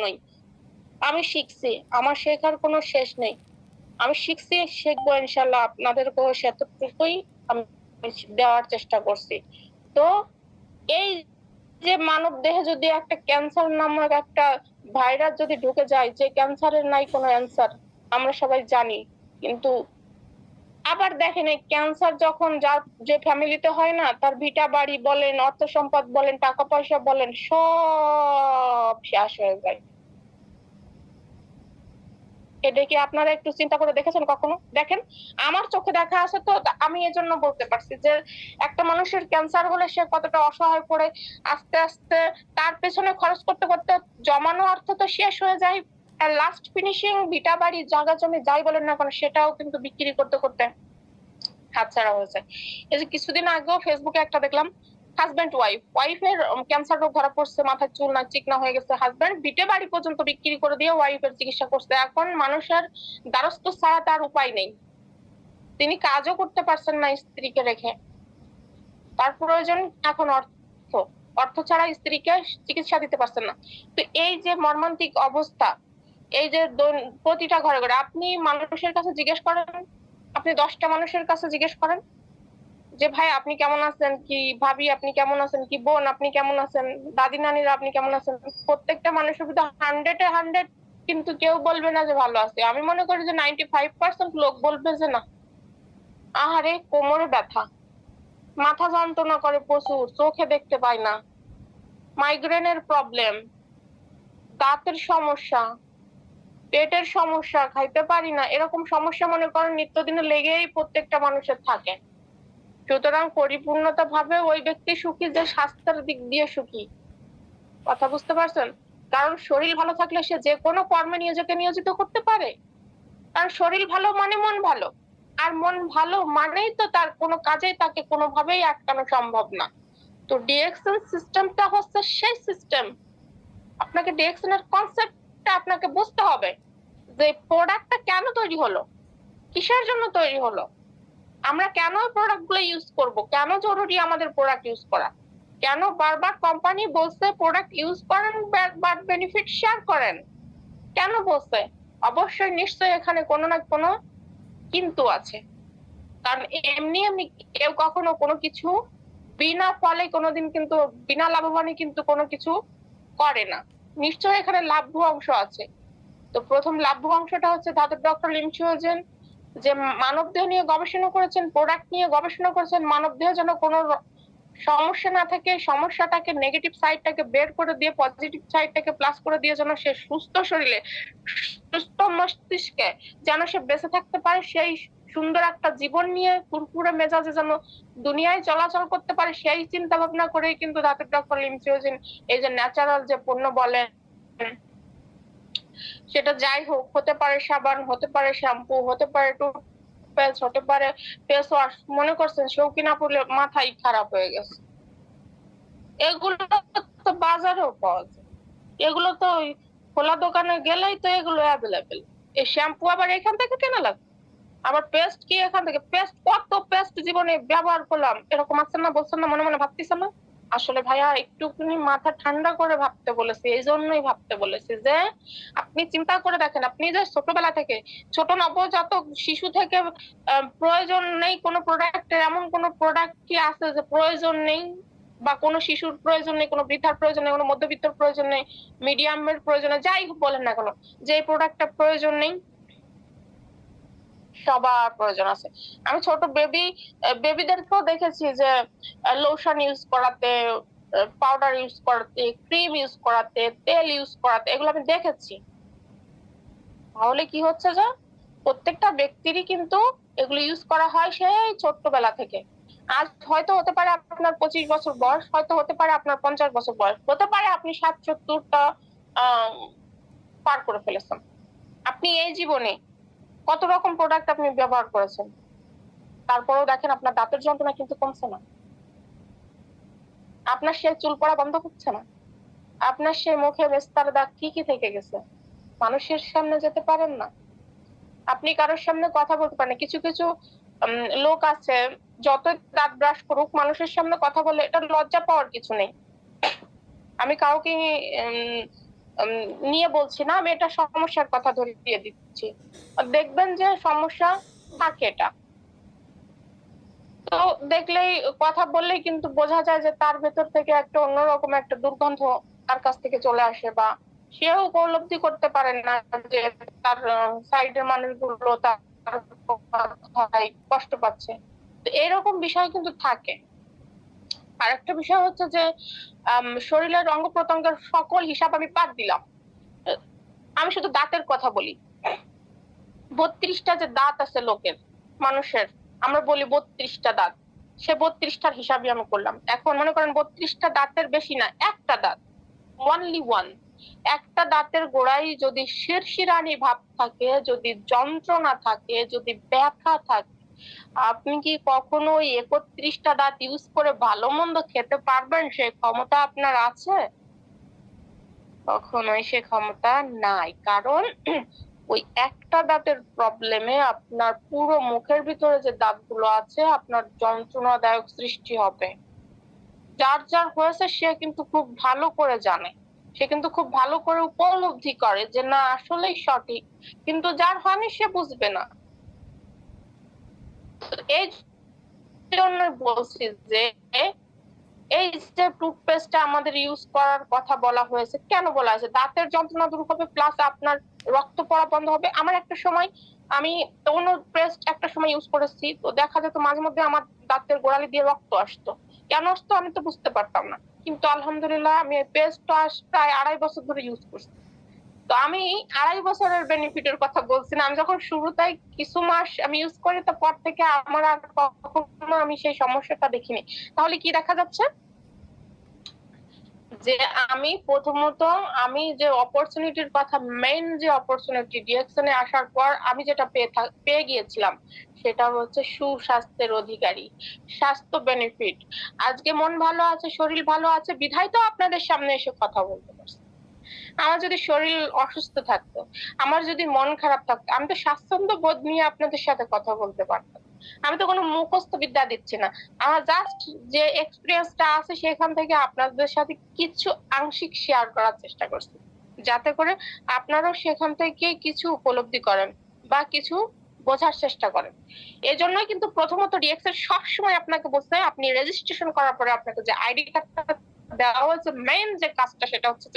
নই। আমি শিখছি, আমার শেখার কোনো শেষ নেই। আমি শিখছি, শিখবো ইনশাল্লাহ। আপনাদেরকেও সেতটুকুই আমি দেওয়ার চেষ্টা করছি। তো এই যে মানব দেহে যদি একটা ক্যান্সার নামক একটা ভাইরাস যদি ঢুকে যায়, যে ক্যান্সারের নাই কোনো অ্যান্সার, আমরা সবাই জানি। কিন্তু আবার দেখেন, এই ক্যান্সার যখন যার যে ফ্যামিলিতে হয় না, তার ভিটা বাড়ি বলেন, অর্থ সম্পদ বলেন, টাকা পয়সা বলেন, সব শেষ হয়ে যায়। এটা কি আপনারা একটু চিন্তা করে দেখেছেন কখনো? দেখেন, আমার চোখে দেখা আছে, তো আমি এজন্য বলতে পারছি যে একটা মানুষের ক্যান্সার হলে সে কতটা অসহায় পড়ে। আস্তে আস্তে তার পেছনে খরচ করতে করতে জমানো অর্থ তো শেষ হয়ে যায়। আর লাস্ট ফিনিশিং ভিটা বাড়ি জায়গা জমি যাই বলেন না কেন, সেটাও কিন্তু বিক্রি করতে করতে হাতছাড়া হয়েছে। এই যে কিছুদিন আগেও ফেসবুকে একটা দেখলাম, হাজব্যান্ড ওয়াইফের ক্যান্সার রোগ ধরা পড়ছে, মাথার চুল না চিকনা হয়ে গেছে, হাজব্যান্ড ভিটে বাড়ি পর্যন্ত বিক্রি করে দিয়ে ওয়াইফের চিকিৎসা করছে। এখন মানুষের দ্বারস্থ ছাড়া তার উপায় নেই, তিনি কাজও করতে পারছেন না স্ত্রীকে রেখে। তার প্রয়োজন এখন অর্থ, অর্থ ছাড়া স্ত্রীকে চিকিৎসা দিতে পারছেন না। তো এই যে মর্মান্তিক অবস্থা, এই যে প্রতিটা ঘরে ঘরে আপনি মানুষের কাছে জিজ্ঞেস করেন, আপনি 10টা মানুষের কাছে জিজ্ঞেস করেন যে ভাই আপনি কেমন আছেন, কি ভাবি আপনি কেমন আছেন, কি বোন আপনি কেমন আছেন, দাদি নানিরা আপনি কেমন আছেন, প্রত্যেকটা মানুষের ভিতরে 100-এ 100 কিন্তু কেউ বলবে না যে ভালো আছে। আমি মনে করি যে 95% লোক বলবে যে না, আহারে কোমরে ব্যথা, মাথা যন্ত্রণা করে প্রচুর, চোখে দেখতে পাই না, মাইগ্রেনের প্রবলেম, দাঁতের সমস্যা, পেটের সমস্যা, খাইতে পারি না, এরকম সমস্যা মনে করেন নিত্যদিনে লেগেই প্রত্যেকটা মানুষের থাকে। সুতরাং পরিপূর্ণতা ভাবে ওই ব্যক্তি সুখী যে স্বাস্থ্যের দিক দিয়ে সুখী। কথা বুঝতে পারছেন? কারণ শরীর ভালো থাকলে সে যে কোনো কর্মে নিজেকে নিয়োজিত করতে পারে। কারণ শরীর ভালো মানে মন ভালো, আর মন ভালো মানেই তো তার কোনো কাজেই তাকে কোনোভাবেই আটকানো সম্ভব না। তো ডিএকশন সিস্টেমটা হচ্ছে সেই সিস্টেম। আপনাকে ডিএকশনের কনসেপ্টটা আপনাকে বুঝতে হবে যে প্রোডাক্টটা কেন তৈরি হলো, কিসের জন্য তৈরি হলো, আমরা কেন প্রোডাক্ট গুলো ইউজ করব, কেন জরুরি আমাদের প্রোডাক্ট ইউজ করা, কেন বারবার কোম্পানি বলছে প্রোডাক্ট ইউজ করেন বাট বেনিফিট শেয়ার করেন, কেন বলছে? অবশ্যই নিশ্চয়ই এখানে কোনো না কোনো কিন্তু আছে। কারণ এমনি এমনি কেউ কখনো কোনো কিছু বিনা ফলে কোনোদিন কিন্তু, বিনা লাভবানে কিন্তু কোনো কিছু করে না। নিশ্চয়ই এখানে লাভ্য অংশ আছে। তো প্রথম লাভ্য অংশটা হচ্ছে ধাতব ডক্টর লিমচুয়োজেন, যে মানবদেহ নিয়ে গবেষণা করেছেন, প্রোডাক্ট নিয়ে গবেষণা করেছেন, মানবদেহ যেন কোনো সমস্যা না থাকে, সমস্যাটাকে নেগেটিভ সাইডটাকে বের করে দিয়ে পজিটিভ সাইডটাকে প্লাস করে দিয়ে যেন সে সুস্থ শরীরে, সুস্থ মস্তিষ্কে যেন সে বেঁচে থাকতে পারে, সেই সুন্দর একটা জীবন নিয়ে ফুরফুরে মেজাজে যেন দুনিয়ায় চলাচল করতে পারে, সেই চিন্তা ভাবনা করেই কিন্তু ধাতব ডক্টর লিমচুয়োজেন এই যে ন্যাচারাল যে পণ্য বলেন, সেটা যাই হোক, হতে পারে সাবান, হতে পারে শ্যাম্পু, হতে পারে টুথপেস্ট, হতে পারে ফেস ওয়াশ, মনে করছেন শৌখিন আপুর মাথাই খারাপ হয়ে গেছে, এগুলো তো বাজারেও পাওয়া যায়। এগুলো তো ওই খোলা দোকানে গেলেই তো এগুলো অ্যাভেলেবেল। এই শ্যাম্পু আবার এখান থেকে কেনা লাগবে, আবার পেস্ট কি এখান থেকে, পেস্ট কত পেস্ট জীবনে ব্যবহার করলাম, এরকম আছেন না, বলছেন না, মনে মনে ভাবতেছেন না? আসলে ভাইয়া একটুখানি মাথা ঠান্ডা করে ভাবতে বলেছি, এই জন্যই ভাবতে বলেছি যে আপনি চিন্তা করে দেখেন, আপনি যে ছোটবেলা থেকে, ছোট নবজাতক শিশু থেকে প্রয়োজন নেই কোনো প্রোডাক্টের, এমন কোনো প্রোডাক্ট কি আছে যে প্রয়োজন নেই? বা কোনো শিশুর প্রয়োজন নেই, কোনো বৃদ্ধার প্রয়োজন নেই, কোনো মধ্যবিত্তর প্রয়োজন নেই, মিডিয়ামের প্রয়োজন নেই, যাই বলেন না কেন, যে প্রোডাক্টটা প্রয়োজন নেই? সবার প্রয়োজন আছে। আমি ছোট বেবিদেরকেও দেখেছি যে লোশন ইউজ করাতে, পাউডার ইউজ করাতে, ক্রিম ইউজ করাতে, তেল ইউজ করাতে, এগুলো আমি দেখেছি। তাহলে কি হচ্ছে যে প্রত্যেকটা ব্যক্তিরই কিন্তু এগুলো ইউজ করা হয় সেই ছোট্টবেলা থেকে। আজ হয়তো হতে পারে আপনার 25 বছর বয়স, হয়তো হতে পারে আপনার 50 বছর বয়স, হতে পারে আপনি 60-70টা পার করে ফেলেছেন। আপনি এই জীবনে কত রকম প্রোডাক্ট আপনি ব্যবহার করেছেন, তারপরেও দেখেন আপনার দাঁতের যন্ত্রণা কিন্তু কমছে না, আপনার সেই চুল পড়া বন্ধ হচ্ছে না, আপনার সেই মুখে মেস্তার দাগ ঠিকই থেকে গেছে, মানুষের সামনে যেতে পারেন না, আপনি কারোর সামনে কথা বলতে পারেন না। কিছু কিছু লোক আছে, যত দাঁত ব্রাশ করুক মানুষের সামনে কথা বলে এটা লজ্জা পাওয়ার কিছু নেই। আমি কাউকে নিয়ে বলছি না, আমি এটা সমস্যার কথা ধরিয়ে দিচ্ছি। দেখবেন যে সমস্যা থাকে এটা, তো দেখলেই কথা বললেই কিন্তু বোঝা যায় যে তার ভেতর থেকে একটা অন্যরকম একটা দুর্গন্ধ তার কাছ থেকে চলে আসে, বা সেও উপলব্ধি করতে পারে না যে তার সাইডের মানুষগুলো তার কথায় কষ্ট পাচ্ছে। তো এরকম বিষয় কিন্তু থাকে। আর একটা বিষয় হচ্ছে যে শরীরের অঙ্গ প্রত্যঙ্গের সকল হিসাব আমি বাদ দিলাম, আমি শুধু দাঁতের কথা বলি। 32টা যে দাঁত আছে লোকের, মানুষের, আমরা বলি 32টা দাঁত, সে 32টার হিসাবই আমি করলাম। এখন মনে করেন 32টা দাঁতের বেশি না, একটা দাঁত, অনলি ওয়ান, একটা দাঁতের গোড়ায় যদি শিরশিরানি ভাব থাকে, যদি যন্ত্রণা থাকে, যদি ব্যথা থাকে, আপনি কি কখনো ওই 31টা দাঁত ইউজ করে ভালো মন্দ খেতে পারবেন? সে ক্ষমতা আপনার আছে? কখনোই সে ক্ষমতা নাই। কারণ ওই একটা দাঁতের প্রবলেমে আপনার পুরো মুখের ভিতরে যে দাঁতগুলো আছে আপনার যন্ত্রণাদায়ক সৃষ্টি হবে। যার যার হয়েছে সে কিন্তু খুব ভালো করে জানে, সে কিন্তু খুব ভালো করে উপলব্ধি করে যে না আসলেই সঠিক, কিন্তু যার হয়নি সে বুঝবে না। এই জন্য বলছি যে এই যে টুথপেস্টটা আমাদের ইউজ করার কথা বলা হয়েছে, কেন বলা হয়েছে? দাঁতের যন্ত্রণা দূর হবে, প্লাস আপনার রক্ত পড়া বন্ধ হবে। আমার একটা সময়, আমি অন্য পেস্ট একটা সময় ইউজ করেছি, তো দেখা যেত মাঝে মধ্যে আমার দাঁতের গোড়ালি দিয়ে রক্ত আসতো। কেন আসতো আমি তো বুঝতে পারতাম না, কিন্তু আলহামদুলিল্লাহ আমি পেস্টটা প্রায় 2.5 বছর ধরে ইউজ করছি। তো আমি 2.5 বছরের বেনিফিটের কথা বলছি না, আমি যখন শুরুতে কিছু মাস আমি ইউজ করি, তো পর থেকে আমার আর কখনো আমি সেই সমস্যাটা দেখিনি। তাহলে কি দেখা যাচ্ছে? যে আমি প্রথমত, আমি যে অপরচুনিটির কথা, মেইন যে অপরচুনিটি ডিএকশনে আসার পর আমি যেটা পেয়ে গিয়েছিলাম, সেটা হচ্ছে সুস্বাস্থ্যের অধিকারী, স্বাস্থ্য বেনিফিট। আজকে মন ভালো আছে, শরীর ভালো আছে, বিধায় তো আপনাদের সামনে এসে কথা বলতে পারছি। আমার যদি শরীর অসুস্থ থাকতো, আমার যদি মন খারাপ থাকতো, আমি তো স্বাচ্ছন্দ্য বোধ নিয়ে আপনাদের সাথে কথা বলতে পারতাম। আমি তো কোনো মুখস্থ বিদ্যা দিচ্ছি না, আমার জাস্ট যে এক্সপিরিয়েন্সটা আছে সেখান থেকে আপনাদের সাথে কিছু আংশিক শেয়ার করার চেষ্টা করছি, যাতে করে আপনারাও সেখান থেকে কিছু উপলব্ধি করেন বা কিছু বোঝার চেষ্টা করেন। এই জন্যই কিন্তু প্রথমত রিএক্সের সবসময় আপনাকে বলতে হয়, আপনি রেজিস্ট্রেশন করার পরে আপনাকে যে আইডি কার্ডটা দেওয়া হয়েছে, মেইন যে কাজটা সেটা হচ্ছে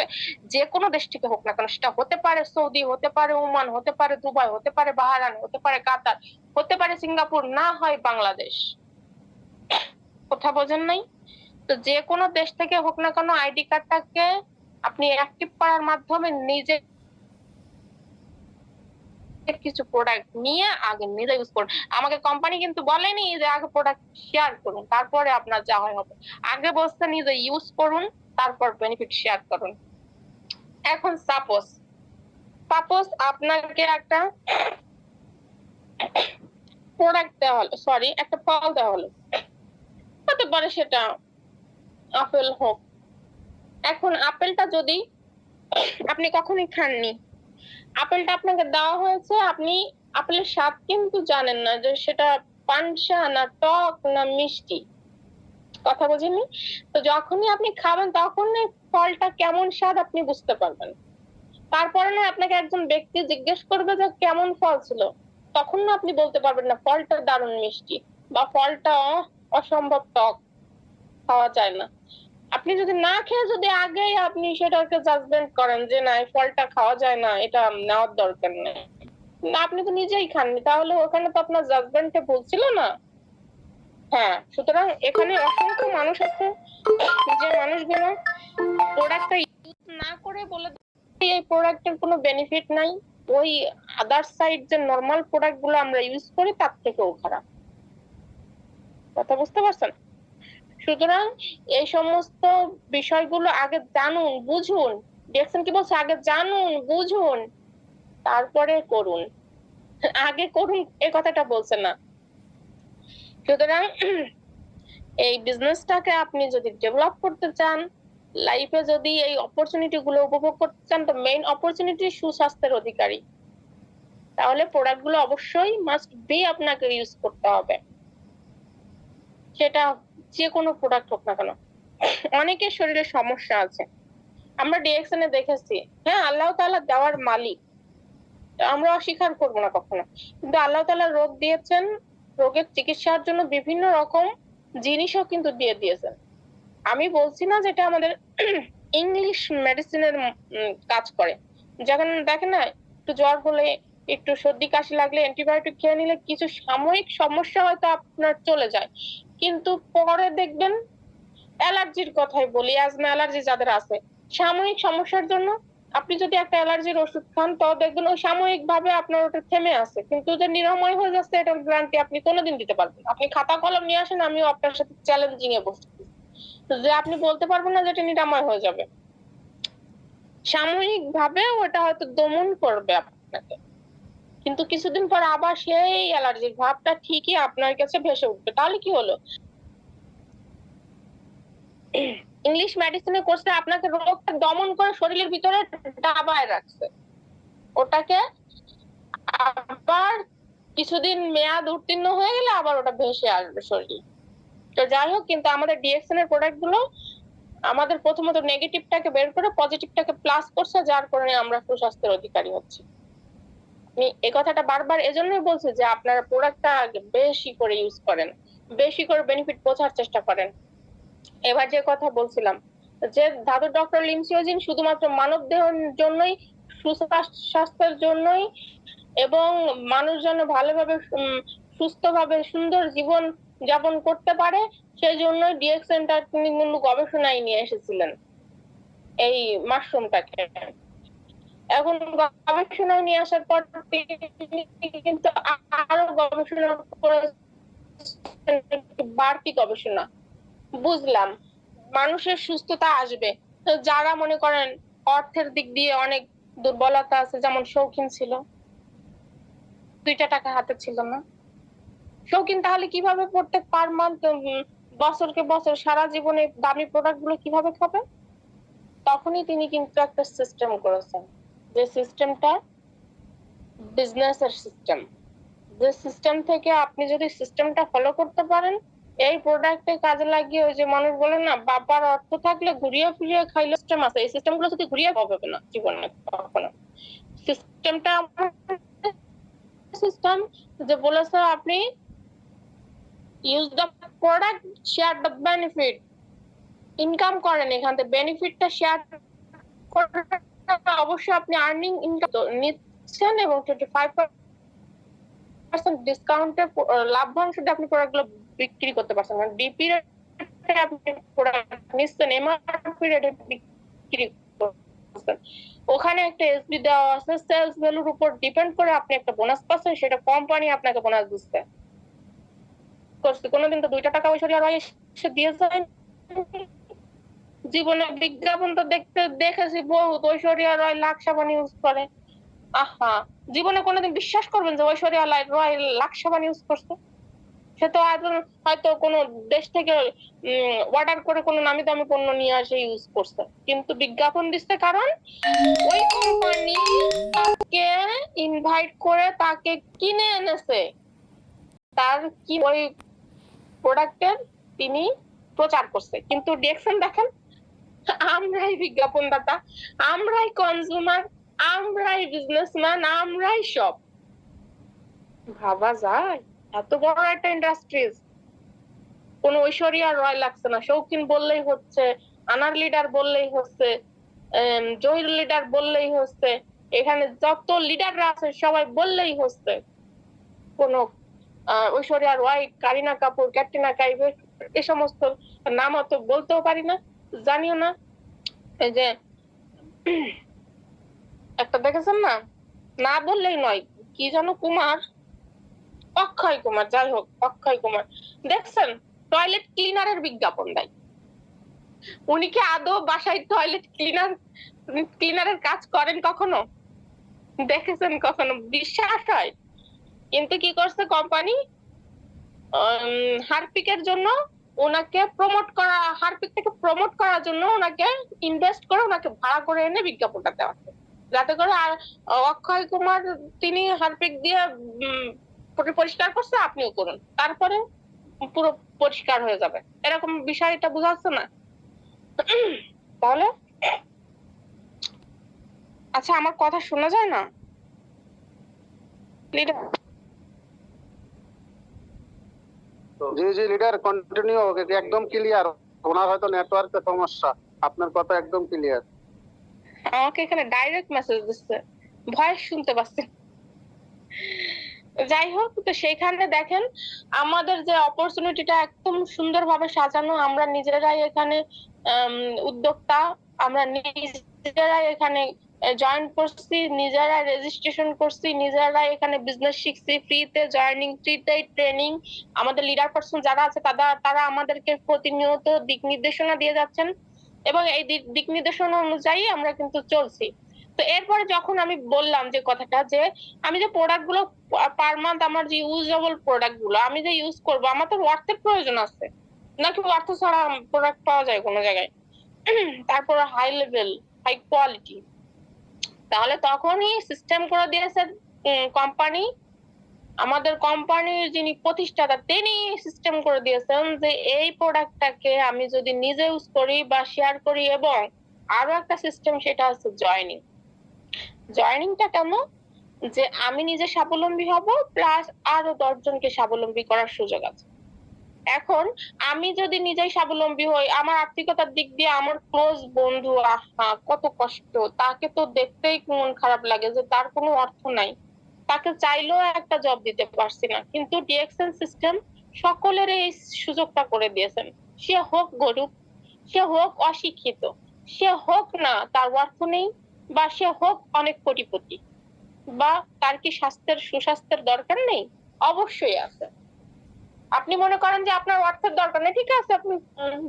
যে কোনো দেশ থেকে হোক না কেন, সেটা হতে পারে সৌদি, হতে পারে ওমান, হতে পারে দুবাই, হতে পারে বাহরাইন, হতে পারে কাতার, হতে পারে সিঙ্গাপুর, না হয় বাংলাদেশ। কথা বোঝেন নাই? তো যে কোনো দেশ থেকে হোক না কেন আইডি কার্ডটাকে আপনি অ্যাক্টিভ করার মাধ্যমে নিজে কিছু প্রোডাক্ট নিয়ে আগে নিজে ইউজ করুন। আমাকে কোম্পানি কিন্তু বলেনি যে আগে প্রোডাক্ট শেয়ার করুন তারপরে আপনার যা হয় হবে, আগে বলতে নিজে ইউজ করুন তারপর বেনিফিট শেয়ার করুন। এখন সাপোজ সাপোজ আপনাকে একটা প্রোডাক্ট দেওয়া হলো, সরি একটা ফল দেওয়া হলো, হতে পারে সেটা আপেল হোক। এখন আপেলটা যদি আপনি কখনোই খাননি, আপেলটা আপনাকে দেওয়া হয়েছে, আপনি আপেলের স্বাদ কিন্তু জানেন না যে সেটা পানসা না টক না মিষ্টি। কথা বুঝিনি? তো যখনই আপনি খাবেন তখনই ফলটা কেমন স্বাদ আপনি বুঝতে পারবেন। তারপরে না আপনাকে একজন ব্যক্তি জিজ্ঞেস করবে যে কেমন ফল ছিল, তখন না আপনি বলতে পারবেন না ফলটা দারুণ মিষ্টি বা ফলটা অসম্ভব টক, খাওয়া যায় না। আপনি যদি না খেয়ে যদি আগেই আপনি সেটাকে জাজমেন্ট করেন যে না এই ফলটা খাওয়া যায় না, এটা নেওয়ার দরকার নেই, না আপনি তো নিজেই খাননি, তাহলে ওখানে তো আপনার জাজমেন্টে ভুল ছিল না? হ্যাঁ, সুতরাং এখানে অসংখ্য মানুষ আছে যে মানুষগুলো প্রোডাক্টটা ইউজ না করে বলে এই প্রোডাক্টের কোনো বেনিফিট নাই, ওই আদার সাইড যে নরমাল প্রোডাক্ট গুলো আমরা ইউজ করি তার থেকেও খারাপ। কথা বুঝতে পারছেন? সুতরাং এই সমস্ত বিষয়গুলো আগে জানুন, বুঝুন। দেখছেন কি বলছে? আগে জানুন, বুঝুন, তারপরে করুন। আগে করুন এই কথাটা বলছে না। সুতরাং এই বিজনেসটাকে আপনি যদি ডেভেলপ করতে চান, লাইফে যদি এই অপরচুনিটি গুলো উপভোগ করতে চান, তো মেইন অপরচুনিটি সুস্বাস্থ্যের অধিকারী, তাহলে প্রোডাক্ট গুলো অবশ্যই মাস্ট বি আপনাকে ইউজ করতে হবে, সেটা যে কোনো প্রোডাক্ট হোক না কেন। অনেকের শরীরে সমস্যা আছে, আমরা ডিএক্সএন এ দেখেছি, হ্যাঁ আল্লাহ তাআলা দেওয়ার মালিক, আমরা অস্বীকার করবো না কখনো, কিন্তু আল্লাহ তাআলা রোগ দিয়েছেন, রোগের চিকিৎসার জন্য বিভিন্ন রকম জিনিসও কিন্তু দিয়ে দিয়েছেন। আমি বলছি না যেটা আমাদের ইংলিশ মেডিসিনের কাজ করে, যখন দেখেন না একটু জ্বর হলে, একটু সর্দি কাশি লাগলে অ্যান্টিবায়োটিক খেয়ে নিলে কিছু সাময়িক সমস্যা হয়তো আপনার চলে যায়, কিন্তু পরে দেখবেন, অ্যালার্জির কথাই বলি, অ্যাজমা অ্যালার্জি যাদের আছে, সাময়িক সমস্যার জন্য আপনি যদি একটা অ্যালার্জির ওষুধ খান, তো দেখবেন ওই সাময়িক ভাবে আপনার ওটা থেমে আছে, কিন্তু যে নিরাময় হয়ে যাচ্ছে এটার গ্যারান্টি আপনি কোনোদিন দিতে পারবেন না। আপনি খাতা কলম নিয়ে আসেন, আমিও আপনার সাথে চ্যালেঞ্জিং এ বসছি যে আপনি বলতে পারবেন না যে এটা নিরাময় হয়ে যাবে। সাময়িক ভাবে ওটা হয়তো দমন করবে আপনাকে, কিন্তু কিছুদিন পর আবার সেই অ্যালার্জির ভাবটা ঠিকই আপনার কাছে ভেসে উঠবে। তাহলে কি হলো, ইংলিশ মেডিসিনের কোর্সে আপনাকে রোগটা দমন করে শরীরের ভিতরে দাবায় রাখছে, ওটাকে আবার কিছুদিন মেয়াদ উত্তীর্ণ হয়ে গেলে আবার ওটা ভেসে আসবে শরীরে। তো যাই হোক, কিন্তু আমাদের ডিএক্সএন এর প্রোডাক্ট গুলো আমাদের প্রথমত নেগেটিভটাকে বের করে পজিটিভটাকে প্লাস করছে, যার কারণে আমরা সুস্বাস্থ্যের অধিকারী হচ্ছি। আমি এই কথাটা বারবার এজন্যই বলছি যে আপনারা প্রোডাক্টটা বেশি করে ইউজ করেন, বেশি করে বেনিফিট বোঝার চেষ্টা করেন। এবার যে কথা বলছিলাম, যে ধাতু ডক্টর লিমসিওজিন শুধুমাত্র মানব দেহের জন্যই, সুস্বাস্থ্যের জন্যই, এবং মানুষ যেন ভালোভাবে সুস্থভাবে সুন্দর জীবন যাপন করতে পারে, সেই জন্যই ডিএক্সএনটা তিনি কিন্তু গবেষণায় নিয়ে এসেছিলেন এই মাশরুমটাকে। এখন গবেষণায় নিয়ে আসার পর তিনি কিন্তু আরো গবেষণা করেছেন, বাড়তি গবেষণা, বুঝলাম মানুষের সুস্থতা আসবে। তো যারা মনে করেন অর্থের দিক দিয়ে অনেক দুর্বলতা আছে, যেমন শৌখিন ছিল, 2টা টাকা হাতে ছিল না, শৌখিন তাহলে কিভাবে প্রত্যেক পার মান্থ বছরকে বছর সারা জীবনে দামি প্রোডাক্ট গুলো কিভাবে খাবে? তখনই তিনি কিন্তু একটা সিস্টেম করেছেন, যে সিস্টেমটা বিজনেসের সিস্টেম, যে সিস্টেম থেকে আপনি যদি সিস্টেমটা ফলো করতে পারেন, এই প্রোডাক্টে কাজে লাগিয়ে, ওই যে মানুষ বলে না বাবার অর্থ থাকলে ঘুরিয়ে ফিরিয়ে খাইলে সিস্টেম আছে, এই সিস্টেম গুলো যদি ঘুরিয়ে পাবে না জীবনে কখনো। সিস্টেমটা সিস্টেম যে বলেছে আপনি use the product, share the benefit, income করেন এখান থেকে, বেনিফিটটা শেয়ার করে অবশ্যই আপনি আর্নিং ইনকাম নিচ্ছেন, এবং 25% ডিসকাউন্টে লাভ্যাংশ দিয়ে আপনি প্রোডাক্টগুলো বিক্রি করতে পারছেন। মানে ডিপি রেটে আপনি প্রোডাক্ট নিচ্ছেন, এমআরপি রেটে বিক্রি করছেন, ওখানে একটা এসবি দেওয়া আছে, সেলস ভ্যালুর উপর ডিপেন্ড করে আপনি একটা বোনাস পাচ্ছেন, সেটা কোম্পানি আপনাকে বোনাস দিচ্ছে। কোনোদিন তো 2টা টাকা ঐশ্বরিয়া রায় এসে দিয়ে যায় জীবনে। বিজ্ঞাপন তো দেখেছি বহুত, ঐশ্বরিয়া রায় লাক্স সাবান ইউজ করে, আহা, জীবনে কোনোদিন বিশ্বাস করবেন যে ঐশ্বরিয়া রায় লাক্স সাবান ইউজ করছে? সে তো হয়তো কোনো দেশ থেকে অর্ডার করে কোনো নামি দামি পণ্য নিয়ে আসে ইউজ করছে, কিন্তু বিজ্ঞাপন দিচ্ছে কারণ ওই কোম্পানি তাকে ইনভাইট করে তাকে কিনে এনেছে, তার কি ওই প্রোডাক্টের তিনি প্রচার করছে। কিন্তু ডিএক্সএন দেখেন, আমরাই বিজ্ঞাপনদাতা, আমরাই কনজিউমার, আমরাই বিজনেসম্যান, আমরাই সব। ভাবা যায় এত বড় একটা ইন্ডাস্ট্রিজ, কোন ঐশ্বরিয়া রয় লাগছে না, শৌখিন বললেই হচ্ছে, আনার লিডার বললেই হচ্ছে, জহির লিডার বললেই হচ্ছে, এখানে যত লিডাররা আছে সবাই বললেই হচ্ছে, কোন ঐশ্বরিয়া রয়, কারিনা কাপুর, ক্যাটরিনা কাইফ, এ সমস্ত নাম অত বলতেও পারি না, জানিও না। এই যে একটা দেখেছেন না, না বললেই নয়, কি যেন কুমার, অক্ষয় কুমার, যাই হোক অক্ষয় কুমার, দেখছেন টয়লেট ক্লিনারের বিজ্ঞাপন দেয়। উনি কি আদৌ বাসায় টয়লেট ক্লিনারের কাজ করেন কখনো? দেখেছেন কখনো? বিশ্বাস হয়? কিন্তু কি করছে কোম্পানি, হারপিকের জন্য ওনাকে প্রমোট করা, হারপিক থেকে প্রমোট করার জন্য ওনাকে ইনভেস্ট করে ওনাকে ভাড়া করে এনে বিজ্ঞাপনটা দেওয়া, যাতে করে অক্ষয় কুমার তিনি হারপিক দিয়ে পরিষ্কার করছে, আপনিও করুন, তারপরে পুরো পরিষ্কার হয়ে যাবে, এরকম বিষয়টা বোঝাচ্ছে না? তাহলে আচ্ছা, আমার কথা শোনা যায় না লিডার? জি জি লিডার, কন্টিনিউ একদম ক্লিয়ার। ওনার হয়তো নেটওয়ার্কের সমস্যা, আপনার কথা একদম ক্লিয়ার। আমাকে এখানে ডাইরেক্ট মেসেজ দিচ্ছে, ভয়েস শুনতে পাচ্ছি। যাই হোক, তো সেইখানে দেখেন আমাদের যে অপরচুনিটিটা একদম সুন্দরভাবে সাজানো, আমরা নিজেরাই এখানে উদ্যোক্তা, আমরা নিজেরাই এখানে জয়েন করছি, নিজেরাই রেজিস্ট্রেশন করছি, নিজেরাই এখানে বিজনেস শিখছি, ফ্রিতে জয়েনিং, ফ্রিতে ট্রেনিং। আমাদের লিডার পার্সন যারা আছে তারা আমাদেরকে প্রতিনিয়ত দিক নির্দেশনা দিয়ে যাচ্ছেন এবং এই দিক নির্দেশনা অনুযায়ী আমরা কিন্তু চলছি। তো এরপরে যখন আমি বললাম যে কথাটা, যে আমি যে প্রোডাক্ট গুলো পার মান্থ, আমার যে ইউজেবল প্রোডাক্ট গুলো আমি যে ইউজ করবো, আমার তো অর্থের প্রয়োজন আছে নাকি? অর্থ ছাড়া প্রোডাক্ট পাওয়া যায় কোনো জায়গায়? তারপর হাই লেভেল, হাই কোয়ালিটি। তাহলে তখনই সিস্টেম করে দিয়েছে কোম্পানি, আমাদের কোম্পানির যিনি প্রতিষ্ঠাতা তিনি সিস্টেম করে দিয়েছেন যে এই প্রোডাক্টটাকে আমি যদি নিজে ইউজ করি বা শেয়ার করি, এবং আরো একটা সিস্টেম, সেটা হচ্ছে জয়েনিং। জয়েনিংটা কেমন? যে আমি নিজে স্বাবলম্বী হব, প্লাস আরো 10 জনকে স্বাবলম্বী করার সুযোগ আছে। এখন আমি যদি নিজেই স্বাবলম্বী হই, আমার আর্থিকতার দিক দিয়ে আমার ক্লোজ বন্ধু, আহা কত কষ্ট, তাকে তো দেখতেই মন খারাপ লাগে যে তার কোনো অর্থ নাই, তাকে চাইলেও একটা জব দিতে পারছি না। কিন্তু ডিএক্সএন সিস্টেম সকলের এই সুযোগটা করে দিয়েছেন। সে হোক গরিব, সে হোক অশিক্ষিত, সে হোক না তার অর্থ নেই, বা সে হোক অনেক কোটিপতি, বা তার কি সুস্বাস্থ্যের দরকার নেই? অবশ্যই আছে। আপনি মনে করেন যে আপনার অর্থের দরকার নেই, ঠিক আছে, আপনি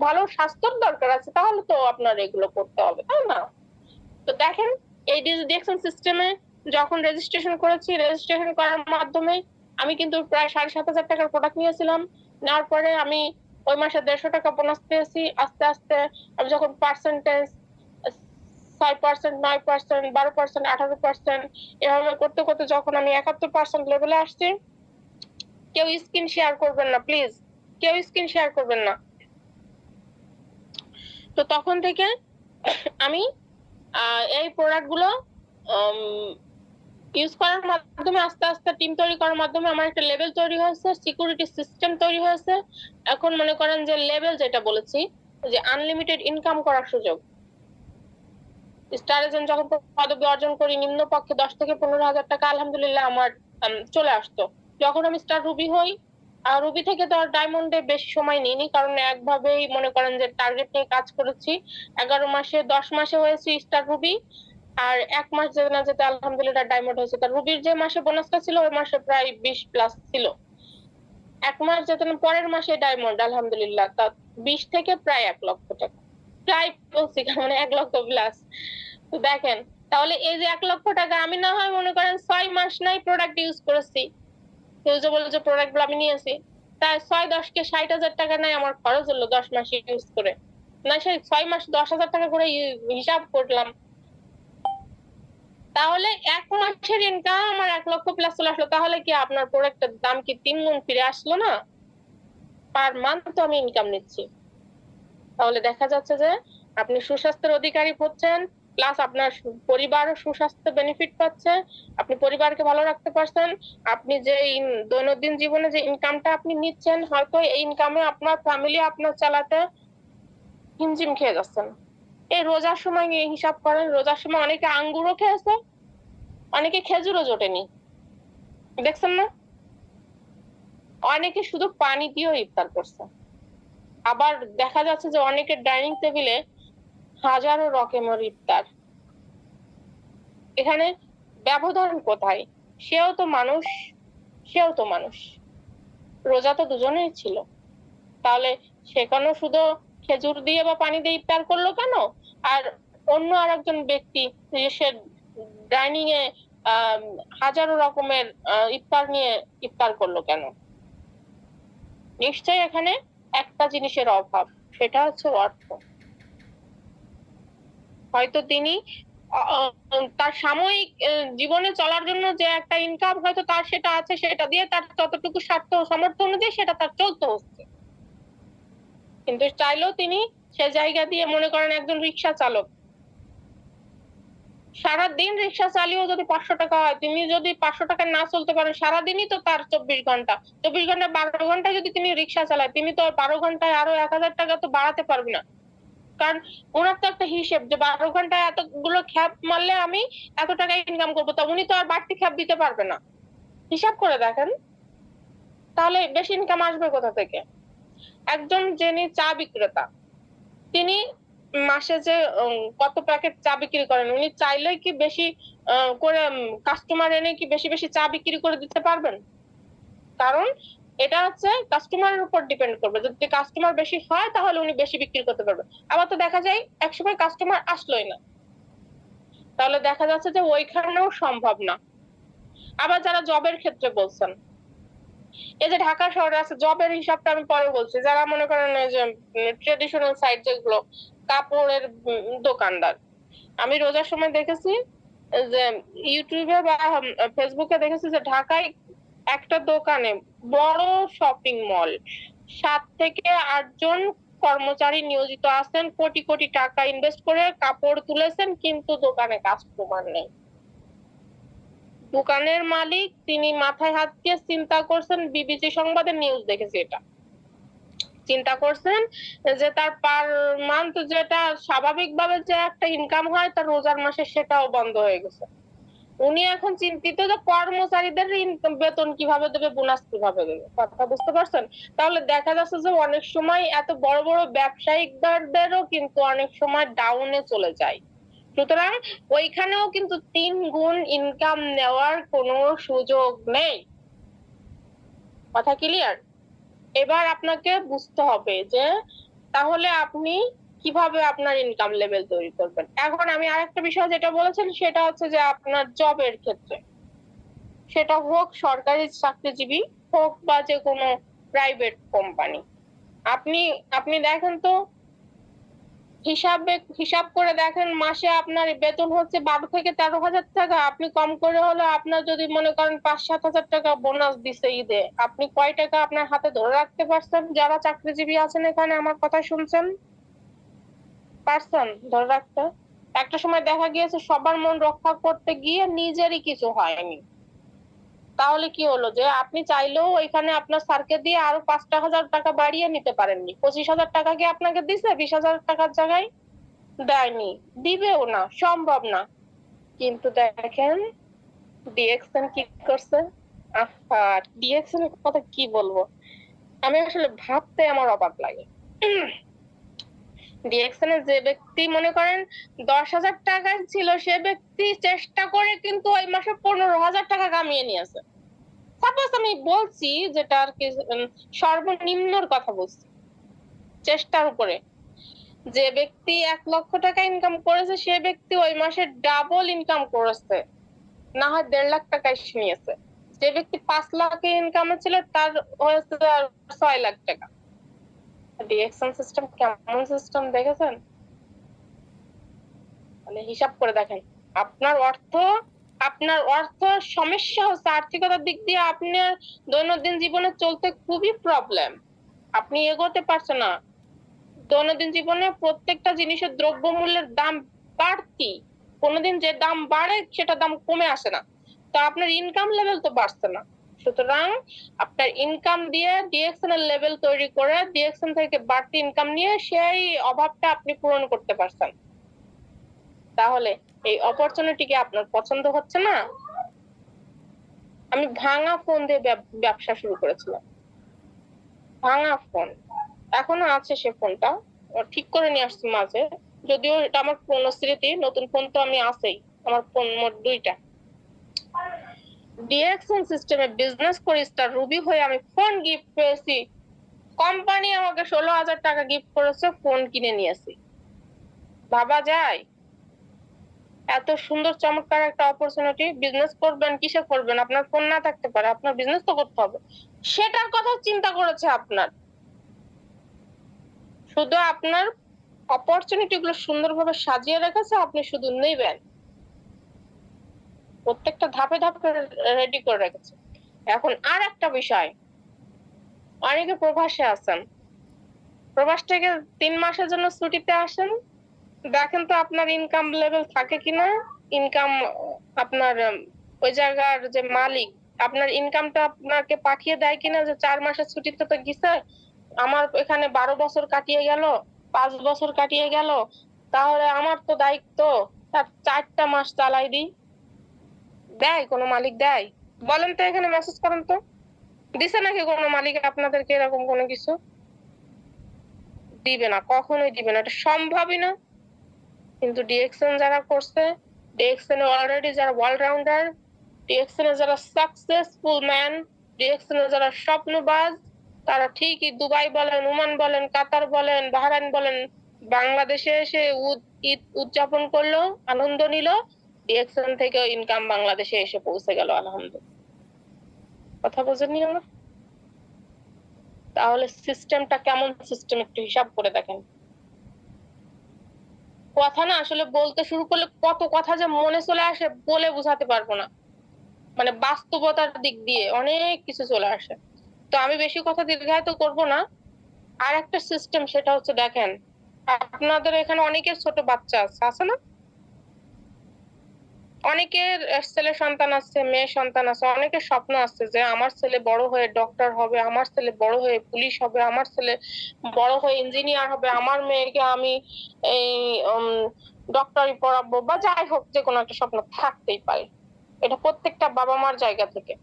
ভালো স্বাস্থ্যের দরকার আছে, তাহলে তো আপনার এগুলো করতে হবে, তাই না? তো দেখেন, এই ডিএক্সএন সিস্টেমে যখন রেজিস্ট্রেশন করেছি, রেজিস্ট্রেশন করার মাধ্যমে আমি কিন্তু প্রায় 7,500 টাকার প্রোডাক্ট নিয়েছিলাম। নেওয়ার পরে আমি ওই মাসে 150 টাকা বোনাস পেয়েছি। আস্তে আস্তে আমি যখন পার্সেন্টেজ 6%, 9%, 12%, 18%, এভাবে করতে করতে যখন আমি 71% লেভেলে আসছি, কেউ স্ক্রিন শেয়ার করবেন না প্লিজ, কেউ স্ক্রিন শেয়ার করবেন না। তো তখন থেকে আমি এই প্রোডাক্ট গুলো ইউজ করার মাধ্যমে, আস্তে আস্তে টিম তৈরি করার মাধ্যমে আমার একটা লেভেল তৈরি হয়েছে, সিকিউরিটি সিস্টেম তৈরি হয়েছে। এখন মনে করেন যে লেভেল যেটা বলেছি, যে আনলিমিটেড ইনকাম করার সুযোগ। স্টার এজেন্ট যখন পদবি অর্জন করি, নিম্নপক্ষে 10 থেকে 15,000 টাকা আলহামদুলিল্লাহ আমার চলে আসতো। যখন আমি স্টার রুবি হই, আর রুবি থেকে তো আর ডায়মন্ডে বেশি সময় নিইনি, কারণ একভাবেই মনে করেন যে টার্গেট নিয়ে কাজ করেছি। 11 মাসে 10 মাসে হয়েছি স্টার রুবি, আর 1 মাস যেতে না যেতে আলহামদুলিল্লাহ ডায়মন্ড হয়েছে। তার রুবির যে মাসে বোনাসটা ছিল ওই মাসে প্রায় 20+ ছিল। 1 মাস যেতে না পরের মাসে ডায়মন্ড আলহামদুলিল্লাহ, তা 20 থেকে প্রায় 1 লক্ষ টাকা, প্রায় বলছি, মানে 1 লক্ষ প্লাস। তো দেখেন, তাহলে এই যে 1 লক্ষ টাকা আমি না হয় মনে করেন 6 মাস নাই প্রোডাক্ট ইউজ করেছি, ইউজেবল যে প্রোডাক্ট গুলো আমি নিয়েছি, তাই 6-10 কে 60,000 টাকা নাই আমার খরচ হলো 10 মাস ইউজ করে। না, সেই 6 মাস 10,000 টাকা করে হিসাব করলাম, তাহলে 1 মাসের ইনকাম আমার 1 লক্ষ প্লাস চলে আসলো। তাহলে কি আপনার প্রোডাক্টের দাম কি 3 গুণ ফিরে আসলো না? পার মান্থ তো আমি ইনকাম নিচ্ছি। তাহলে দেখা যাচ্ছে যে আপনি সুস্বাস্থ্যের অধিকারী হচ্ছেন, প্লাস আপনার পরিবারও সুস্বাস্থ্য বেনিফিট পাচ্ছে, আপনি পরিবারকে ভালো রাখতে পারছেন। আপনি যে দৈনন্দিন জীবনে যে ইনকামটা আপনি নিচ্ছেন, হয়তো এই ইনকামে আপনার ফ্যামিলি আপনার চালাতে হিমজিম খেয়ে যাচ্ছেন। এই রোজার সময় হিসাব করেন, রোজার সময় অনেকে আঙ্গুরও খেয়েছে, অনেকে খেজুরও জোটেনি, দেখছেন না? অনেকে শুধু পানি দিয়েও ইফতার করছে। আবার দেখা যাচ্ছে যে অনেকের ডাইনিং টেবিলে হাজারো রকমের ইফতার। এখানে ব্যবধান কোথায়? সেও তো মানুষ, সেও তো মানুষ, রোজা তো দুজনেই ছিল। তাহলে সেখানেও শুধু খেজুর দিয়ে বা পানি দিয়ে ইফতার করলো কেন? আর অন্য আরেকজন ব্যক্তি সে ডাইনিং এ হাজারো রকমের ইফতার নিয়ে ইফতার করলো কেন? নিশ্চয়ই এখানে একটা জিনিসের অভাব, সেটা হচ্ছে অর্থ। হয়তো তিনি তার সাময়িক জীবনে চলার জন্য যে একটা ইনকাম হয়তো তার সেটা আছে, সেটা দিয়ে তার ততটুকু স্বার্থ সামর্থ্য অনুযায়ী সেটা তার চলতে হচ্ছে। কিন্তু চাইলেও তিনি সে জায়গা দিয়ে মনে করেন একজন রিক্সা চালক, সারাদিন রিক্সা চালিয়েও যদি 500 টাকা হয়, তিনি যদি 500 টাকায় না চলতে পারেন, সারাদিনই তো তার 24 ঘন্টা। 24 ঘন্টা 12 ঘন্টা যদি তিনি রিক্সা চালায়, তিনি তো 12 ঘন্টায় আরো 1000 টাকা তো বাড়াতে পারবে না। কারণ ওনার তো একটা হিসেব যে 12 ঘন্টায় এতগুলো খ্যাপ মারলে আমি এত টাকা ইনকাম করবো, তা উনি তো আর বাড়তি খ্যাপ দিতে পারবে না। হিসাব করে দেখেন, তাহলে বেশি ইনকাম আসবে কোথা থেকে? একজন যিনি চা বিক্রেতা, তিনি মাসে যে কত প্যাকেট চা বিক্রি করেন, উনি চাইলেই কি বেশি করে কাস্টমার এনে কি বেশি বেশি চা বিক্রি করে দিতে পারবেন? কারণ এটা হচ্ছে কাস্টমারের উপর ডিপেন্ড করবে। যদি কাস্টমার বেশি হয় তাহলে উনি বেশি বিক্রি করতে পারবেন। আবার তো দেখা যায় একসময় কাস্টমার আসলোই না, তাহলে দেখা যাচ্ছে যে ওইখানেও সম্ভব না। আবার যারা জবের ক্ষেত্রে বলছেন, এই যে ঢাকা শহরে আছে, জবের হিসাবটা আমি পরে বলছি, যারা মনে করেন এই যে ট্রেডিশনাল সাইট যেগুলো, কাপড়ের দোকানদার, আমি রোজার সময় দেখেছি যে ইউটিউবে বা ফেসবুকে দেখেছি যে ঢাকায় একটা দোকানে, বড় শপিং মল, 7 থেকে 8 জন কর্মচারী নিয়োজিত আছেন, কোটি কোটি টাকা ইনভেস্ট করে কাপড় তুলেছেন, কিন্তু দোকানে কাস্টমার নেই। দোকানের মালিক তিনি মাথায় হাত দিয়ে চিন্তা করছেন, বিবিসি সংবাদের নিউজ দেখেছি এটা, চিন্তা করছেন যে তার পার মান্থ যেটা স্বাভাবিকভাবে যে একটা ইনকাম হয়, তার রোজার মাসে সেটাও বন্ধ হয়ে গেছে। উনি এখন চিন্তিত যে কর্মচারীদের বেতন কিভাবে দেবে, বোনাস কিভাবে দেবে। কথা বুঝতে পারছেন? তাহলে দেখা যাচ্ছে যে অনেক সময় এত বড় বড় ব্যবসায়িকদেরও কিন্তু অনেক সময় ডাউনে চলে যায়। সুতরাং ওইখানেও কিন্তু 3 গুণ ইনকাম নেওয়ার কোনো সুযোগ নেই। কথা ক্লিয়ার? এবার আপনাকে বুঝতে হবে যে তাহলে আপনি কিভাবে আপনার ইনকাম লেভেল তৈরি করবেন। এখন আমি আরেকটা বিষয় যেটা বলেছেন সেটা হচ্ছে যে আপনার জবের ক্ষেত্রে, সেটা হোক সরকারি চাকরিজীবী হোক বা যে কোনো প্রাইভেট কোম্পানি, আপনি আপনি দেখেন তো, হিসাব করে দেখেন, মাসে আপনার বেতন হচ্ছে 12 থেকে 13 হাজার টাকা। আপনি কম করে হলে আপনার যদি মনে করেন 5-7 হাজার টাকা বোনাস দিছে ঈদে, আপনি কয় টাকা আপনার হাতে ধরে রাখতে পারছেন? যারা চাকরিজীবী আছেন এখানে আমার কথা শুনছেন, পারছেন ধরে রাখতে? একটা সময় দেখা গিয়েছে সবার মন রক্ষা করতে গিয়ে নিজেরই কিছু হয়নি। তাহলে কি হলো যে আপনি চাইলেও এখানে আপনার স্যারকে দিয়ে আরো 5-1000 টাকা বাড়িয়ে নিতে পারেননি। 25,000 টাকা কি আপনাকে দিছে 20,000 টাকার জায়গায়? দেয়নি, দিবেও না, সম্ভব না। কিন্তু দেখেন ডিএক্সএন কি করছে। আহা, ডিএক্সএন এর কথা কি বলবো, আমি আসলে ভাবতে আমার অবাক লাগে। ডিএক্সএন এর যে ব্যক্তি মনে করেন 10,000 টাকায় ছিল, সে ব্যক্তি চেষ্টা করে কিন্তু ওই মাসে 15,000 টাকা কামিয়ে নিয়েছে। সাপোজ আমি বলছি যেটা আর কি, সর্বনিম্নর কথা বলছি, চেষ্টার উপরে। যে ব্যক্তি 1 লক্ষ টাকা ইনকাম করেছে, সে ব্যক্তি ওই মাসে ডাবল ইনকাম করেছে, না হয় 1.5 লাখ টাকা নিয়েছে। যে ব্যক্তি 5 লাখ ইনকামে ছিল, তার হয়েছে 6 লাখ টাকা। ডিএকশন সিস্টেম কেমন সিস্টেম দেখেছেন? মানে হিসাব করে দেখেন, আপনার অর্থ আপনার অর্থ সমস্যা হচ্ছে, আর্থিকতার দিক দিয়ে আপনার দৈনন্দিন জীবনে চলতে খুবই প্রবলেম, আপনি এগোতে পারছেন না। দৈনন্দিন জীবনে প্রত্যেকটা জিনিসের দ্রব্যমূল্যের দাম বাড়তি, কোনোদিন যে দাম বাড়ে সেটা দাম কমে আসে না, তো আপনার ইনকাম লেভেল তো বাড়ছে না। সুতরাং আপনার ইনকাম দিয়ে ডিএকশন এর লেভেল তৈরি করে ডিএকশন থেকে বাড়তি ইনকাম নিয়ে সেই অভাবটা আপনি পূরণ করতে পারছেন। তাহলে এই অপরচুনিটি কি আপনার পছন্দ হচ্ছে না? আমি ভাঙা ফোন দিয়ে ব্যবসা শুরু করেছিলাম, ভাঙা ফোন, এখনো আছে সে ফোনটা, ঠিক করে নিয়ে আসছি মাঝে। যদিও এটা আমার পুরনো স্মৃতি, নতুন ফোন তো আমি আছেই, আমার ফোন মোট 2টা। ডিএক্সএন সিস্টেমে বিজনেস করি স্টার রুবি হয়ে আমি ফোন গিফট পেয়েছি, কোম্পানি আমাকে 16,000 টাকা গিফট করেছে, ফোন কিনে নিয়েছি। ভাবা যায়? এত সুন্দর চমৎকার একটা অপরচুনিটি। বিজনেস করবেন, কিসে করবেন? আপনার ফোন না থাকতে পারে, আপনার বিজনেস তো করতে হবে, সেটার কথা চিন্তা করেছে আপনার। শুধু আপনার অপরচুনিটি গুলো সুন্দরভাবে সাজিয়ে রেখেছে, আপনি শুধু নেবেন, প্রত্যেকটা ধাপে ধাপে রেডি করে রেখেছে। এখন আর একটা বিষয়, অনেকে প্রবাসে আছেন, প্রবাস থেকে 3 মাসের জন্য ছুটিতে আসেন, দেখেন তো আপনার ইনকাম লেভেল থাকে কিনা। ইনকাম আপনার ওই জায়গার যে মালিক আপনার ইনকামটা আপনাকে পাঠিয়ে দেয় কিনা, যে 4 মাসের ছুটিতে তো গেছে, আমার এখানে 12 বছর কাটিয়ে গেল, 5 বছর কাটিয়ে গেল, তাহলে আমার তো দায়িত্ব তার 4টা মাস চালাই দিই। দেয় কোনো মালিক দেয়? বলেন তো, এখানে মেসেজ করেন তো, দিছে নাকি কোনো মালিক আপনাদেরকে এরকম কোনো কিছু? দিবে না, কখনোই দিবে না, এটা সম্ভবই না। কিন্তু ডিএকশন যারা করছে, ডিএকশন অলরেডি যারা অলরাউন্ডার, ডিএকশন যারা সাকসেসফুল ম্যান, ডিএকশন যারা স্বপ্নবাজ, তারা ঠিকই দুবাই বলেন, ওমান বলেন, কাতার বলেন, বাহরাইন বলেন, বাংলাদেশে এসে ঈদ উদযাপন করলো, আনন্দ নিল, ডিএকশন থেকে ইনকাম বাংলাদেশে এসে পৌঁছে গেল, আলহামদুলিল্লাহ। কথা বোঝেননি আমার? তাহলে সিস্টেমটা কেমন সিস্টেম একটু হিসাব করে দেখেন। কথা না আসলে বলতে শুরু করলে কত কথা যে মনে চলে আসে বলে বোঝাতে পারবো না, মানে বাস্তবতার দিক দিয়ে অনেক কিছু চলে আসে। তো আমি বেশি কথা দীর্ঘায়িত করব না। আর একটা সিস্টেম, সেটা হচ্ছে দেখেন, আপনাদের এখানে অনেকের ছোট বাচ্চা আছে, আছে না? অনেকের ছেলে সন্তান আছে, মেয়ে সন্তান আছে, অনেকের স্বপ্ন আছে যে আমার ছেলে বড় হয়ে ডক্টর হবে, আমার ছেলে বড় হয়ে পুলিশ হবে, আমার ছেলে বড় হয়ে ইঞ্জিনিয়ার হবে, আমার মেয়েকে আমি এই ডক্টরি পড়াবো, বা যাই হোক, যে কোনো একটা স্বপ্ন থাকতেই পারে। এটা প্রত্যেকটা বাবা মার জায়গা থেকে,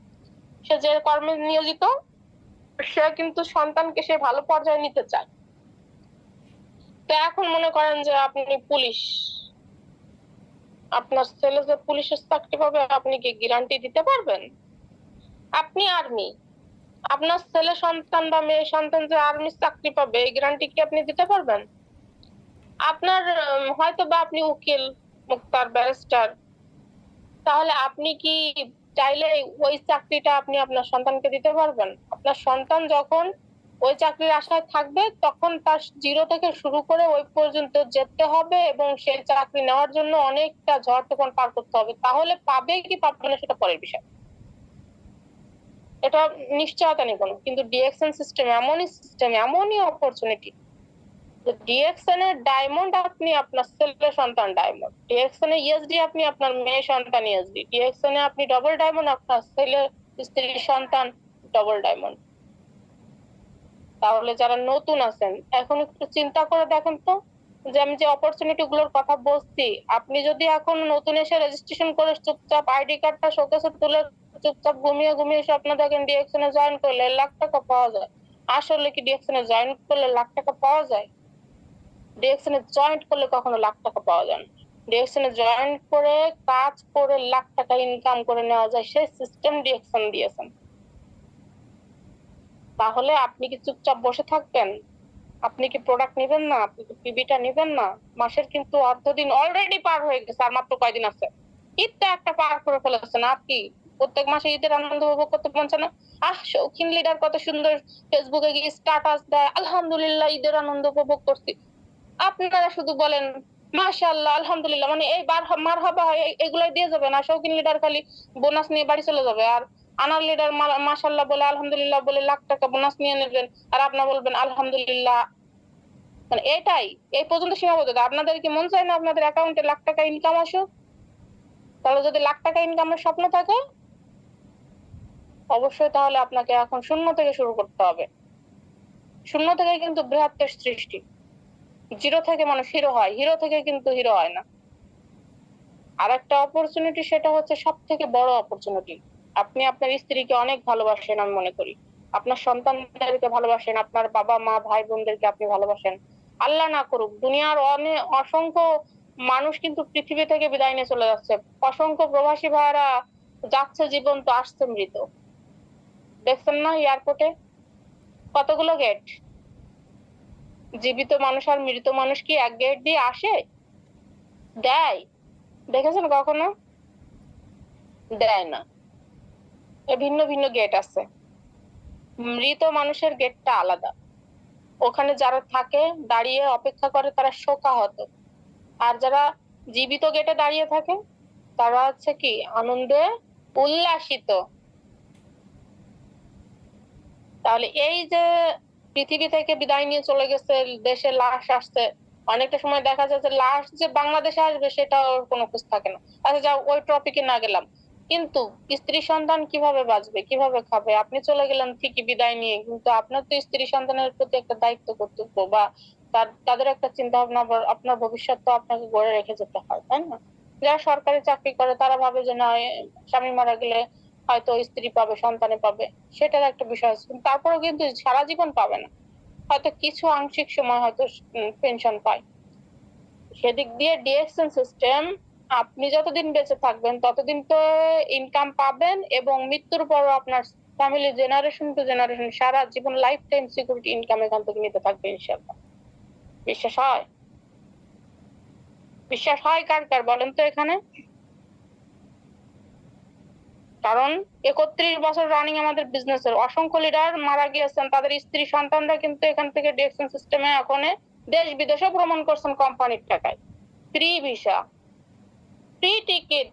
সে যে কর্মে নিয়োজিত, সে কিন্তু সন্তানকে সে ভালো পর্যায়ে নিতে চায়। তো এখন মনে করেন যে আপনি পুলিশ, আপনার ছেলে যে পুলিশের চাকরি পাবে, আপনি কি গ্যারান্টি দিতে পারবেন? আপনি আর্মি, আপনার ছেলে সন্তান বা মেয়ে সন্তান যে আর্মির চাকরি পাবে, এই গ্যারান্টি কি আপনি দিতে পারবেন? আপনার হয়তো বা আপনি উকিল, মুক্তার, ব্যারিস্টার, তাহলে আপনি কি চাইলে ওই চাকরিটা আপনি আপনার সন্তানকে দিতে পারবেন? আপনার সন্তান যখন ওই চাকরির আশায় থাকবে, তখন তার জিরো থেকে শুরু করে ওই পর্যন্ত যেতে হবে, এবং সেই চাকরি নেওয়ার জন্য অনেকটা ঝড় তুফান পার করতে হবে। তাহলে পাবে কি পাবে না সেটা পরের বিষয়, এটা নিশ্চয়তা নেই কোনো। কিন্তু ডিএকশন সিস্টেম এমনই সিস্টেম, এমনই অপরচুনিটি, ডিএকশন এর ডায়মন্ড আপনি আপনার ছেলে সন্তান ডায়মন্ড, ডিএকশন এ ইএসডি আপনি আপনার মেয়ে সন্তান ইএসডি, ডিএকশন এ আপনি ডবল ডায়মন্ড, আপনার ছেলে স্ত্রী সন্তান ডবল ডায়মন্ড। তাহলে যারা নতুন আছেন, এখন একটু চিন্তা করে দেখেন তো, যে আমি যে অপরচুনিটি গুলোর কথা বলছি, আপনি যদি এখন নতুন এসে রেজিস্ট্রেশন করে চুপচাপ আইডি কার্ডটা শোকেসে তুলে চুপচাপ ঘুমিয়ে ঘুমিয়ে স্বপ্ন দেখেন ডিএকশন এ জয়েন করলে লাখ টাকা পাওয়া যায়, আসলে কি ডিএকশন এ জয়েন করলে লাখ টাকা পাওয়া যায়? ডিএকশন এ জয়েন্ট করলে কখনো লাখ টাকা পাওয়া যায় না। ডিএকশন এ জয়েন্ট করে কাজ করে লাখ টাকা ইনকাম করে নেওয়া যায়, সেই সিস্টেম ডিএকশন দিয়েছেন। তাহলে আপনি কি চুপচাপ বসে থাকবেন? আপনি কি প্রোডাক্ট নেবেন না? আপনি কি পিবিটা নেবেন না? মাসের কিন্তু অর্ধদিন অলরেডি পার হয়ে গেছে, আর মাত্র কয়দিন আছে। ঈদটা একটা পার করে ফেলেছেন, আর কি প্রত্যেক মাসে ঈদের আনন্দ উপভোগ করতে পারছেন না? শৌখিন লিডার কত সুন্দর ফেসবুকে গিয়ে স্ট্যাটাস দেয়, আলহামদুলিল্লাহ ঈদের আনন্দ উপভোগ করছি। আপনারা শুধু বলেন মাশাআল্লাহ, আলহামদুলিল্লাহ, মানে এই মারহাবা এগুলাই দিয়ে যাবে না। শৌখিন লিডার খালি বোনাস নিয়ে বাড়ি চলে যাবে, আর আনার লিডার মাশাআল্লাহ বলে, আলহামদুলিল্লাহ বলে লাখ টাকা বোনাস নিয়ে নেবেন, আর আপনারা বলবেন আলহামদুলিল্লাহ। মানে এটাই, এই পর্যন্ত সীমাবদ্ধতা। আপনাদের কি মন চায় না আপনাদের অ্যাকাউন্টে লাখ টাকা ইনকাম আসুক? তাহলে যদি লাখ টাকা ইনকামের স্বপ্ন থাকে, অবশ্যই তাহলে আপনাকে এখন শূন্য থেকে শুরু করতে হবে। শূন্য থেকে কিন্তু বৃহত্তর সৃষ্টি। জিরো থেকে মানুষ হিরো হয়, হিরো থেকে কিন্তু হিরো হয় না। আর একটা অপরচুনিটি, সেটা হচ্ছে সব থেকে বড় অপরচুনিটি। আপনি আপনার স্ত্রীকে অনেক ভালোবাসেন, আমি মনে করি আপনার সন্তানদেরকে ভালোবাসেন, আপনার বাবা মা ভাই বোনদেরকে আপনি ভালোবাসেন। আল্লাহ না করুক, দুনিয়ার অনেক অসংখ্য মানুষ কিন্তু পৃথিবী থেকে বিদায় নিয়ে চলে যাচ্ছে। অসংখ্য প্রবাসী ভাইরা যাচ্ছে জীবন্ত, আসছে মৃত। দেখছেন না এয়ারপোর্টে কতগুলো গেট? জীবিত মানুষ আর মৃত মানুষ কি এক গেট দিয়ে আসে? দেয়? দেখেছেন কখনো? দেয় না। ভিন্ন ভিন্ন গেট আছে। মৃত মানুষের গেটটা আলাদা, ওখানে যারা থাকে দাঁড়িয়ে অপেক্ষা করে তারা শোকাহত। আর যারা জীবিত গেটে দাঁড়িয়ে থাকে, তারা হচ্ছে কি আনন্দে উল্লাসিত। তাহলে এই যে পৃথিবী থেকে বিদায় নিয়ে চলে গেছে, দেশে লাশ আসছে, অনেকটা সময় দেখা যায় যে লাস্ট যে বাংলাদেশে আসবে সেটাও কোনো খোঁজ থাকে না। আচ্ছা যাও, ওই টপিকে না গেলাম। কিন্তু স্ত্রী সন্তান কিভাবে বাঁচবে, কিভাবে খাবে? আপনি চলে গেলেন ঠিকই বিদায় নিয়ে, কিন্তু আপনার তো স্ত্রী সন্তানের প্রতি একটা দায়িত্ব কর্তব্য বা তাদের একটা চিন্তা ভাবনা বা আপনার ভবিষ্যৎ তো আপনাকে গড়ে রেখে যেতে হয়, তাই না? যারা সরকারি চাকরি করে তারা ভাবে যে না, স্বামী মারা গেলে হয়তো স্ত্রী পাবে, সন্তানে পাবে, সেটার একটা বিষয় আছে। কিন্তু তারপরেও কিন্তু সারা জীবন পাবে না, হয়তো কিছু আংশিক সময় হয়তো পেনশন পায়। সেদিক দিয়ে ডিএকশন সিস্টেম, আপনি যতদিন বেঁচে থাকবেন ততদিন তো ইনকাম পাবেন, এবং মৃত্যুর পরও আপনার family generation to generation Sara Jibon life time security income এখান থেকে নিতে থাকবে ইনশাআল্লাহ। বিশ্বাস হয়? বিশ্বাস হয় কার কার বলেন তো এখানে? কারণ 31 বছর রানিং আমাদের বিজনেসের অসংখ্য লিডার মারা গিয়েছেন, তাদের স্ত্রী সন্তানরা কিন্তু এখান থেকে ডিএকশন সিস্টেমে এখন দেশ বিদেশে ভ্রমণ করছেন কোম্পানির টাকায়। Free visa, free ticket.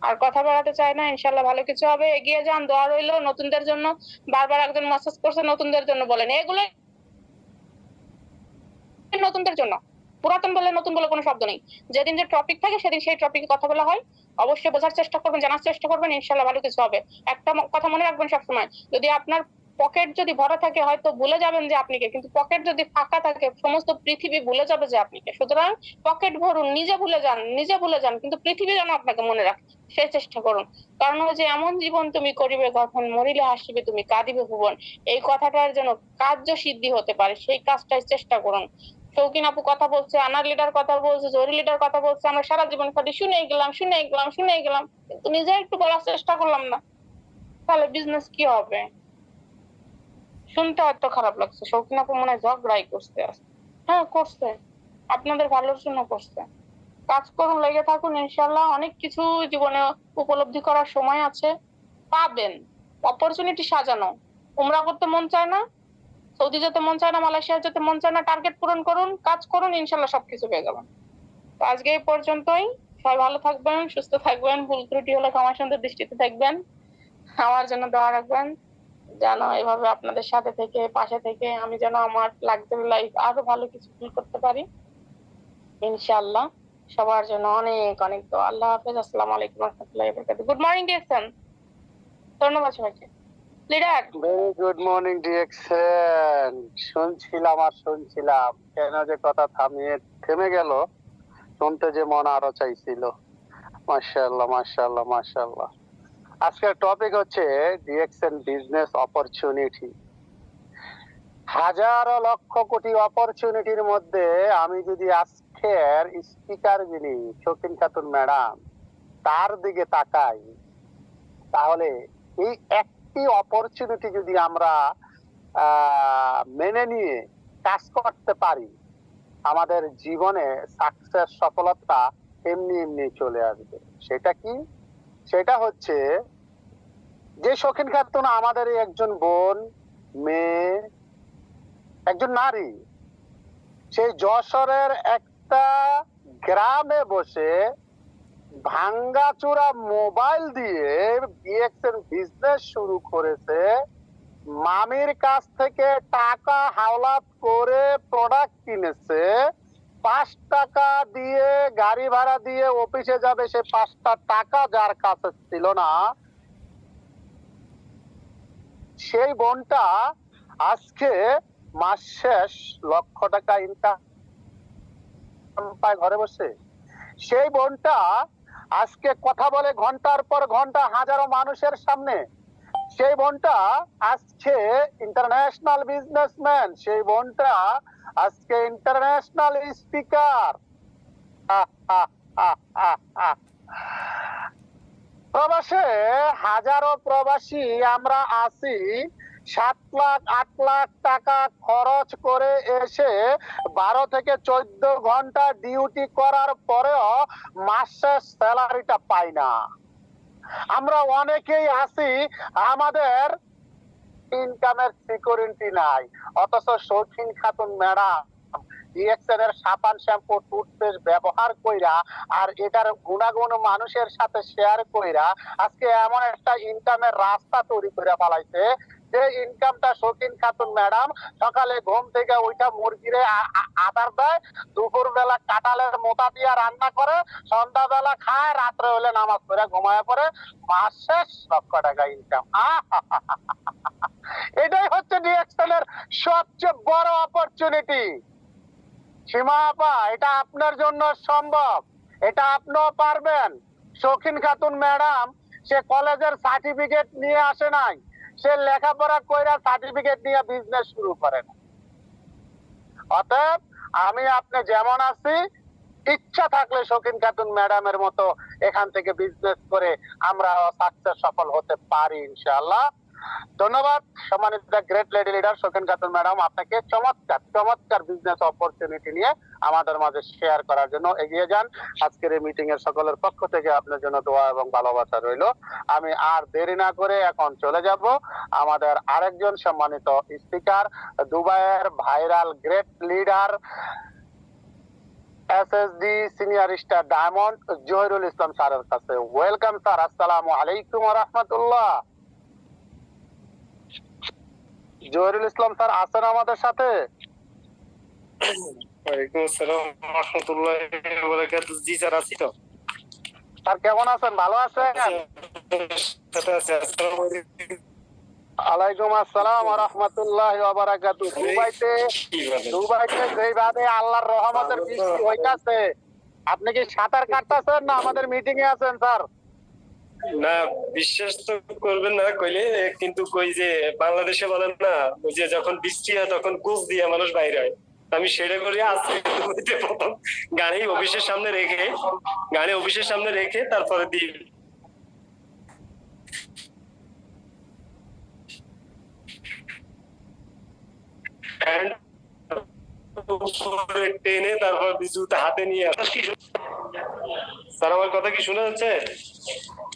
আর কথা বাড়াতে চাই না, ইনশাল্লাহ ভালো কিছু হবে। এগিয়ে যান, দোয়া রইলো নতুনদের জন্য। বারবার একজন মেসেজ করছে নতুনদের জন্য, বলেন এগুলো নতুনদের জন্য। পুরাতন বলে নতুন বলে কোনো শব্দ নেই। যেদিন যে টপিক থাকে সেদিন সেই টপিকে কথা বলা হয়। অবশ্যই বোঝার চেষ্টা করবেন, জানার চেষ্টা করবেন, ইনশাল্লাহ ভালো কিছু হবে। একটা কথা মনে রাখবেন সবসময়, যদি আপনার পকেট যদি ভরা থাকে হয়তো ভুলে যাবেন যে আপনি কে, কিন্তু পকেট যদি ফাঁকা থাকে সমস্ত পৃথিবী ভুলে যাবে যে আপনি কে। সুতরাং পকেট ভরুন, নিজে ভুলে যান, নিজে ভুলে যান, কিন্তু পৃথিবী যেন আপনাকে মনে রাখে সেই চেষ্টা করুন। কারণ ওই যে এমন জীবন তুমি করিবে কখন, মরিলে হাসিবে তুমি কাঁদিবে ভুবন, এই কথাটার যেন কার্য সিদ্ধি হতে পারে সেই কাজটাই চেষ্টা করুন। শৌখিন আপু কথা বলছে, আনার লিডার কথা বলছে, জরি লিডার কথা বলছে, আমরা সারা জীবন খালি শুনে গেলাম, শুনে গেলাম, শুনে গেলাম, কিন্তু নিজে একটু বলার চেষ্টা করলাম না, তাহলে বিজনেস কি হবে? শুনতে হয়তো খারাপ লাগছে, শৌখিন আপু মনে হয় ঝগড়াই করছে আজকে। হ্যাঁ করছে, আপনাদের ভালোর জন্য করছে। কাজ করুন, লেগে থাকুন, ইনশাল্লাহ অনেক কিছু জীবনে উপলব্ধি করার সময় আছে, পাবেন। অপরচুনিটি সাজানো। উমরা করতে মন চায় না, সৌদি যেতে মন চায় না, মালয়েশিয়া যেতে মন চায় না, টার্গেট পূরণ করুন, কাজ করুন, ইনশাল্লাহ সবকিছু পেয়ে যাবেন। তো আজকে এই পর্যন্তই। সবাই ভালো থাকবেন, সুস্থ থাকবেন, ভুল ত্রুটি হলে ক্ষমা সুন্দর দৃষ্টিতে দেখবেন, আমার জন্য দোয়া রাখবেন, যেন এভাবে আপনাদের সাথে থেকে পাশে থেকে আমি যেন আমার লাক্সারি লাইফ আরো ভালো কিছু ফিল করতে পারি ইনশাআল্লাহ। সবার জন্য অনেক অনেক দোয়া। আল্লাহ হাফেজ। আসসালামু আলাইকুম ওয়া রাহমাতুল্লাহি ওয়া বারাকাতুহু। Good morning ডিএকশন। ধন্যবাদ সবাইকে। Leader, very good morning DXN. শুনছিলাম আর শুনছিলাম, কেন যে কথা থেমে গেল, শুনতে যে মন আরো চাইছিল। মাশাআল্লাহ, মাশাআল্লাহ, মাশাআল্লাহ। আজকের টপিক হচ্ছে ডিএক্সএন বিজনেস অপরচুনিটি। হাজারো লক্ষ কোটি অপরচুনিটির মধ্যে আমি যদি আজকের স্পিকার যিনি শৌখিন খাতুন ম্যাডাম তার দিকে তাকাই, তাহলে এই একটি অপরচুনিটি যদি আমরা মেনে নিয়ে কাজ করতে পারি, আমাদের জীবনে সাকসেস, সফলতা এমনি এমনি চলে আসবে। সেটা কি? সেটা হচ্ছে যে শৌখিন খাতুন আমাদের একজন বোন, মেয়ে, একজন নারী, সেই যশোরের একটা গ্রামে বসে ভাঙ্গাচোরা মোবাইল দিয়ে ডিএক্সএন বিজনেস শুরু করেছে। মামির কাছ থেকে টাকা হাওলাত করে প্রোডাক্ট কিনেছে, 5 টাকা দিয়ে গাড়ি ভাড়া দিয়ে অফিসে যাবে, সে 5টা টাকা যার কাছে ছিল না, সেই বোনটা আজকে মাস শেষ লক্ষ টাকা ইনকাম পায় ঘরে বসে। সেই বোনটা আজকে কথা বলে ঘন্টার পর ঘন্টা হাজারো মানুষের সামনে। সেই বোনটা আজকে ইন্টারন্যাশনাল বিজনেসম্যান। সেই বোনটা আজকে ইন্টারন্যাশনাল স্পিকার। প্রবাসে হাজারো প্রবাসী আমরা আছি, 7 লাখ 8 লাখ টাকা খরচ করে এসে 12 থেকে 14 ঘন্টা ডিউটি করার পরেও মাসের স্যালারিটা পাই না। আমরা অনেকেই আছি, আমাদের ইনকামের সিকিউরিটি নাই, অথচ শৌখিন খাতুন ম্যাডাম ডিএক্সএন এর সাবান, শ্যাম্পু, টুথপেস্ট ব্যবহার কইরা আর এটার গুণাগুণ মানুষের সাথে শেয়ার কইরা আজকে এমন একটা ইনকামের রাস্তা তৈরি করে ফেলাইছে, যে ইনকামটা শৌখিন খাতুন ম্যাডাম সকালে ঘুম থেকে ওইটা মুরগিরে আদার দেয়, দুপুর বেলা কাঁঠালের মোটা দিয়ে রান্না করে, সন্ধ্যা বেলা খায়, রাত্রে হলে নামাজ পড়ে ঘুমায় পড়ে, মাস শেষ লক্ষ টাকা ইনকাম। এটাই হচ্ছে ডিএক্সএল-এর সবচেয়ে বড় অপরচুনিটি। সীমা আপা, এটা আপনার জন্য সম্ভব, এটা আপনিও পারবেন। শৌখিন খাতুন ম্যাডাম সে কলেজের সার্টিফিকেট নিয়ে আসে নাই, সে লেখাপড়া কইরা সার্টিফিকেট নিয়ে বিজনেস শুরু করে না। অতএব আমি আপনি যেমন আছি, ইচ্ছা থাকলে শৌখিন খাতুন ম্যাডামের মতো এখান থেকে বিজনেস করে আমরা সাকসেস সফল হতে পারি ইনশাআল্লাহ। ধন্যবাদ সম্মানিত গ্রেট লেডি লিডার শৌখিন খাতুন ম্যাডাম, আপনাকে চমৎকার চমৎকার বিজনেস অপরচুনিটি নিয়ে আমাদের মাঝে শেয়ার করার জন্য। এগিয়ে যান। আজকের এই মিটিং এর সকলের পক্ষ থেকে আপনার জন্য দোয়া এবং ভালোবাসা রইল। আমি আর দেরি না করে এখন চলে যাব আমাদের আরেকজন সম্মানিত স্পিকার, দুবাইয়ের viral great leader SSD senior star diamond Zahirul Islam স্যারের কাছে। ওয়েলকাম স্যার, আসসালামু আলাইকুম ওয়া রাহমাতুল্লাহ। জহিরুল ইসলাম স্যার আছেন আমাদের সাথে? ওয়ালাইকুম আসসালাম ওয়া রাহমাতুল্লাহি ওয়া বারাকাতুহু। জি স্যার, আছি তো। স্যার কেমন আছেন? ভালো আছেন? ওয়ালাইকুম আসসালাম ওয়া রাহমাতুল্লাহি ওয়া বারাকাতুহু। দুবাইতে যেভাবে আল্লাহর রহমতের বৃষ্টি হইতাছে, আপনি কি সাঁতার কাটতেছেন না আমাদের মিটিং এ আছেন স্যার? না, বিশ্বাস তো করবেন না কইলে, কিন্তু কই যে বাংলাদেশে বলেন না, ওই যে যখন বৃষ্টি হয় তখন কোচ দিয়ে মানুষ বাইরে হয়, আমি সেটা করি। আজকে দুবাইতে প্রথম গাড়ি অফিসের সামনে রেখে তারপরে দিই টেনে, তারপর জুতা হাতে নিয়ে। স্যার আমার কথা কি শোনা যাচ্ছে?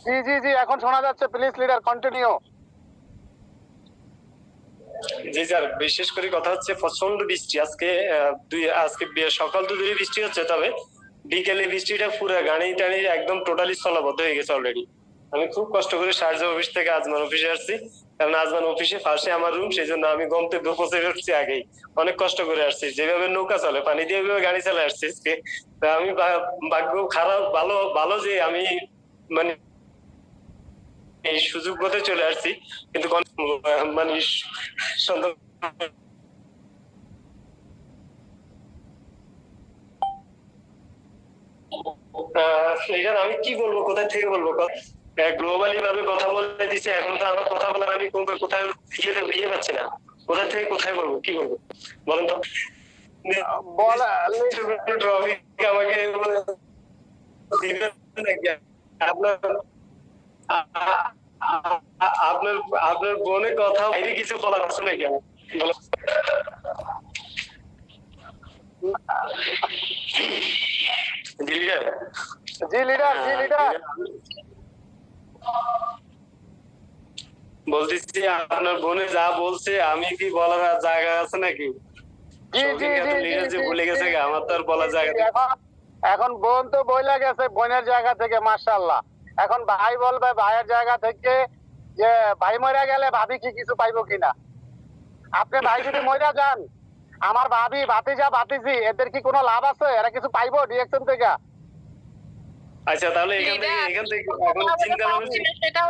জি জি জি, এখন শোনা যাচ্ছে। Please leader continue. G sir, বিশেষ করে কথা হচ্ছে প্রচন্ড বৃষ্টি আজকে। সকাল তো দূরে বৃষ্টি হচ্ছে, তবে বিকেলে বৃষ্টিটা পুরো গাড়ি টাড়ি একদম টোটালি স্থলবদ্ধ হয়ে গেছে অলরেডি। আমি খুব কষ্ট করে শারজাহ অফিস থেকে আজমান অফিসে আসছি, কারণ আজমান অফিসে পাশে আমার রুম, সেই জন্য আমি গন্তব্য পৌঁছে উঠছি আগেই। অনেক কষ্ট করে আসছি, যেভাবে নৌকা চলে পানি দিয়ে গাড়ি চালে আসছি আজকে। তা আমি ভাগ্য খারাপ, ভালো ভালো যে আমি মানে এই সুযোগ মতো চলে আসছি, কিন্তু মানে সন্ধ্যা আমি কি বলবো, কোথায় থেকে বলবো? গ্লোবালি ভাবে কথা বলে দিচ্ছে, এখন তো আমার কথা বলার আমি কোথায় ইয়ে পাচ্ছি না, কোথা থেকে কোথায় বলবো, কি বলবো বলেন তো? ট্রফিক আমাকে দিবেন নাকি? আপনার আপনার আপনার বোনের কথা বাইরে কিছু বলার আছে নাকি? বলো। জি লিডার, জি লিডার। বলতেছি আপনার বোনে যা বলছে, আমি কি বলার জায়গা আছে নাকি? জি জি জি, ভুলে গেছে, আমার তো আর বলার জায়গা। এখন বোন তো বইলা গেছে বোনের জায়গা থেকে, মাশাআল্লাহ। এখন ভাই বলবে ভাইয়ের জায়গা থেকে যে ভাই মরে গেলে ভাবি কি কিছু পাইবো কিনা। আপনি ভাই যদি মরে যান, আমার ভাবি ভাতিজা ভাতিজি এদের কি কোনো লাভ আছে? এরা কিছু পাইবো ডিএক্সএন থেকে? আচ্ছা, তাহলে এখান থেকে এখন চিন্তা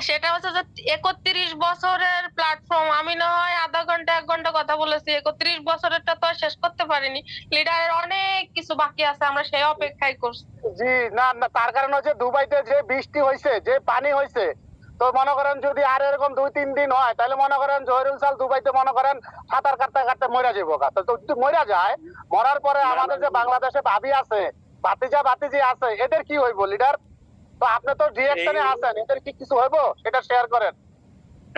সেটা হচ্ছে যে 31 বছরের প্ল্যাটফর্ম, আমি না হয় আধা ঘন্টা 1 ঘন্টা কথা বলেছি, 31 বছরেরটা তো আর শেষ করতে পারিনি। লিডারের অনেক কিছু বাকি আছে, আমরা সেই অপেক্ষায় করছি। জি না না, তার কারণ হচ্ছে দুবাইতে যে বৃষ্টি হয়েছে, যে পানি হয়েছে, তো মনে করেন যদি আর এরকম 2-3 দিন হয়, তাহলে মনে করেন জহিরুল সাল দুবাইতে মনে করেন সাঁতার কাটতে কাটতে মরে যাবো। তো যদি মরে যায়, মরার পরে আমাদের যে বাংলাদেশে ভাবি আছে, ভাতিজা ভাতিজি আছে, এদের কি হইব লিডার? তো আপনি তো ডিএকশনে আছেন, এদের কি কিছু হইব সেটা শেয়ার করেন।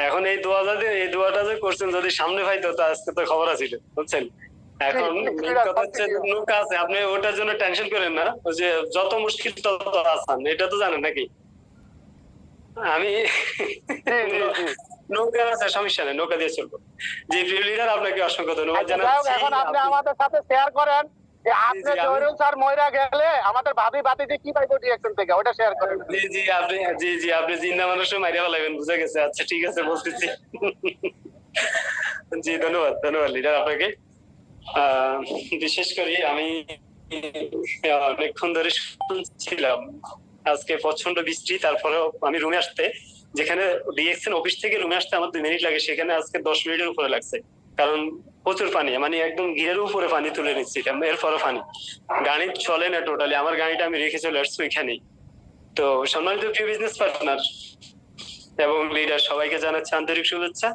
এখন এই দোয়াটা যে করছেন, যদি সামনে পাইতো তো আজকে তো খবর আছিল, বুঝছেন? এখন কথা হচ্ছে নৌকা আছে, আপনি ওটার জন্য টেনশন করেন না। ওই যে যত মুশকিল তত আসান, এটা তো জানেন নাকি? আমি নৌকা আছে, সমস্যা নেই, নৌকা দিয়ে চলবো। জি প্রিয় লিডার, আপনাকে অসংখ্য ধন্যবাদ জানাচ্ছি। এখন আপনি আমাদের সাথে শেয়ার করেন আপনি জি, আমি- জহিরুল স্যার মইরা গেলে আমাদের ভাবি বাতিতে কি পাইবো ডিরেকশন থেকে ওটা শেয়ার করেন। আপনি জিন্দা মানুষও মারিয়া ফেলাবেন, বুঝা গেছে। আচ্ছা ঠিক আছে, বলতেছি। জি, ধন্যবাদ ধন্যবাদ লিডার আপনাকে। আহ, বিশেষ করে আমি অনেকক্ষণ ধরে শুনছিলাম আজকে প্রচন্ড বৃষ্টি, তারপরেও আমি রুমে আসতে, যেখানে ডিএক্সএন অফিস থেকে রুমে আসতে আমার 2 মিনিট লাগে, সেখানে আজকে 10 মিনিটের উপরে লাগছে। কারণ প্রচুর পানি, মানে একদম গিরের উপরে পানি তুলে নিচ্ছি, এরপরে পানি, গাড়ি চলে না টোটালি। আমার গাড়িটা আমি রেখে চলে আসছি ওইখানেই। তো সম্মানিত প্রিয় বিজনেস পার্টনার এবং লিডার, সবাইকে জানাচ্ছি আন্তরিক শুভেচ্ছা।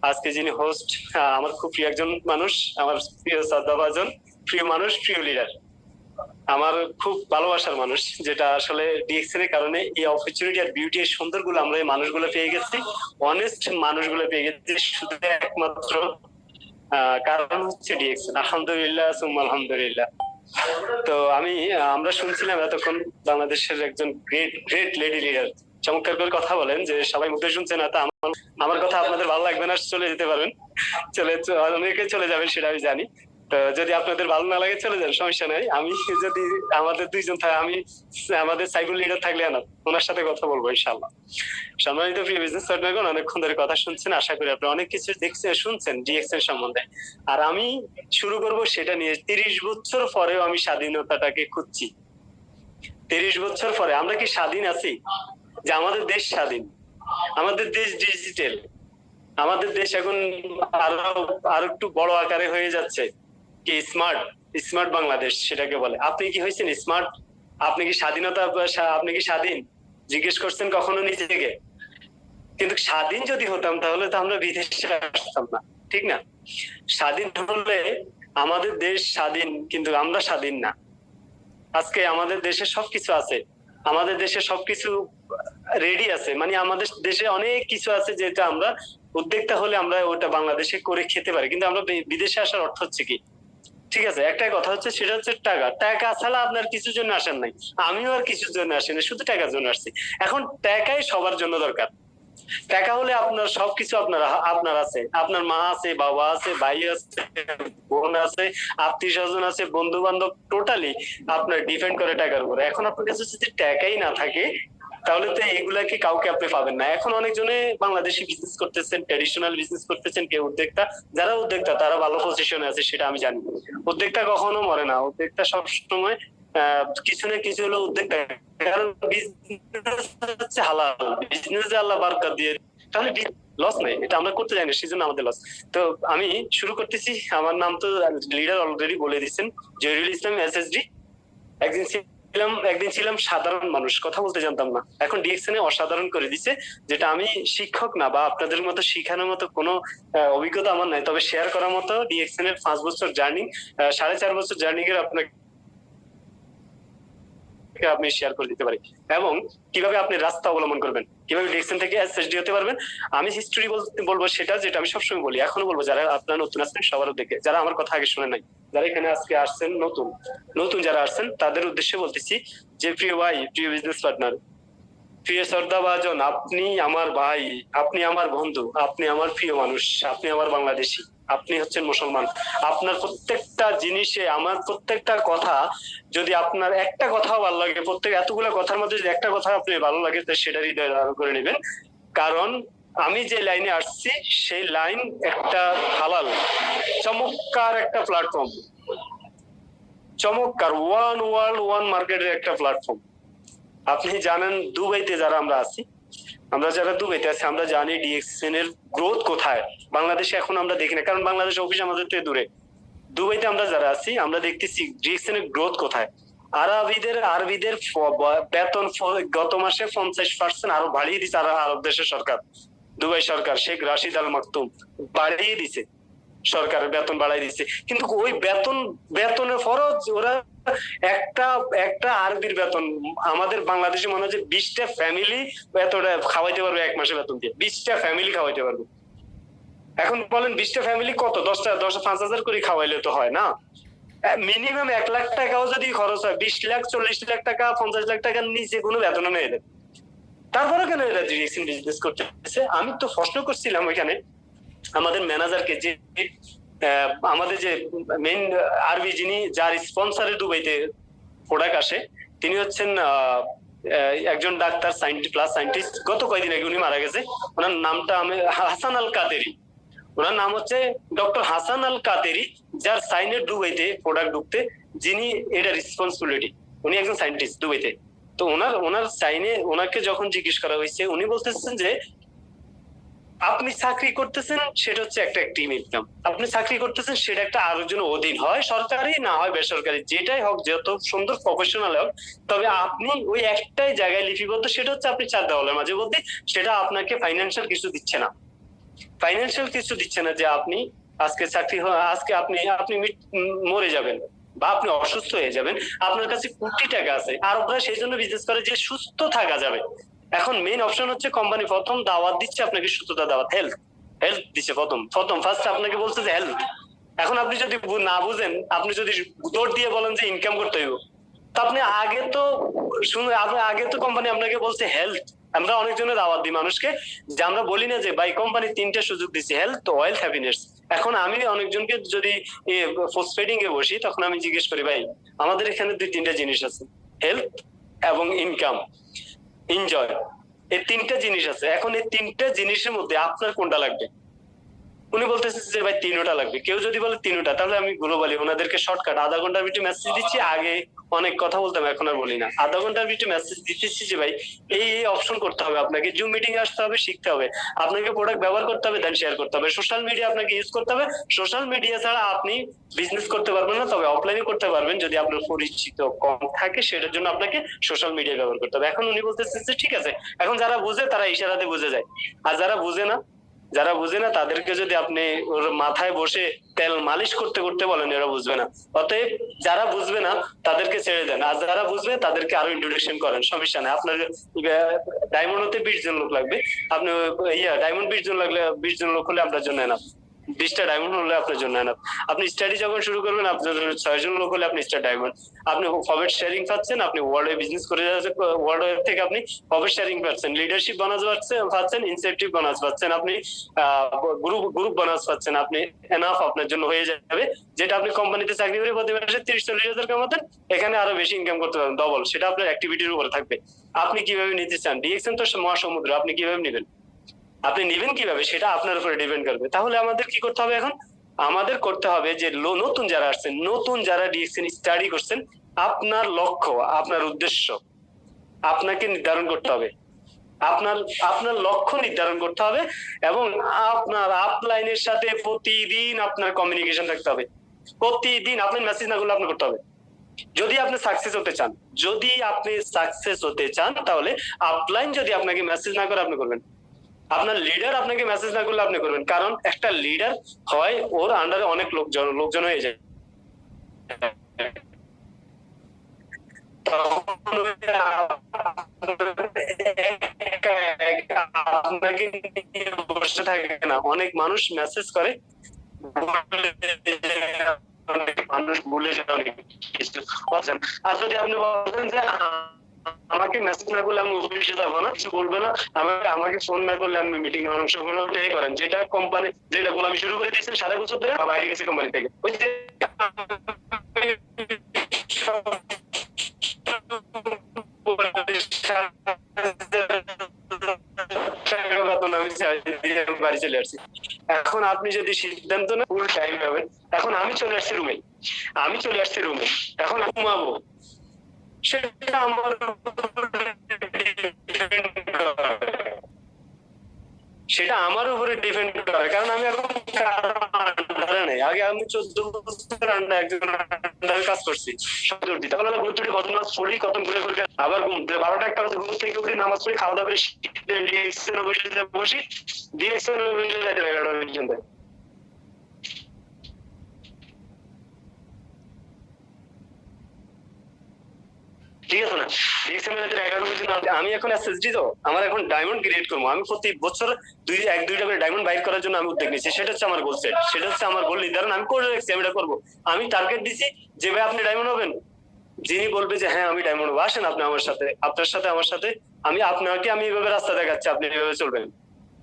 আজকে যিনি হোস্ট, আমার খুব প্রিয় একজন মানুষ, আমার প্রিয় শ্রদ্ধাভাজন প্রিয় মানুষ, প্রিয় লিডার, আমার খুব ভালোবাসার মানুষ, যেটা আসলে ডিএক্সএন এর কারণে এই অপরচুনিটি আর বিউটি এর সুন্দরগুলো আমরা এই মানুষগুলো পেয়ে গেছি, অনেস্ট মানুষগুলো পেয়ে গেছি, শুধু একমাত্র কারণ হচ্ছে ডিএক্সএন। আলহামদুলিল্লাহ সুম্মা আলহামদুলিল্লাহ। তো আমরা শুনছিলাম এতক্ষণ বাংলাদেশের একজন গ্রেট গ্রেট লেডি লিডার চমৎকার করে কথা বলেন, যে সবাই মুখে শুনছে না, তা আমার কথা আপনাদের ভালো লাগবে না, চলে যেতে পারেন, অনেকে চলে যাবেন সেটা আমি জানি। তো যদি আপনাদের ভালো না লাগে চলে যান, সমস্যা নাই। আমি যদি আমাদের 2 জন থাকে, আমাদের সাইবুল লিডার থাকলে না, ওনার সাথে কথা বলবো ইনশাল্লাহ। সম্মানিত প্রিয় বিজনেস পার্টনারগণ, অনেকক্ষণ ধরে কথা শুনছেন, আশা করি আপনারা অনেক কিছু দেখছেন শুনছেন ডিএক্সএন সম্বন্ধে। আর আমি শুরু করব সেটা নিয়ে, 30 বছর পরেও আমি স্বাধীনতাটাকে খুঁজছি। 30 বছর পরে আমরা কি স্বাধীন আছি? যে আমাদের দেশ স্বাধীন, আমাদের দেশ ডিজিটাল, আমাদের দেশ এখন আরো একটু বড় আকারে হয়ে যাচ্ছে, কি স্মার্ট, স্মার্ট বাংলাদেশ সেটাকে বলে। আপনি কি হয়েছেন স্মার্ট? আপনি কি স্বাধীনতা, আপনি কি স্বাধীন জিজ্ঞেস করছেন কখনো নিজেকে? কিন্তু স্বাধীন যদি হতাম তাহলে তো আমরা বিদেশে আসতাম না, ঠিক না? স্বাধীন হলে আমাদের দেশ স্বাধীন, কিন্তু আমরা স্বাধীন না। আজকে আমাদের দেশে সবকিছু আছে, আমাদের দেশে সবকিছু রেডি আছে, মানে আমাদের দেশে অনেক কিছু আছে যেটা আমরা উদ্যোক্তা হলে আমরা ওটা বাংলাদেশে করে খেতে পারি, কিন্তু আমরা বিদেশে আসার অর্থ হচ্ছে কি? ঠিক আছে, একটাই কথা হচ্ছে, সেটা হচ্ছে টাকা। টাকা ছাড়া আপনার কিছুর জন্য আসেন নাই, আমিও আর কিছুর জন্য আসিনি, শুধু টাকার জন্য আসছি। এখন টাকাই সবার জন্য দরকার। টাকা হলে আপনার সবকিছু আপনার আছে, আপনার মা আছে, বাবা আছে, ভাই আছে, বোন আছে, আত্মীয় স্বজন আছে, বন্ধু বান্ধব, টোটালি আপনার ডিপেন্ড করে টাকার উপরে। এখন আপনার কাছে যদি টাকাই না থাকে তাহলে তো এগুলাকে কাউকে আপনি পাবেন না। এখন অনেকজনে বাংলাদেশি বিজনেস করতেছেন, ট্রেডিশনাল বিজনেস করতেছেন, কেউ উদ্যোক্তা। যারা উদ্যোক্তা তারা ভালো পজিশনে আছে, সেটা আমি জানি। উদ্যোক্তা কখনো মরে না, উদ্যোক্তা সবসময় কিছু না কিছু হলো উদ্যোক্তা। কারণ বিজনেস হচ্ছে হালাল, বিজনেসে আল্লাহ বারকাত দিয়ে, তাহলে লস নেই, এটা আমরা করতে জানি, সেজন্য আমাদের লস। তো আমি শুরু করতেছি। আমার নাম তো লিডার অলরেডি বলে দিচ্ছেন, জহিরুল ইসলাম এসএসডি। একদিন ছিলাম সাধারণ মানুষ, কথা বলতে জানতাম না, এখন ডিএক্সএন অসাধারণ করে দিছে। যেটা আমি শিক্ষক না বা আপনাদের মতো শিখানোর মতো কোনো অভিজ্ঞতা আমার নাই, তবে শেয়ার করার মতো ডিএক্সএন এর 5 বছর জার্নি, 4.5 বছর জার্নি করে আপনাকে আপনি শেয়ার করে দিতে পারি, এবং কিভাবে আপনি রাস্তা অবলম্বন করবেন, কিভাবে ডিএক্সএন থেকে এসএসডি হতে পারবেন। আমি হিস্ট্রি বলবো সেটা, যেটা আমি সবসময় বলি, এখনো বলবো, যারা আপনারা নতুন আসছেন সবার দেখে, যারা আমার কথা আগে শুনে নাই, যারা এখানে আজকে আসছেন নতুন নতুন যারা আসছেন, তাদের উদ্দেশ্যে বলতেছি যে প্রিয় ভাই, প্রিয় বিজনেস পার্টনার, প্রিয় শ্রদ্ধাভাজন, আপনি আমার ভাই, আপনি আমার বন্ধু, আপনি আমার প্রিয় মানুষ, আপনি আমার বাংলাদেশি, আপনি হচ্ছেন মুসলমান। আপনার প্রত্যেকটা জিনিসে, আমার প্রত্যেকটা কথা, যদি আপনার একটা কথাও ভালো লাগে, এতগুলো কথার মধ্যে যদি একটা কথা আপনি ভালো লাগে, তো সেটা হৃদয় ধারণ করে নেবেন। কারণ আমি যে লাইনে আসছি সেই লাইন একটা হালাল চমৎকার একটা প্ল্যাটফর্ম, চমৎকার ওয়ান ওয়ার্ল্ড ওয়ান মার্কেটের একটা প্ল্যাটফর্ম। আপনি জানেন দুবাইতে যারা আমরা আছি, আমরা যারা দুবাইতে আছি, আমরা জানি ডিএক্সএন এর গ্রোথ কোথায়। বাংলাদেশে এখন আমরা দেখি না, কারণ বাংলাদেশ অফিস আমাদের থেকে দূরে। দুবাইতে আমরা যারা আছি আমরা দেখতেছি ডিএক্সএন এর গ্রোথ কোথায়। আরবিদের বেতন গত মাসে 50% আরো বাড়িয়ে দিচ্ছে আরব দেশের সরকার, দুবাই সরকার, শেখ রাশিদ আল মাকতুম বাড়িয়ে দিছে, সরকারের বেতন বাড়াই দিচ্ছে। কিন্তু ওই বেতনের ফরজ ওরা একটা একটা আরবির বেতন আমাদের বাংলাদেশে মনে হয় যে 20টা ফ্যামিলি এতটা খাওয়াইতে পারবে এক মাসে বেতন দিয়ে, 20টা ফ্যামিলি খাওয়াইতে পারবে। এখন বলেন 20টা ফ্যামিলি কত, 5,000 করে খাওয়াইলে তো হয় না। মিনিমাম 1 লাখ টাকাও যদি খরচ হয়, 20 লাখ 40 লাখ টাকা 50 লাখ টাকার নিচে কোনো বেতন নেই এদের। তারপরে কেন এরা বিজনেস করতেছে? আমি তো প্রশ্ন করছিলাম ওইখানে আমাদের ম্যানেজারকে, যে আমাদের যে মেইন আরবি যিনি যার স্পন্সরে দুবাইতে প্রোডাক্ট আসে তিনি হচ্ছেন একজন ডাক্তার সায়েন্টিস্ট। গত কয়েকদিন আগে উনি মারা গেছে। ওনার নামটা আমি হাসান আল কাদেরি, ওনার নাম হচ্ছে ডক্টর হাসান আল কাদেরি, যার সাইনে দুবাইতে প্রোডাক্ট ঢুকতে যিনি এটা রেসপন্সিবিলিটি। উনি একজন সায়েন্টিস্ট দুবাইতে। তো ওনার সাইনে ওনাকে যখন জিজ্ঞেস করা হয়েছে উনি বলতেছেন যে আপনি চাকরি করতেছেন সেটা হচ্ছে একটা টিম ইনকাম, আপনি চাকরি করতেছেন সেটা একটা আরেকজনের অধীন, হয় সরকারি না হয় বেসরকারি, যেটাই হোক যত সুন্দর প্রফেশনাল হোক, তবে আপনি ওই একটাই জায়গায় লিপিবদ্ধ, সেটা হচ্ছে আপনি 4 দেওয়ালের মাঝে বলতে, সেটা আপনাকে ফাইন্যান্সিয়াল কিছু দিচ্ছে না। ফাইন্যান্সিয়াল কিছু দিচ্ছে না যে আপনি আজকে চাকরি আজকে আপনি মরে যাবেন বা আপনি অসুস্থ হয়ে যাবেন, আপনার কাছে কোটি টাকা আছে, আর ওরা সেই জন্য বিজনেস করে যে সুস্থ থাকা যাবে। এখন মেইন অপশন হচ্ছে কোম্পানি প্রথম দাওয়াত দিচ্ছে আপনাকে, সুস্থতা দাওয়াত, হেলথ দিচ্ছে প্রথম ফার্স্ট আপনাকে বলছে যে হেলথ। এখন আপনি যদি না বুঝেন, আপনি যদি দৌড় দিয়ে বলেন যে ইনকাম করতে হইব, তা আপনি আগে তো কোম্পানি আপনাকে বলছে হেলথ। আমরা অনেকজনের দাওয়াত দিই মানুষকে, যে আমরা বলি না যে ভাই কোম্পানি 3টা সুযোগ দিচ্ছে, হেলথ, ওয়েলথ, হ্যাপিনেস। এখন আমি অনেকজনকে যদি পোস্টপেডিং এ বসি, তখন আমি জিজ্ঞেস করি ভাই আমাদের এখানে 2-3টা জিনিস আছে, হেলথ এবং ইনকাম, এনজয়, এই 3টা জিনিস আছে। এখন এই 3টা জিনিসের মধ্যে আপনার কোনটা লাগবে? উনি বলতেছে যে ভাই 3টা লাগবে। কেউ যদি বলে 3টা, তাহলে আমি গ্লোবালি ওনাদেরকে শর্টকাট আধা ঘন্টার ভিতরে মেসেজ দিচ্ছি। আগে অনেক কথা বলতাম, এখন আর বলি না। আধা ঘন্টার ভিতরে মেসেজ দিতেছি যে ভাই এই অপশন করতে হবে, আপনাকে জুম মিটিং আসতে হবে, শিখতে হবে, আপনাকে প্রোডাক্ট ব্যবহার করতে হবে, দেন শেয়ার করতে হবে, সোশ্যাল মিডিয়া আপনাকে ইউজ করতে হবে। সোশ্যাল মিডিয়া ছাড়া আপনি বিজনেস করতে পারবেন না, তবে অফলাইনে করতে পারবেন যদি আপনার পরিচিত কম থাকে, সেটার জন্য আপনাকে সোশ্যাল মিডিয়া ব্যবহার করতে হবে। এখন উনি বলতেছে যে ঠিক আছে, এখন যারা বুঝে তারা ইশারাতে বুঝে যায়, আর যারা বুঝে না তাদেরকে যদি আপনি ওর মাথায় বসে তেল মালিশ করতে করতে বলেন, এরা বুঝবে না। অতএব যারা বুঝবে না তাদেরকে ছেড়ে দেন, আর যারা বুঝবে তাদেরকে আরো ইন্ট্রোডাকশন করেন, সমস্যা নেই। আপনার ডায়মন্ড হতে 20 জন লোক লাগবে, আপনি ডায়মন্ড 20 জন লাগলে 20 জন লোক হলে আপনার জন্য না, 20টা ডায়মন্ড হলে আপনার জন্য না। আপনি স্টাডি যখন শুরু করবেন, আপনার 6 জন লোক হলে আপনি স্টার ডায়মন্ড। আপনি প্রফিট শেয়ারিং পাচ্ছেন, আপনি ওয়ার্ল্ডে বিজনেস করে যাচ্ছেন, ওয়ার্ল্ড থেকে আপনি প্রফিট শেয়ারিং পাচ্ছেন, লিডারশিপ বোনাস পাচ্ছেন, ইনসেন্টিভ বোনাস পাচ্ছেন, আপনি গ্রুপ বোনাস পাচ্ছেন, আপনি এনাফ আপনার জন্য হয়ে যাবে, যেটা আপনি কোম্পানিতে চাকরি করে প্রতি মাসে 30-40 হাজার কামাতেন, এখানে আরো বেশি ইনকাম করতে পারবেন, ডবল। সেটা আপনার অ্যাক্টিভিটির উপরে থাকবে। আপনি কিভাবে নিতে চান? ডিএক্সএন তো মহাসমুদ্র, আপনি কিভাবে নেবেন, আপনি নেবেন কিভাবে, সেটা আপনার উপরে ডিপেন্ড করবে। তাহলে আমাদের কি করতে হবে? এখন আমাদের করতে হবে যে নতুন যারা আসছেন, নতুন যারা ডিএক্সএন স্টাডি করছেন, আপনার লক্ষ্য, আপনার উদ্দেশ্য আপনাকে নির্ধারণ করতে হবে। আপনার লক্ষ্য নির্ধারণ করতে হবে, এবং আপনার আপলাইনের সাথে প্রতিদিন আপনার কমিউনিকেশন থাকতে হবে। প্রতিদিন আপনি মেসেজ না করলে আপনি করতে হবে। যদি আপনি সাকসেস হতে চান, তাহলে আপলাইন যদি আপনাকে মেসেজ না করে, আপনি করবেন। আপনার লিডার আপনাকে মেসেজ না করলে আপনি করবেন, কারণ একটা লিডার হয় ওর আন্ডারে অনেক লোকজন হয়ে যায়, আপনাকে বসে থাকে না। অনেক মানুষ মেসেজ করে, অনেক মানুষ ভুলে যায় অনেক কিছু। আর যদি আপনি বলেন যে আমাকে মেসেজ না করলে আমি অফিসে যাবো না, কিছু বলবে না, আমাকে ফোন না করলে আমি মিটিং এ অংশগ্রহণ করেন, যেটা কোম্পানি, যেটা গোলামি শুরু করে দিয়েছেন 7 বছর ধরে, বাইরে গেছে কোম্পানি থেকে, ওই যে বাড়ি চলে আসছি। এখন আপনি যদি সিদ্ধান্ত না ফুল টাইম পাবেন, এখন আমি চলে আসছি রুমে, এখন আমি ঘুমাবো, সেটা আমার উপরে ডিপেন্ড করে, কারণ আমি এখন নেই। আগে আমি 14 বছর একজন কাজ করছি, তখন আমি ঘুরতে ঘটনা পড়ি, কত ঘুরে আবার ঘুম 12টা 1টা ঘুম থেকে উঠে নামাজ পড়ি, খাওয়া দাওয়া করে বসি, ডিএক্সএন 11টা পর্যন্ত। ঠিক আছে না? আমি এখন এসএসডি, তো আমার এখন ডায়মন্ড ক্রিয়েট করবো। আমি প্রতি বছর 1-2টা করে ডায়মন্ড বাইর করার জন্য আমি উদ্যোগ নিচ্ছি। সেটা হচ্ছে আমার গোল সেট, সেটা হচ্ছে আমার গোল নির্ধারণ। আমি করে রাখছি, আমি এটা করবো। আমি টার্গেট দিছি যে ভাই আপনি ডায়মন্ড হবেন, যিনি বলবে যে হ্যাঁ আমি ডায়মন্ড হবো, আসেন আপনি আমার সাথে, আপনার সাথে আমার সাথে, আমি আপনাকে এভাবে রাস্তা দেখাচ্ছি, আপনি এভাবে চলবেন।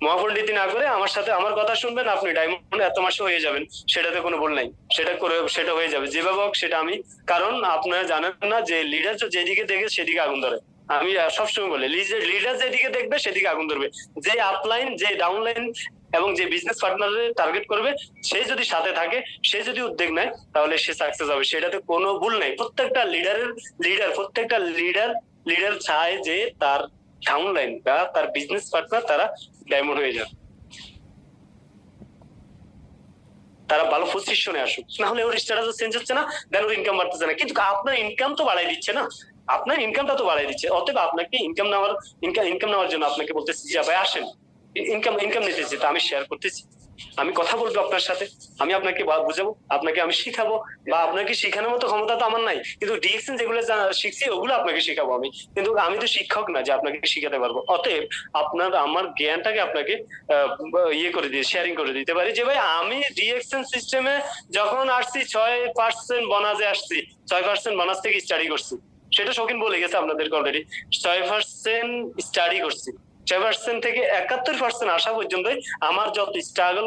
মহাপণ্ডিতি না করে আমার সাথে আমার কথা শুনবেন, আপনি ডায়মন্ড এত মাসে হয়ে যাবেন, সেটাতে কোনো ভুল নাই, সেটা হয়ে যাবে যেভাবে হোক সেটা আমি। কারণ আপনারা জানেন না যে লিডার যেদিকে দেখে সেদিকে আগুন ধরে। আমি সবসময় বলি লিডার যেদিকে দেখবে সেদিকে আগুন ধরবে। যে আপলাইন, যে ডাউনলাইন এবং যে বিজনেস পার্টনারের টার্গেট করবে, সে যদি সাথে থাকে, সে যদি উদ্যোগ নেয়, তাহলে সে সাকসেস হবে, সেটাতে কোনো ভুল নেই। প্রত্যেকটা লিডার চায় যে তার ডাউনলাইন বা তার বিজনেস পার্টনার তারা ডায়মন্ড হয়ে যাবে, তারা ভালো পজিশনে আসুক। না হলে ওর স্ট্যাটাস চেঞ্জ হচ্ছে না, দেন ওর ইনকাম বাড়তেছে না। কিন্তু আপনার ইনকাম তো বাড়াই দিচ্ছে না, আপনার ইনকামটা তো বাড়াই দিচ্ছে। অতএব আপনাকে ইনকাম নেওয়ার জন্য আপনাকে বলতেছি যে ভাই আসেন, ইনকাম নিতেছি, তা আমি শেয়ার করতেছি, আমি কথা বলবো আপনার সাথে, আমি আপনাকে বুঝাবো, আপনাকে আমি শিখাবো, বা আপনাকে শেখানোর মতো ক্ষমতা তো আমার নাই, কিন্তু ডিএক্সএন যেগুলো শিখছি ওগুলো আপনাকে শিখাবো আমি। কিন্তু আমি তো শিক্ষক না যে আপনাকে শিখাতে পারবো। অতএব আমার জ্ঞানটাকে আপনাকে শেয়ারিং করে দিতে পারি যে ভাই আমি ডিএক্সএন সিস্টেমে যখন আসছি 6% বোনাসে আসছি, 6% বোনাস থেকে স্টাডি করছি, সেটা শৌখিন বলে গেছে আপনাদেরকে অলরেডি। 6% স্টাডি করছি, 6% থেকে 71% আসা পর্যন্ত আমার যত স্ট্রাগল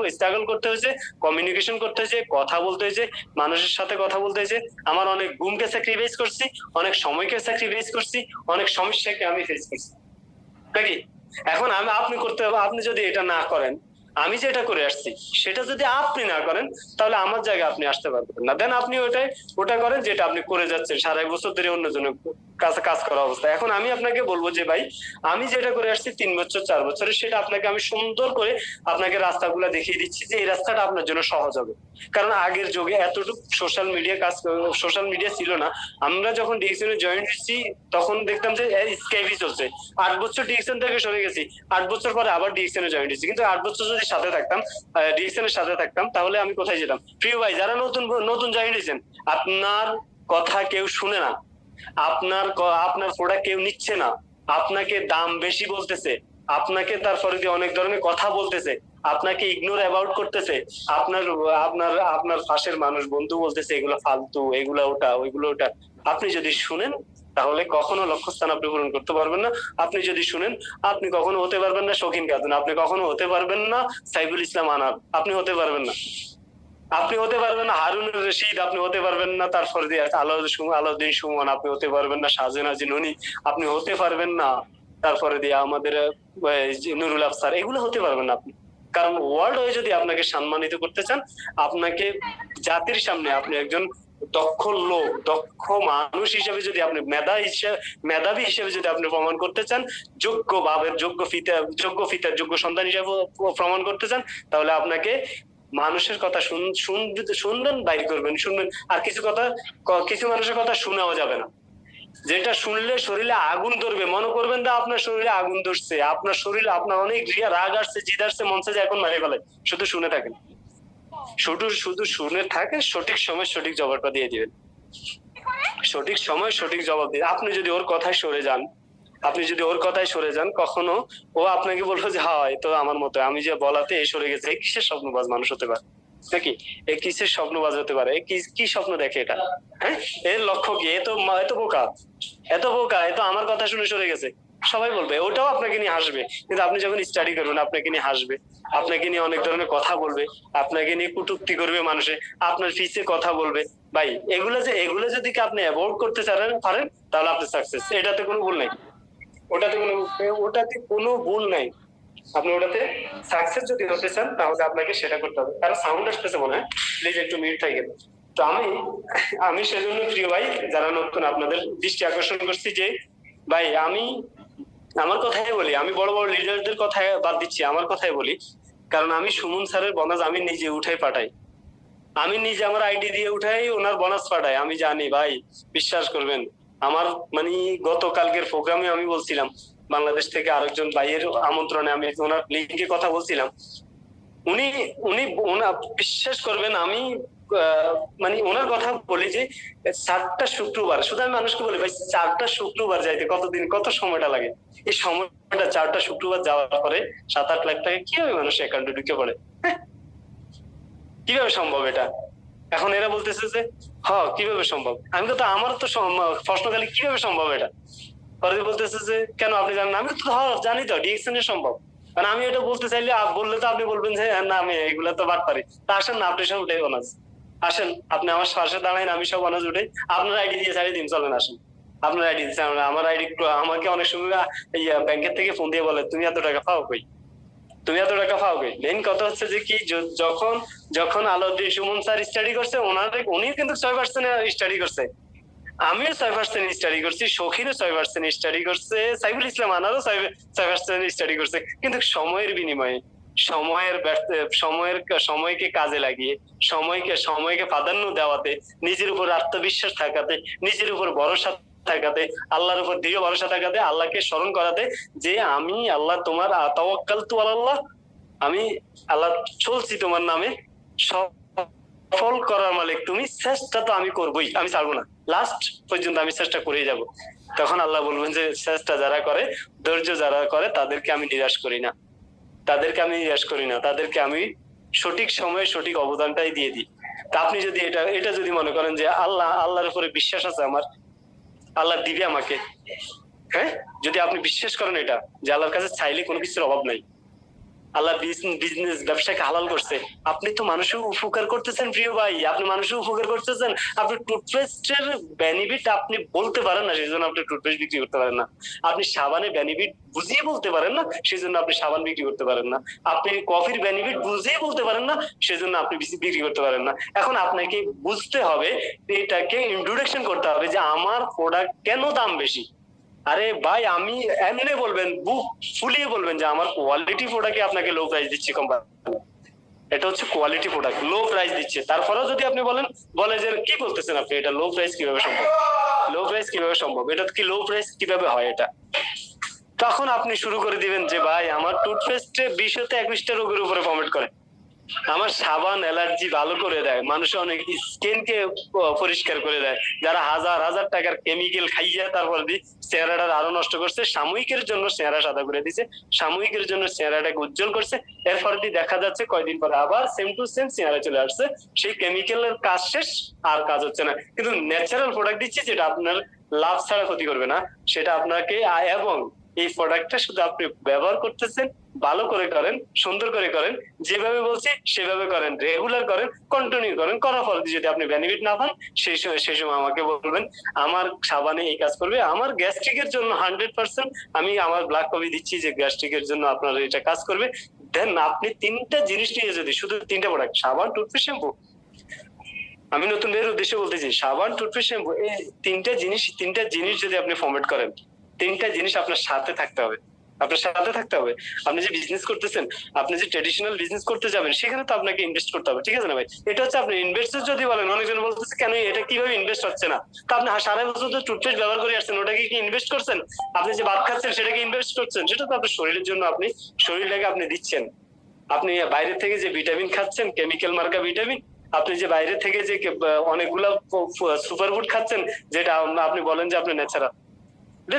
করতে হয়েছে, কমিউনিকেশন করতে হয়েছে, কথা বলতে হয়েছে, মানুষের সাথে কথা বলতে হয়েছে, আমার অনেক ঘুমকে স্যাক্রিফাইস করছি, অনেক সময়কে স্যাক্রিফাইস করছি, অনেক সমস্যাকে আমি ফেস করছি নাকি। এখন আপনি যদি এটা না করেন, আমি যেটা করে আসছি সেটা যদি আপনি না করেন, তাহলে আমার জায়গায় আপনি আসতে পারবেন না। দেন আপনি ওটা করেন যেটা আপনি করে যাচ্ছেন সারা বছর ধরে অন্যজনের কাছে কাজ করা অবস্থা। এখন আমি আপনাকে বলবো যে ভাই আমি যেটা করে আসছি 3 বছর 4 বছরে, সেটা আপনাকে আমি সুন্দর করে আপনাকে রাস্তাগুলো দেখিয়ে দিচ্ছি যে এই রাস্তাটা আপনার জন্য সহজ হবে। কারণ আগের যুগে এতটুকু সোশ্যাল মিডিয়া ছিল না। আমরা যখন ডিএক্সএন এ জয়েন হয়েছি তখন দেখতাম যে স্কাইপই চলছে। 8 বছর ডিএক্সএন থেকে সরে গেছি, 8 বছর পরে আবার ডিএক্সএন এ জয়েন হয়েছি। কিন্তু 8 বছর যদি সাথে থাকতাম, ডিএক্সএন এর সাথে থাকতাম, তাহলে আমি কোথায় যেতাম? প্রিয় ভাই যারা নতুন জয়েন হয়েছেন, আপনার কথা কেউ শুনে না, আপনার প্রোডাক্ট কেউ নিচ্ছে না, আপনাকে দাম বেশি বলতেছে, আপনাকে তারপরে দিয়ে অনেক ধরনের কথা বলতেছে, আপনাকে ইগনোর অ্যাবাউট করতেছে, আপনার পাশের মানুষ বন্ধু বলতেছে এগুলো ফালতু, এগুলো ওটা। আপনি যদি শুনেন তাহলে কখনো লক্ষ্যস্থান আপনি পূরণ করতে পারবেন না। আপনি যদি শুনেন, আপনি কখনো হতে পারবেন না শৌখিন খাতুন, আপনি কখনো হতে পারবেন না সাইফুল ইসলাম আনার, আপনি হতে পারবেন না। আপনি হতে পারবেন না হারুন রশিদ, আপনি হতে পারবেন না তারপরে দিয়ে আলাউদ্দিন সুমন, আপনি হতে পারবেন না শাহজাহান আজি ননি, আপনি হতে পারবেন না তারপরে দিয়ে আমাদের নুরুল আফসার, এগুলো হতে পারবেন না আপনি। কারণ ওয়ার্ল্ড হয়ে যদি আপনাকে সম্মানিত করতে চান, আপনাকে জাতির সামনে আপনি একজন দক্ষ লোক, দক্ষ মানুষ হিসেবে যদি আপনি মেধাবী হিসেবে যদি আপনি প্রমাণ করতে চান, যোগ্য সন্তান হিসেবে প্রমাণ করতে চান, তাহলে আপনাকে মানুষের কথা শুনবেন, বাইর করবেন, শুনবেন। আর কিছু মানুষের কথা শোনাও যাবে না, যেটা শুনলে শরীরে আগুন ধরবে, মনে করবেন না আপনার শরীরে আগুন ধরছে, আপনার অনেক রাগ আসছে, জিদ আসছে, মন চাইছে এখন মারে ফেলে। শুধু শুনে থাকেন, শুধু শুনে থাকেন, সঠিক সময় সঠিক জবাবটা দিয়ে দিবেন, সঠিক সময় সঠিক জবাব দিয়ে। আপনি যদি ওর কথায় সরে যান, কখনো ও আপনাকে বলবো যে হয় তো আমার মতো, আমি যে বলাতে এই সরে গেছে, এই কিসের স্বপ্নবাজ মানুষ হতে পারে নাকি? এই কিসের স্বপ্নবাজ হতে পারে? কি স্বপ্ন দেখে এটা? হ্যাঁ, এর লক্ষ্য কি? এত বোকা, এ তো আমার কথা শুনে সরে গেছে। সবাই বলবে, ওটাও আপনাকে নিয়ে হাসবে। কিন্তু আপনি যখন স্টাডি করবেন, আপনাকে নিয়ে হাসবে, আপনাকে নিয়ে অনেক ধরনের কথা বলবে, আপনাকে নিয়ে কটূক্তি করবে মানুষে, আপনার পিছে কথা বলবে। ভাই এগুলো যদি আপনি অ্যাভয়েড করতে পারেন, তাহলে আপনি সাকসেস। এটাতে কোনো ভুল নাই, ওটাতে কোনো ভুল নাই। আপনি ওটাতে সাকসেস যদি হতে চান, তাহলে আপনাকে সেটা করতে হবে। কারণ সাউন্ড আসতেছে মনে হয়, প্লিজ একটু মিউট থাকে। তো আমি সেজন্য প্রিয় ভাই যারা নতুন, আপনাদের দৃষ্টি আকর্ষণ করছি যে ভাই আমি আমার কথাই বলি, আমি বড় বড় লিডারদের কথা বাদ দিচ্ছি, আমার কথাই বলি। কারণ আমি সুমন স্যারের বোনাস আমি নিজে উঠাই পাঠাই, আমি নিজে আমার আইডি দিয়ে উঠাই ওনার বোনাস পাঠাই। আমি জানি ভাই, বিশ্বাস করবেন, আমার মানে গতকালকের প্রোগ্রামে আমি বলছিলাম, বাংলাদেশ থেকে আরেকজন ভাইয়ের আমন্ত্রণে আমি ওনার লিঙ্কে কথা বলছিলাম। উনি বিশ্বাস করবেন, আমি মানে ওনার কথা বলি যে 4টা শুক্রবার, শুধু আমি মানুষকে বলি ভাই 4টা শুক্রবার যাইতে কত সময়টা লাগে? এই সময়টা 4টা শুক্রবার যাওয়ার পরে 7-8 লাখ টাকা কিভাবে মানুষ অ্যাকাউন্টে ঢুকে পড়ে? কিভাবে সম্ভব এটা? এখন এরা বলতেছে যে কিভাবে সম্ভব? আমি তো আমার তো প্রশ্নকালী কিভাবে সম্ভব এটা? পরে বলতেছে যে কেন আপনি জানেন? আমি তো জানি তো ডিএক্সএন এ সম্ভব। কারণ আমি এটা বলতে চাইলে বললে তো আপনি বলবেন যে না আমি এগুলা তো বাদ পারি। তা আসেন না, আপনি সব উঠে অনার্স আসেন, আপনি আমার পাশে দাঁড়াইন, আমি সব অনার্স উঠে আপনার আইডি দিয়ে ছাড়িয়ে দিন, চলেন আসেন। আপনার আইডি দিচ্ছে, আমার আইডি আমাকে অনেক সময় ব্যাংকের থেকে ফোন দিয়ে বলে তুমি এত টাকা পাও কই, তুমি এত টাকা পাও কই। মেইন কথা হচ্ছে যে কি, যখন যখন আলাউদ্দিন সুমন স্যার স্টাডি করছে উনি কিন্তু 6% স্টাডি করছে, আমিও 6% স্টাডি করছি, শৌখিনও 6% স্টাডি করছে, সাইফুল ইসলাম আনারও 6% স্টাডি করছে, কিন্তু সময়ের বিনিময়ে সময়কে কাজে লাগিয়ে সময়কে প্রাধান্য দেওয়াতে, নিজের উপর আত্মবিশ্বাস থাকাতে, নিজের উপর ভরসা থাকাতে, আল্লাহর উপর দৃঢ় ভরসা থাকাতে, আল্লাহকে স্মরণ করাতে যে আমি আল্লাহ তোমার তাওয়াক্কালতু আলাল্লাহ, আমি আল্লাহ চলছি তোমার নামে, সফল করার মালিক তুমি, চেষ্টা তো আমি করবোই, আমি ছাড়বো না, লাস্ট পর্যন্ত আমি চেষ্টা করেই যাব। তখন আল্লাহ বলবেন যে চেষ্টা যারা করে, ধৈর্য যারা করে, তাদেরকে আমি নিরাশ করি না, তাদেরকে আমি সঠিক সময়ে সঠিক অবদানটাই দিয়ে দিই। তা আপনি যদি এটা যদি মনে করেন যে আল্লাহর উপরে বিশ্বাস আছে আমার, আল্লাহ দিবে আমাকে, হ্যাঁ, যদি আপনি বিশ্বাস করেন এটা যে আল্লাহর কাছে চাইলে কোনো কিছুর অভাব নাই, আল্লাহ বিজনেস ব্যবসাকে হালাল করছে, আপনি তো মানুষের উপকার করতেছেন প্রিয় ভাই, আপনি মানুষের উপকার করতেছেন। আপনি টুথপেস্টের বেনিফিট আপনি বলতে পারেন না, সেই জন্য আপনি টুথপেস্ট বিক্রি করতে পারেন না। আপনি সাবানের বেনিফিট বুঝিয়ে বলতে পারেন না, সেই জন্য আপনি সাবান বিক্রি করতে পারেন না। আপনি কফির বেনিফিট বুঝিয়ে বলতে পারেন না, সেই জন্য আপনি বিক্রি করতে পারেন না। এখন আপনাকে বুঝতে হবে, এটাকে ইন্ট্রোডাকশন করতে হবে যে আমার প্রোডাক্ট কেন দাম বেশি। আরে ভাই, আমি এমনি বলবেন, বুক ফুলিয়ে বলবেন যে আমার কোয়ালিটি প্রোডাক্টে আপনাকে লো প্রাইস দিচ্ছি কোম্পানি, এটা হচ্ছে কোয়ালিটি প্রোডাক্ট, লো প্রাইস দিচ্ছে। তারপরেও যদি আপনি বলে যে কি বলতেছেন আপনি, এটা লো প্রাইস কিভাবে সম্ভব, এটা কি লো প্রাইস কিভাবে হয় এটা, তখন আপনি শুরু করে দিবেন যে ভাই আমার টুথপেস্টে 20-21টা রোগের উপরে কমেন্ট করে, আমার সাবান অ্যালার্জি ভালো করে দেয়, মানুষের অনেক স্কিনকে পরিষ্কার করে দেয়, যারা হাজার হাজার টাকার কেমিক্যাল খাইয়া তারপর চেহারাটা আরো নষ্ট করছে, সাময়িকের জন্য চেহারা সাদা করে দিছে, সাময়িকের জন্য চেহারাটাকে উজ্জ্বল করছে, এরপর দেখা যাচ্ছে কয়দিন পরে আবার সেম টু সেম চেহারা চলে আসছে, সেই কেমিক্যালের কাজ শেষ, আর কাজ হচ্ছে না। কিন্তু ন্যাচারাল প্রোডাক্ট দিচ্ছি যেটা আপনার লাভ ছাড়া ক্ষতি করবে না, সেটা আপনাকে, এবং এই প্রোডাক্টটা শুধু আপনি ব্যবহার করতেছেন, ভালো করে করেন, সুন্দর করে করেন, যেভাবে বলছি সেভাবে করেন, রেগুলার করেন, কন্টিনিউ করেন, করার ফলে যদি আপনি বেনিফিট না পান, সেই সময় আমাকে বলবেন আমার সাবানে এই কাজ করবে, আমার গ্যাস্ট্রিকের জন্য 100% আমি আমার ব্ল্যাক কফি দিচ্ছি যে গ্যাস্ট্রিকের জন্য আপনার এটা কাজ করবে। দেন আপনি 3টা জিনিস নিয়ে, যদি শুধু 3টা প্রোডাক্ট, সাবান, টুথপেস্ট, শ্যাম্পু, আমি নতুনদের উদ্দেশ্যে বলতেছি, সাবান, টুথপেস্ট, শ্যাম্পু, এই 3টা জিনিস যদি আপনি ফরম্যাট করেন, 3টা জিনিস আপনার সাথে থাকতে হবে, আপনি যে বিজনেস করতেছেন, আপনি যে ট্রেডিশনাল বিজনেস করতে যাবেন, সেখানে তো আপনাকে ইনভেস্ট করতে হবে, ঠিক আছে না ভাই? এটা হচ্ছে আপনি ইনভেস্ট যদি বলেন, অনেকজন বলতেছে কেন এটা কিভাবে ইনভেস্ট হচ্ছে না, তা আপনি সারা বছর তো টুথপেস্ট ব্যবহার করে আসছেন, ওটাকে কি ইনভেস্ট করছেন? আপনি যে ভাত খাচ্ছেন সেটাকে ইনভেস্ট করছেন? সেটা তো আপনার শরীরের জন্য, আপনি শরীরটাকে আপনি দিচ্ছেন। আপনি বাইরে থেকে যে ভিটামিন খাচ্ছেন, কেমিক্যাল মার্কা ভিটামিন, আপনি যে বাইরে থেকে যে অনেকগুলা সুপারফুড খাচ্ছেন, যেটা আপনি বলেন যে আপনি ন্যাচারাল,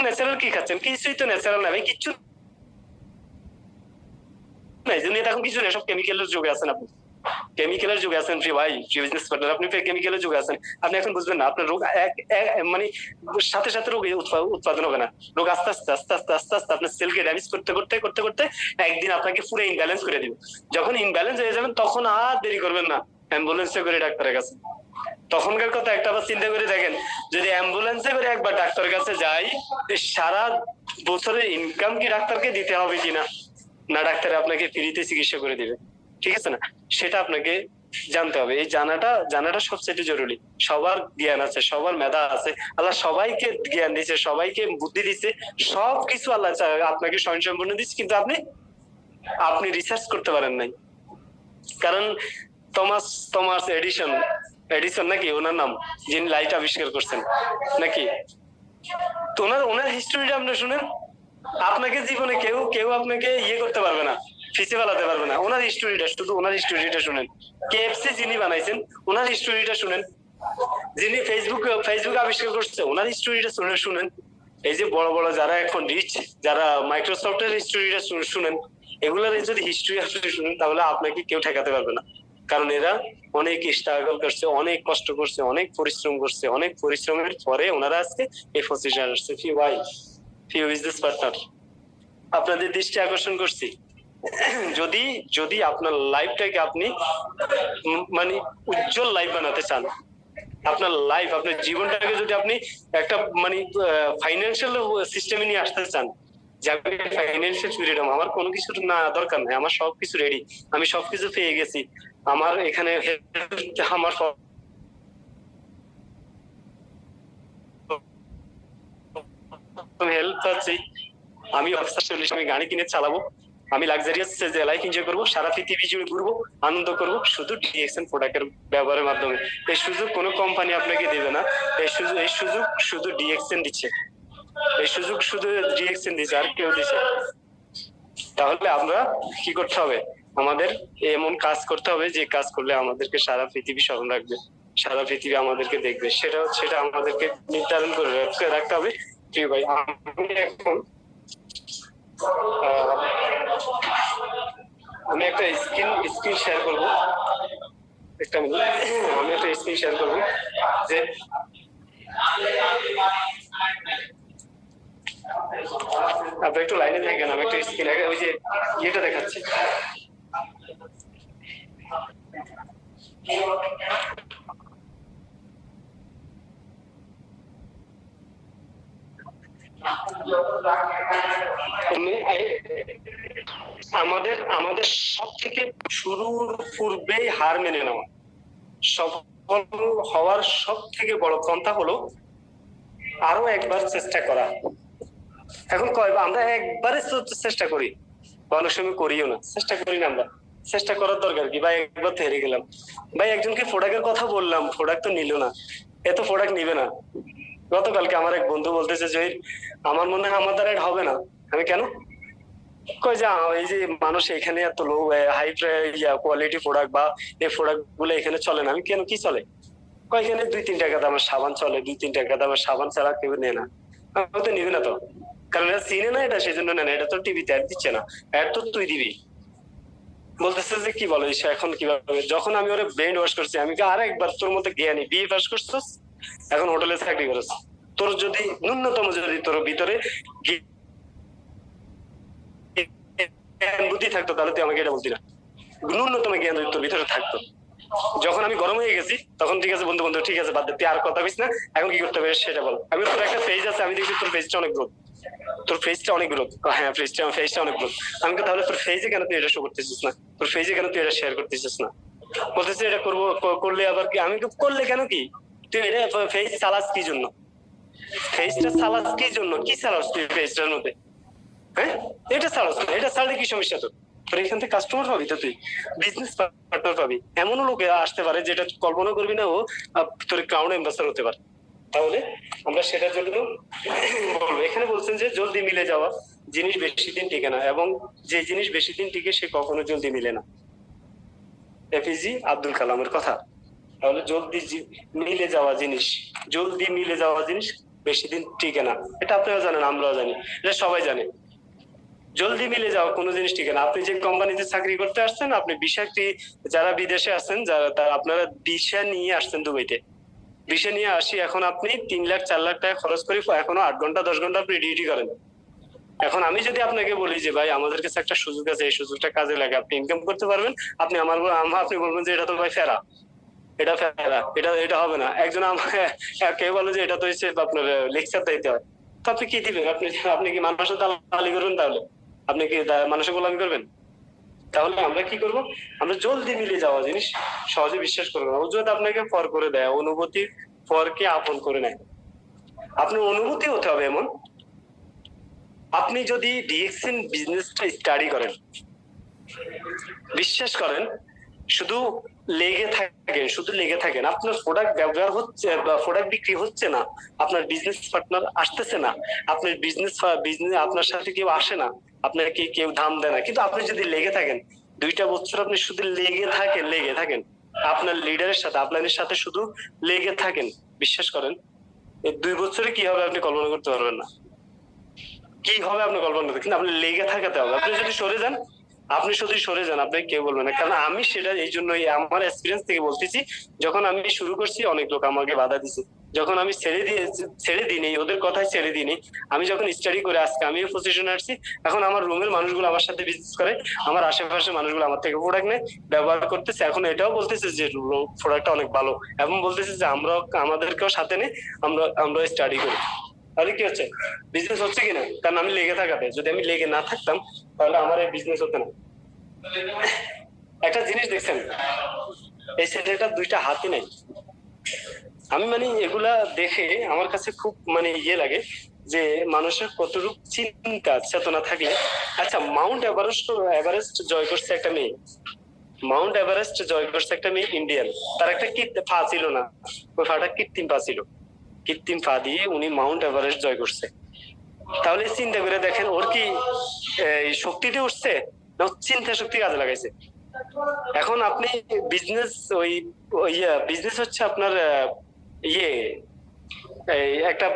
ন্যাচারাল কি খাচ্ছেন? কিছুই তো ন্যাচারাল না ভাই, কিচ্ছু নাই, দুনিয়াতে এখন কিছু নেই, সব কেমিক্যালের যুগে আছেন আপনি, কেমিক্যালের যুগে আছেন ভাই, বিজনেস পার্টনার, আপনি কেমিক্যালের যুগে আছেন। আপনি এখন বুঝবেন না, আপনার রোগ মানে সাথে সাথে রোগ উৎপাদন হবে না, রোগ আস্তে আস্তে আস্তে আস্তে আস্তে আস্তে আপনার সেলকে ড্যামেজ করতে করতে করতে করতে একদিন আপনাকে পুরো ইনব্যালেন্স করে দিবে। যখন ইনব্যালেন্স হয়ে যাবেন, তখন আর দেরি করবেন না, অ্যাম্বুলেন্সে করে ডাক্তারের কাছে। তখনকার কথা একটা বার চিন্তা করে দেখেন, যদি অ্যাম্বুলেন্সে করে একবার ডাক্তারের কাছে যাই, সারা বছরের ইনকাম কি ডাক্তারকে দিতে হবে কিনা, না ডাক্তার আপনাকে ফ্রিতে চিকিৎসা করে দিবে, ঠিক আছে না? সেটা আপনাকে জানতে হবে। এই জানাটা সবচেয়ে জরুরি। সবার জ্ঞান আছে, সবার মেধা আছে, আল্লাহ সবাইকে জ্ঞান দিচ্ছে, সবাইকে বুদ্ধি দিচ্ছে, সবকিছু আল্লাহ আপনাকে স্বয়ংসম্পূর্ণ দিচ্ছে, কিন্তু আপনি রিসার্চ করতে পারেন নাই। কারণ টমাস এডিসন নাকি ওনার নাম, যিনি লাইট আবিষ্কার করছেন নাকি, তো ওনার হিস্টোরিটা আপনি শুনেন, আপনাকে জীবনে কেউ আপনাকে করতে পারবে না, ফিসে ফেলাতে পারবে না। ওনার হিস্টোরিটা শুনেন। কেএফসি যিনি বানাইছেন, ওনার হিস্টোরিটা শুনেন। যিনি ফেসবুক আবিষ্কার করছে, ওনার হিস্টোরিটা শুনেন। এই যে বড় বড় যারা এখন রিচ, যারা মাইক্রোসফটের হিস্টোরিটা শুনেন। এগুলোর যদি হিস্ট্রি আপনি শুনেন, তাহলে আপনাকে কেউ ঠেকাতে পারবে না। কারণ এরা অনেক স্ট্রাগল করছে, অনেক কষ্ট করছে, অনেক পরিশ্রম করছে, অনেক পরিশ্রমের পরে ওনারা আজকে এই পজিশনে আসছে। ফিউ বিজনেস পার্টনার, আপনাদের দৃষ্টি আকর্ষণ করছি, যদি যদি আপনার লাইফটাকে আপনি মানে উজ্জ্বল লাইফ বানাতে চান, আপনার লাইফ আপনার জীবনটাকে যদি আপনি একটা মানে ফাইন্যান্সিয়াল সিস্টেমে নিয়ে আসতে চান, যে আমি ফাইন্যান্সিয়াল ফ্রিডম, আমার কোনো কিছু না দরকার নাই, আমার সবকিছু রেডি, আমি সবকিছু পেয়ে গেছি, আমার এখানে আমার হেল্প পাচ্ছি, আমি আমি গাড়ি কিনে চালাবো, আমি লাক্সারিয়াস লাইফ এনজয় করবো, সারা পৃথিবী জুড়ে ঘুরবো, আনন্দ করবো শুধু ডিএক্সএন প্রোডাক্টের ব্যবহারের মাধ্যমে। এই সুযোগ কোনো কোম্পানি আপনাকে দেবে না, এই সুযোগ শুধু ডিএক্সএন দিচ্ছে, এই সুযোগ শুধু ডিএক্সএন দিচ্ছে, আর কেউ দিচ্ছে। তাহলে আমরা কি করতে হবে, আমাদের এমন কাজ করতে হবে যে কাজ করলে আমাদেরকে সারা পৃথিবী স্মরণ রাখবে, সারা পৃথিবী আমাদেরকে দেখবে, সেটা আমাদেরকে নির্ধারণ করে রাখতে হবে। প্রিয় ভাই, আমি এখন আমি একটা স্ক্রিন শেয়ার করবো, একটা মিনিট, আমি একটা স্ক্রিন শেয়ার করবো যে আপনি একটু লাইনে থাকেন, আমি একটা স্ক্রিন ওই যে ইয়েটা দেখাচ্ছি। আমাদের আমাদের সব থেকে শুরুর পূর্বেই হার মেনে নেওয়া, সফল হওয়ার সব থেকে বড় পন্থা হলো আরো একবার চেষ্টা করা। এখন আমরা একবারে চেষ্টা করি, অনেক সময় করিও না, চেষ্টা করি না। আমরা চেষ্টা করার দরকার কি ভাই, একবার তো হেরে গেলাম। ভাই একজনকে প্রোডাক্টের কথা বললাম, প্রোডাক্ট তো নিল না, এত প্রোডাক্ট নিবে না। গতকালকে আমার এক বন্ধু বলতেছে যে আমার মনে হয় আমার দ্বারা এটা হবে না। আমি কেন? কই যে এই যে মানুষ এখানে এত লো হাই কোয়ালিটি প্রোডাক্ট বা এই প্রোডাক্ট গুলো এখানে চলে না। আমি কেন, কি চলে? কয় এখানে 2-3 টাকা দামের সাবান চলে, 2-3 টাকা দামের সাবান ছাড়া কেউ নেয় না। আমি তো নিবে না তো, কারণ এটা চিনে না, এটা সেই জন্য নেয় না। এটা তো টিভিতে অ্যাড দিচ্ছে না, অ্যাড তো তুই দিবি। বলতেছে যে কি বলো এখন কিভাবে? যখন আমি ওরে ব্রেন ওয়াশ করছি, আমি আর একবার তোর মধ্যে জ্ঞানী, বিএ পাস করছিস, এখন হোটেলে চাকরি করছিস, তোর যদি ন্যূনতম যদি তোর ভিতরে বুদ্ধি থাকতো তাহলে তুই আমাকে এটা বলতি না। ন্যূনতম জ্ঞান যদি তোর ভিতরে থাকতো। যখন আমি গরম হয়ে গেছি তখন ঠিক আছে বন্ধু বন্ধু ঠিক আছে, বাদ দে, তুই আর কথা কইস না, এখন কি করতে হবে সেটা বল। আমি তোর একটা পেজ আছে, আমি দেখছি তোর পেজটা অনেক গ্রোথ, তোর ফেসটা অনেক গ্রোথ। হ্যাঁ ফেসটা অনেক গ্রোথ। আমি তাহলে তোর ফেসে কেন তুই এটা শো করতেছিস না, তোর ফেসে কেন তুই এটা শেয়ার করতেছিস না? বলতেছি এটা করবো, করলে আবার কি? আমি করলে কেন কি? তুই এটা ফেস চালাস কি জন্য? ফেসটা চালাস কি জন্য? কি চালাস তুই ফেসটার মধ্যে? হ্যাঁ, এটা চালাস, এটা চাললে কি সমস্যা তোর? তোর এখান থেকে কাস্টমার পাবি, তো তুই বিজনেস পার্টনার পাবি। এমনও লোকে আসতে পারে যেটা কল্পনা করবি না, ও তোর ক্রাউন অ্যাম্বাসাডর হতে পারে। তাহলে আমরা সেটার জন্য বলবো, এখানে বলছেন যে জলদি মিলে যাওয়া জিনিস বেশি দিন টিকে না, এবং যে জিনিস বেশি দিন টিকে সে কখনো জলদি মিলে না। এপিজে আব্দুল কালামের কথা। তাহলে জলদি মিলে যাওয়া জিনিস, জলদি মিলে যাওয়া জিনিস বেশি দিন টিকে না। এটা আপনারাও জানেন, আমরাও জানি, এটা সবাই জানে। জলদি মিলে যাওয়া কোনো জিনিস টিকে না। আপনি যে কোম্পানিতে চাকরি করতে আসছেন, আপনি বিষাক্তি যারা বিদেশে আছেন, যারা আপনারা ভিসা নিয়ে আসছেন দুবাইতে, ভিসা নিয়ে আসি, এখন আপনি 3 লাখ 4 লাখ টাকা খরচ করে এখনো 8 ঘন্টা 10 ঘন্টা আপনি ডিউটি করেন। এখন আমি যদি আপনাকে বলি যে ভাই আমাদের কাছে একটা সুযোগ আছে, এই সুযোগটা কাজে লাগে, আপনি ইনকাম করতে পারবেন, আপনি আপনি বলবেন যে এটা তো ভাই ফেরা, এটা ফেরা, এটা হবে না। একজন আমাকে কেউ বলে যে এটা তো হচ্ছে আপনার লেকচার দিতে হয়, তো আপনি কি দিবেন? আপনি কি মানুষের দালালি করবেন? তাহলে আপনি কি মানুষের গোলামি করবেন? তাহলে আমরা কি করব? আমরা জলদি মিলে যাওয়া জিনিস সহজে বিশ্বাস করবো না। অজুহাত আপনাকে ফর করে দেয়, অনুভূতি ফরকে আপন করে নেয়। আপনার অনুভূতি হতে হবে এমন, আপনি যদি ডিএক্সএন বিজনেসটা স্টাডি করেন, বিশ্বাস করেন, শুধু লেগে থাকেন, শুধু লেগে থাকেন, আপনার প্রোডাক্ট ব্যবহার হচ্ছে বা প্রোডাক্ট বিক্রি হচ্ছে না, আপনার বিজনেস পার্টনার আসতেছে না, আপনার বিজনেস আপনার সাথে কেউ আসে না, আপনাকে কেউ দাম দেয় না, কিন্তু আপনি যদি লেগে থাকেন 2টা বছর, আপনি শুধু লেগে থাকেন আপনার লিডারের সাথে, আপনাদের সাথে শুধু লেগে থাকেন, বিশ্বাস করেন এই 2 বছরে কি হবে আপনি কল্পনা করতে পারবেন না। কি হবে আপনি কল্পনা করতে, কিন্তু আপনি লেগে থাকাতে হবে। আপনি যদি সরে যান, আপনি কেউ বলবেন না। কারণ আমি সেটা এই জন্যই আমার এক্সপিরিয়েন্স থেকে বলতেছি, যখন আমি শুরু করছি অনেক লোক আমাকে বাধা দিছে, যখন আমি ছেড়ে দিইনি, ওদের কথায় ছেড়ে দিইনি, আমি যখন স্টাডি করে আজকে আমিও পজিশনে আসছি, এখন আমার রুমের মানুষগুলো আমার সাথে বিজনেস করে, আমার আশেপাশে মানুষগুলো আমার থেকে প্রোডাক্ট নেয়, ব্যবহার করতেছে, এখন এটাও বলতেছে যে প্রোডাক্টটা অনেক ভালো, এবং বলতেছে যে আমাদেরকেও সাথে নেই, আমরা স্টাডি করি। তাহলে কি হচ্ছে, বিজনেস হচ্ছে কিনা? কারণ আমি লেগে থাকাতে, যদি আমি লেগে না থাকতাম তাহলে আমার এই বিজনেস হতো না। একটা জিনিস দেখছেন, এই ছেলেটার দুইটা হাতই নাই। আমি মানে এগুলা দেখে আমার কাছে খুব মানে লাগে যে মানুষের কতটুকু চিন্তা চেতনা থাকলে। আচ্ছা, মাউন্ট এভারেস্ট জয় করছে একটা মেয়ে, মাউন্ট এভারেস্ট জয় করছে একটা মেয়ে ইন্ডিয়ান, তার একটা পা ছিল না, ওই পাটা কৃত্রিম পা ছিল, কৃত্রিম পা দিয়ে উনি মাউন্ট এভারেস্ট জয় করছে। তাহলে চিন্তা করে দেখেন, ওর কি এই শক্তিতে উঠছে না চিন্তা শক্তি কাজে লাগাইছে? এখন আপনি বিজনেস বিজনেস হচ্ছে আপনার ইয়ে একটা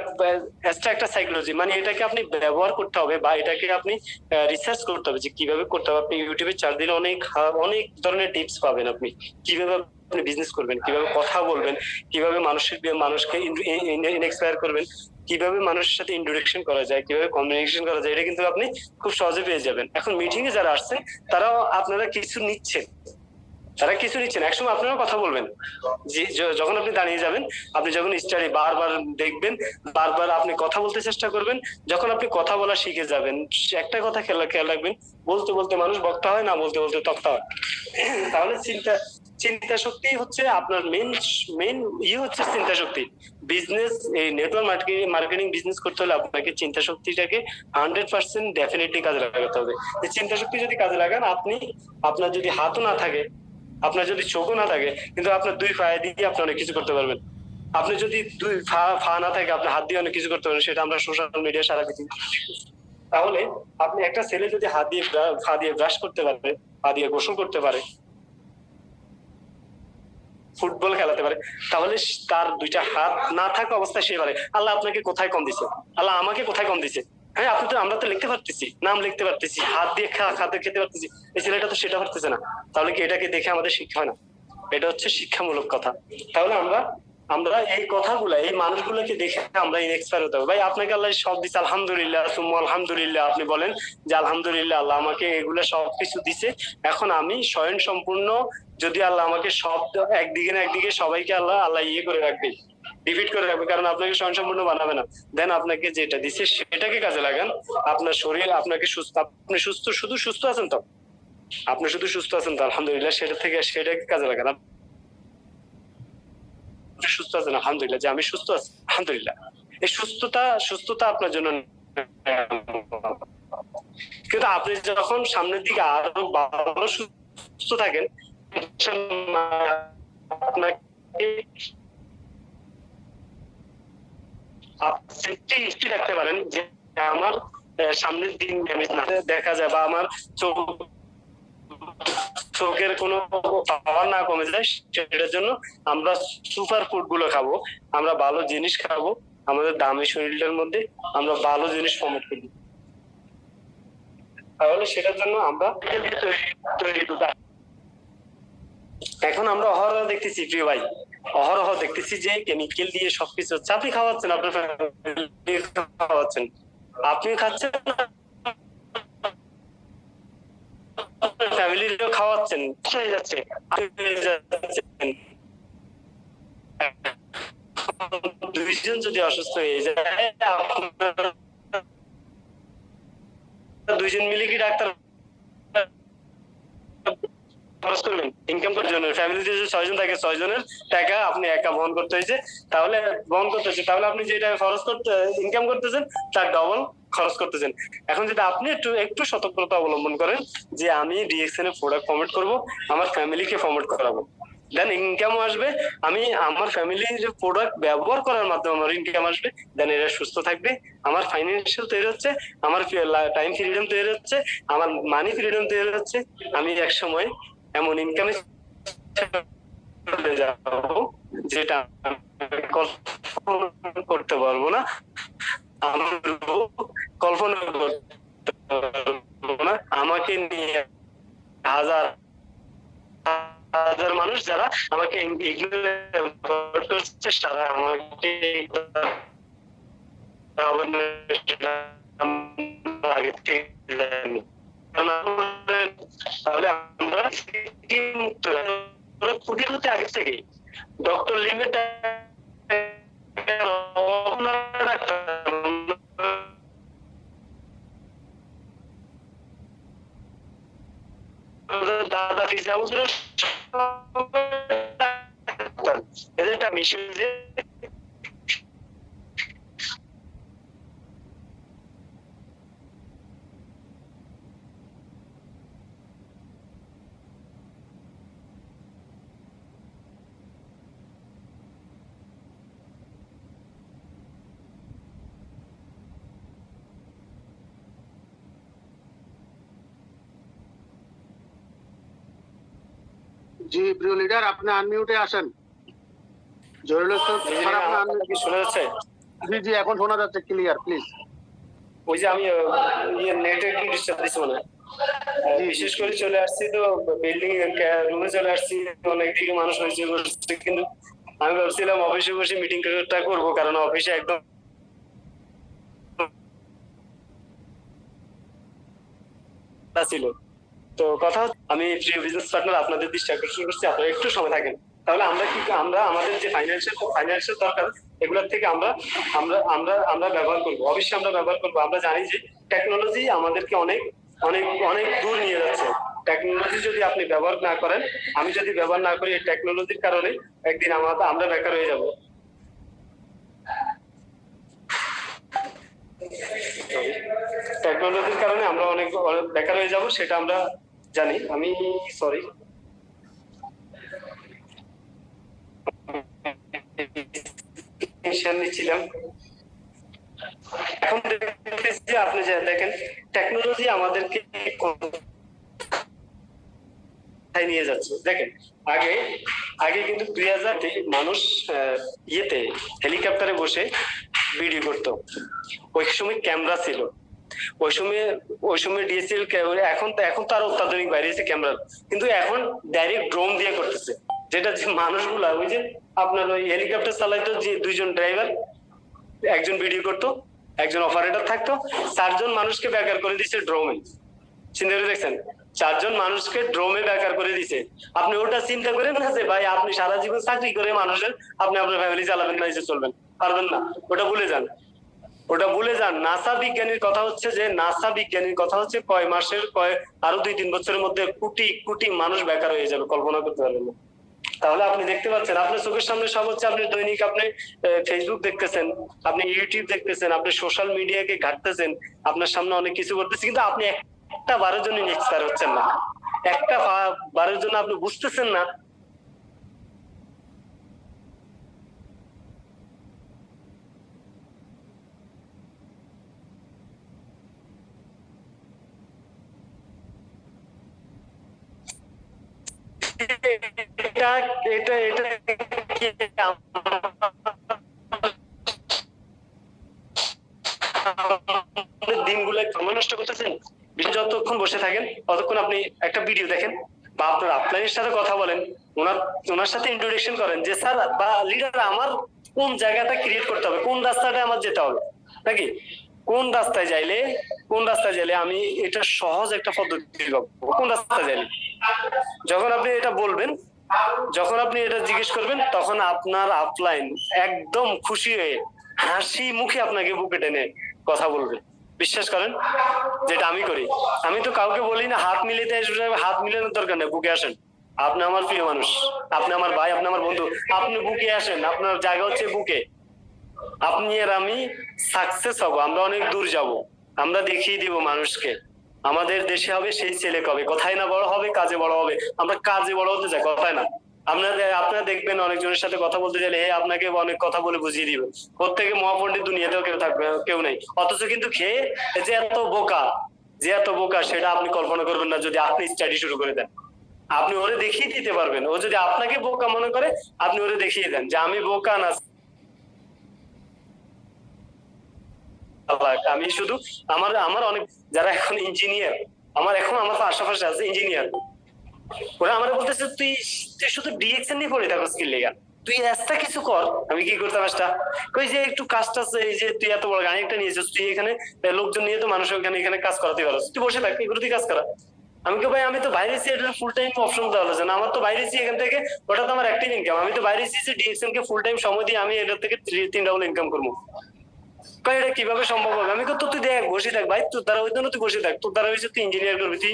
একটা সাইকোলজি, মানে এটাকে আপনি ব্যবহার করতে হবে বা এটাকে আপনি রিসার্চ করতে হবে যে কিভাবে করতে হবে। আপনি ইউটিউবে চার্জ দিলে অনেক ধরনের টিপস পাবেন, আপনি কিভাবে আপনি বিজনেস করবেন, কিভাবে কথা বলবেন, কিভাবে মানুষকে ইন্সপায়ার করবেন, কিভাবে মানুষের সাথে ইন্ট্রোডাকশন করা যায়, কিভাবে কমিউনিকেশন করা যায়, এটা কিন্তু আপনি খুব সহজে পেয়ে যাবেন। এখন মিটিং এ যারা আসছে তারাও আপনারা কিছু নিচ্ছেন, একসময় আপনারা কথা বলবেন, যখন আপনি দাঁড়িয়ে যাবেন, আপনি যখন স্টাডি বারবার দেখবেন, বারবার আপনি কথা বলতে চেষ্টা করবেন, যখন আপনি কথা বলা শিখে যাবেন, একটা কথা খেয়াল রাখবেন, বলতে বলতে মানুষ বক্তা হয় না, বলতে বলতে তক্তা হয়। তাহলে চিন্তা শক্তি হচ্ছে আপনার মেন হচ্ছে চিন্তা শক্তি। বিজনেস, এই নেটওয়ার্ক মার্কেটিং বিজনেস করতে হলে আপনাকে চিন্তা শক্তিটাকে 100% ডেফিনেটলি কাজে লাগাতে হবে। চিন্তা শক্তি যদি কাজে লাগান, আপনার যদি হাতও না থাকে, আপনার যদি চোখও না থাকে, কিন্তু আপনার দুই পায়ে দিয়ে আপনি অনেক কিছু করতে পারবেন। আপনি যদি দুই পা না থাকে, আপনার হাত দিয়ে অনেক কিছু করতে পারবেন, সেটা আমরা সোশ্যাল মিডিয়া সারা পৃথিবী। তাহলে আপনি একটা ছেলে যদি পা দিয়ে ব্রাশ করতে পারে, পা দিয়ে গোসল করতে পারে, ফুটবল খেলাতে পারে, তাহলে তার দুইটা হাত না থাকা অবস্থায় সে পারে। আল্লাহ আপনাকে কোথায় কম দিছে, আল্লাহ আমাকে কোথায় কম দিছে? হ্যাঁ, আমরা তো লিখতে পারতেছি, নাম লিখতে পারতেছি, হাত দিয়ে খাতে খেতে পারতেছি, এই ছেলেটা তো সেটা পারতেছে না। তাহলে কি এটাকে দেখে আমাদের শিক্ষা হয় না? এটা হচ্ছে শিক্ষামূলক কথা। তাহলে আমরা এই কথাগুলা, এই মানুষগুলোকে দেখে আমরা ইনস্পায়ার হতে হবে। ভাই, আপনাকে আল্লাহ সব দিচ্ছে, আলহামদুলিল্লাহ, সুম্মা আলহামদুলিল্লাহ। আপনি বলেন যে আলহামদুলিল্লাহ, আল্লাহ আমাকে এগুলো সবকিছু দিছে, এখন আমি স্বয়ং সম্পূর্ণ। যদি আল্লাহ আমাকে সব একদিকে না একদিকে সবাইকে আল্লাহ ইয়ে করে রাখবে, ডিফিট করে রাখবে, কারণ আপনাকে স্বয়ং সম্পূর্ণ বানাবে না। দেন আপনাকে যেটা দিছে সেটাকে কাজে লাগান। আপনার শরীর আপনাকে সুস্থ, আপনি শুধু সুস্থ আছেন তো, আপনি শুধু সুস্থ আছেন তো আলহামদুলিল্লাহ, সেটাকে কাজে লাগান। সুস্থ আছেন আলহামদুলিল্লাহ, যে আমি সুস্থ আছি আলহামদুলিল্লাহ। এই সুস্থতা আপনার জন্য, কিন্তু আপনি যখন সামনের দিকে আরো ভালো সুস্থ থাকেন, আপনাকে রাখতে পারেন যে আমার সামনের দিন ড্যামেজ না দেখা যায়, বা আমার চোখের কোনো পাওয়ার না কমে যায়, সেটার জন্য আমরা সুপার ফুড গুলো খাবো, আমরা ভালো জিনিস খাবো, আমাদের দামি শরীরটার মধ্যে আমরা ভালো জিনিস প্রমোট করি। তাহলে সেটার জন্য আমরা এখন আমরা অহরহ দেখতেছি, প্রিয় ভাই, অহরহ দেখতেছি যে কেমিক্যাল দিয়ে সবকিছু হচ্ছে। আপনি খাওয়াচ্ছেন, আপনার খাওয়াচ্ছেন, আপনি খাচ্ছেন, ফ্যামিলিরও খাওয়াচ্ছেন, হয়ে যাচ্ছে, দুইজন যদি অসুস্থ হয়ে যায়, দুইজন মিলে কি ডাক্তার খরচ করবেন ইনকাম করার জন্য? ফ্যামিলিতে যদি 6 জন থাকে, 6 জনের টাকা আপনি একা বহন করতে হয়েছে, তাহলে আপনি যে টাকা ইনকাম করতেছেন তার ডবল খরচ করতেছেন। এখন যদি আপনি একটু সতর্কতা অবলম্বন করেন যে আমি ডিএক্সএন এর প্রোডাক্ট প্রমোট করব, আমার ফ্যামিলিকে প্রমোট করাবো, দেন ইনকামও আসবে, আমি আমার ফ্যামিলির প্রোডাক্ট ব্যবহার করার মাধ্যমে আমার ইনকাম আসবে, দেন এরা সুস্থ থাকবে, আমার ফাইন্যান্সিয়াল তৈরি হচ্ছে, আমার টাইম ফ্রিডম তৈরি হচ্ছে, আমার মানি ফ্রিডম তৈরি হচ্ছে, আমি এক সময় এমন ইনকামে চলে যাবো যেটা কল্পনা করতে পারবো না, আমার কল্পনা করতে পারবো না। আমাকে নিয়ে হাজার হাজার মানুষ যারা আমাকে ইগনোর করছে, সারা আমাকে আগে থেকে জানি। তাহলে আমরা মুক্ত ক্ষতি হতে আগে থেকে ডক্টর লিমিট দাদা ফিজা এদেরটা মিশিয়ে জি প্রিয় লিডার, আপনি আনমিউটে আসেন। জহিরুল ইসলাম স্যার, আপনি কি শোনা যাচ্ছে? জি জি, এখন শোনা যাচ্ছে ক্লিয়ার, প্লিজ। ওই যে আমি নেটে একটু ডিস্টার্ব দিচ্ছি মনে হয়। বিশেষ করে চলে আসছি তো বিল্ডিং রুমে চলে আসছি, অনেক দিকে মানুষ হয়েছে বসছে, কিন্তু আমি ভাবছিলাম অফিসে বসে মিটিংটা করবো, কারণ অফিসে একদম ছিল। তো কথা আমি প্রিয় বিজনেস পার্টনার আপনাদের দৃষ্টি আকর্ষণ করছি, আপনারা একটু সময় থাকেন, তাহলে আমরা কি আমরা আমাদের যে ফাইন্যান্সিয়াল দরকার এগুলোর থেকে আমরা আমরা আমরা আমরা ব্যবহার করবো, অবশ্যই আমরা ব্যবহার করবো। আমরা জানি যে টেকনোলজি আমাদেরকে অনেক অনেক অনেক দূর নিয়ে যাচ্ছে। টেকনোলজি যদি আপনি ব্যবহার না করেন, আমি যদি ব্যবহার না করি, এই টেকনোলজির কারণে একদিন আমরা বেকার হয়ে যাব। টেকনোলজির কারণে আমরা অনেক বেকার হয়ে যাব, সেটা আমরা জানি। আমি সরি নিচ্ছিলাম। এখন দেখতেছি আপনি যে দেখেন টেকনোলজি আমাদেরকে নিয়ে যাচ্ছে। দেখেন আগে আগে কিন্তু 2000 মানুষ ইয়েতে হেলিকপ্টারে বসে ভিডিও করতো, ওই সময় ক্যামেরা ছিল, ওই সময় ডিএসএল, এখন তো আরো অত্যাধুনিক বাইরেছে ক্যামেরা, কিন্তু এখন ডাইরেক্ট ড্রোন দিয়ে করতেছে, যেটা যে মানুষগুলা ওই যে আপনার ওই হেলিকপ্টার চালাইতো, যে দুইজন ড্রাইভার, একজন ভিডিও করতো, একজন অপারেটর থাকতো, 4 জন মানুষকে বেকার করে দিচ্ছে ড্রোমে। চিন্তা করে দেখছেন, 4 জন মানুষকে ড্রোমে বেকার করে দিছে। আপনি ওটা চিন্তা করেন না যে ভাই আপনি সারা জীবন চাকরি করে মানুষের আপনি আপনার ফ্যামিলি চালাবেন না, এসে চলবেন, পারবেন না, ওটা ভুলে যান, ওটা ভুলে যান। নাসা বিজ্ঞানীর কথা হচ্ছে যে আরো 2-3 বছরের মধ্যে কোটি কোটি মানুষ বেকার হয়ে যাবে, কল্পনা করতে পারবেন না। তাহলে আপনি দেখতে পাচ্ছেন, আপনার চোখের সামনে সব হচ্ছে, আপনি দৈনিক আপনি ফেসবুক দেখতেছেন, আপনি ইউটিউব দেখতেছেন, আপনি সোশ্যাল মিডিয়াকে ঘাটতেছেন, আপনার সামনে অনেক কিছু করতেছে, কিন্তু আপনি একটা বারের জন্য ইন্সপায়ার হচ্ছেন না, একটা বারের জন্য আপনি বুঝতেছেন না এটা এটা এটা দিনগুলো সময় নষ্ট করতেছেন। যতক্ষণ বসে থাকেন ততক্ষণ আপনি একটা ভিডিও দেখেন, বা আপনার আপলাইনের সাথে কথা বলেন, ওনার সাথে ইন্ট্রোডাকশন করেন যে স্যার বা লিডার, আমার কোন জায়গাটা ক্রিয়েট করতে হবে, কোন রাস্তাটা আমার যেতে হবে, নাকি কোন রাস্তায় যাইলে আমি এটা সহজ একটা পদ্ধতি পাবো, কোন রাস্তায় যাইলে। যখন আপনি এটা বলবেন, যখন আপনি এটা জিজ্ঞেস করবেন, তখন আপনার আপলাইন একদম খুশি হয়ে হাসি মুখে আপনাকে বুকে টেনে কথা বলবে। বিশ্বাস করেন, যেটা আমি করি, আমি তো কাউকে বলি না হাত মিলিতে, হাত মিলানোর দরকার নেই, বুকে আসেন, আপনি আমার প্রিয় মানুষ, আপনি আমার ভাই, আপনি আমার বন্ধু, আপনি বুকে আসেন, আপনার জায়গা হচ্ছে বুকে। আপনি আর আমি সাকসেস হব, আমরা অনেক দূর যাব, আমরা দেখিয়ে দিব মানুষকে আমাদের দেশে হবে সেই ছেলে কবে, কথায় না বড় হবে, কাজে বড় হবে। আমরা কাজে বড় হতে চাই, কথায় না। আপনারা দেখবেন অনেকজনের সাথে কথা বলতে গেলে আপনাকে অনেক কথা বলে বুঝিয়ে দিবে, প্রত্যেকে মহাপণ্ডিত দুনিয়াতেও কেউ নেই, অথচ কিন্তু খেয়ে যে এত বোকা সেটা আপনি কল্পনা করবেন না যদি আপনি স্টাডি শুরু করে দেন। আপনি ওরে দেখিয়ে দিতে পারবেন, ও যদি আপনাকে বোকা মনে করে আপনি ওরে দেখিয়ে দেন যে আমি বোকা না, আমি শুধু আমার অনেক যারা এখন ইঞ্জিনিয়ার, আমার পাশাপাশি আছে ইঞ্জিনিয়ার, ওরা আমার বলতেছে তুই তুই শুধু ডিএক্সএন নিয়ে পড়ে থাকো স্কিল লেগা, তুই এক্সট্রা কিছু কর। আমি কি করতাম কাজটা, কই যে একটু কাজটা এই যে তুই এত বড় গাড়ি একটা নিয়েছিস, তুই এখানে লোকজন নিয়ে তো মানুষ এখানে এখানে কাজ করাতে পারো, তুই বসে থাক এগুলো তুই কাজ করা। আমি কি ভাই আমি তো বাইরে এটা ফুল টাইম অপশন দেওয়া হলো না, আমার তো বাইরে এখান থেকে, ওটা তো আমার অ্যাক্টিভ ইনকাম, আমি তো বাইরে ডিএক্সএন কে ফুল টাইম সময় দিয়ে আমি এটা থেকে 3 ডাবল ইনকাম করবো। কই এটা কিভাবে সম্ভব হবে? আমি তো তুই দেখ বসে থাক ভাই, তোর দ্বারা ওই জন্য তুই বসে থাক, তোর দ্বারা হয়েছে তুই ইঞ্জিনিয়ার করবি, তুই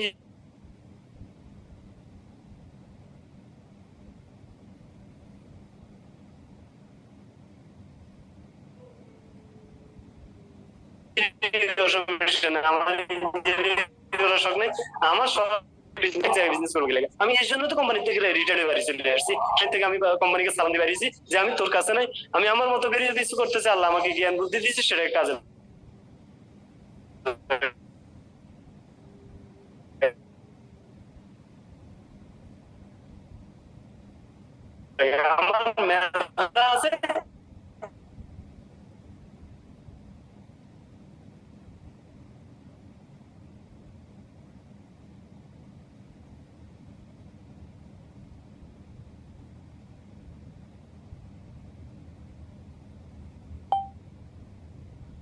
আমার শখ বিজনেস করবো লাগে। আমি এর জন্য তো কোম্পানি থেকে রিটার্নে বাড়ি চলে আসছি, সেই থেকে আমি কোম্পানিকে সালাম দিয়ে বাড়িয়েছি যে আমি তোর কাছে নাই, আমি আমার মতো বেরিয়ে কিছু করতেছি, আল্লাহ আমাকে জ্ঞান বুদ্ধি দিয়েছে, সেটা কাজে আমার মেধা আছে।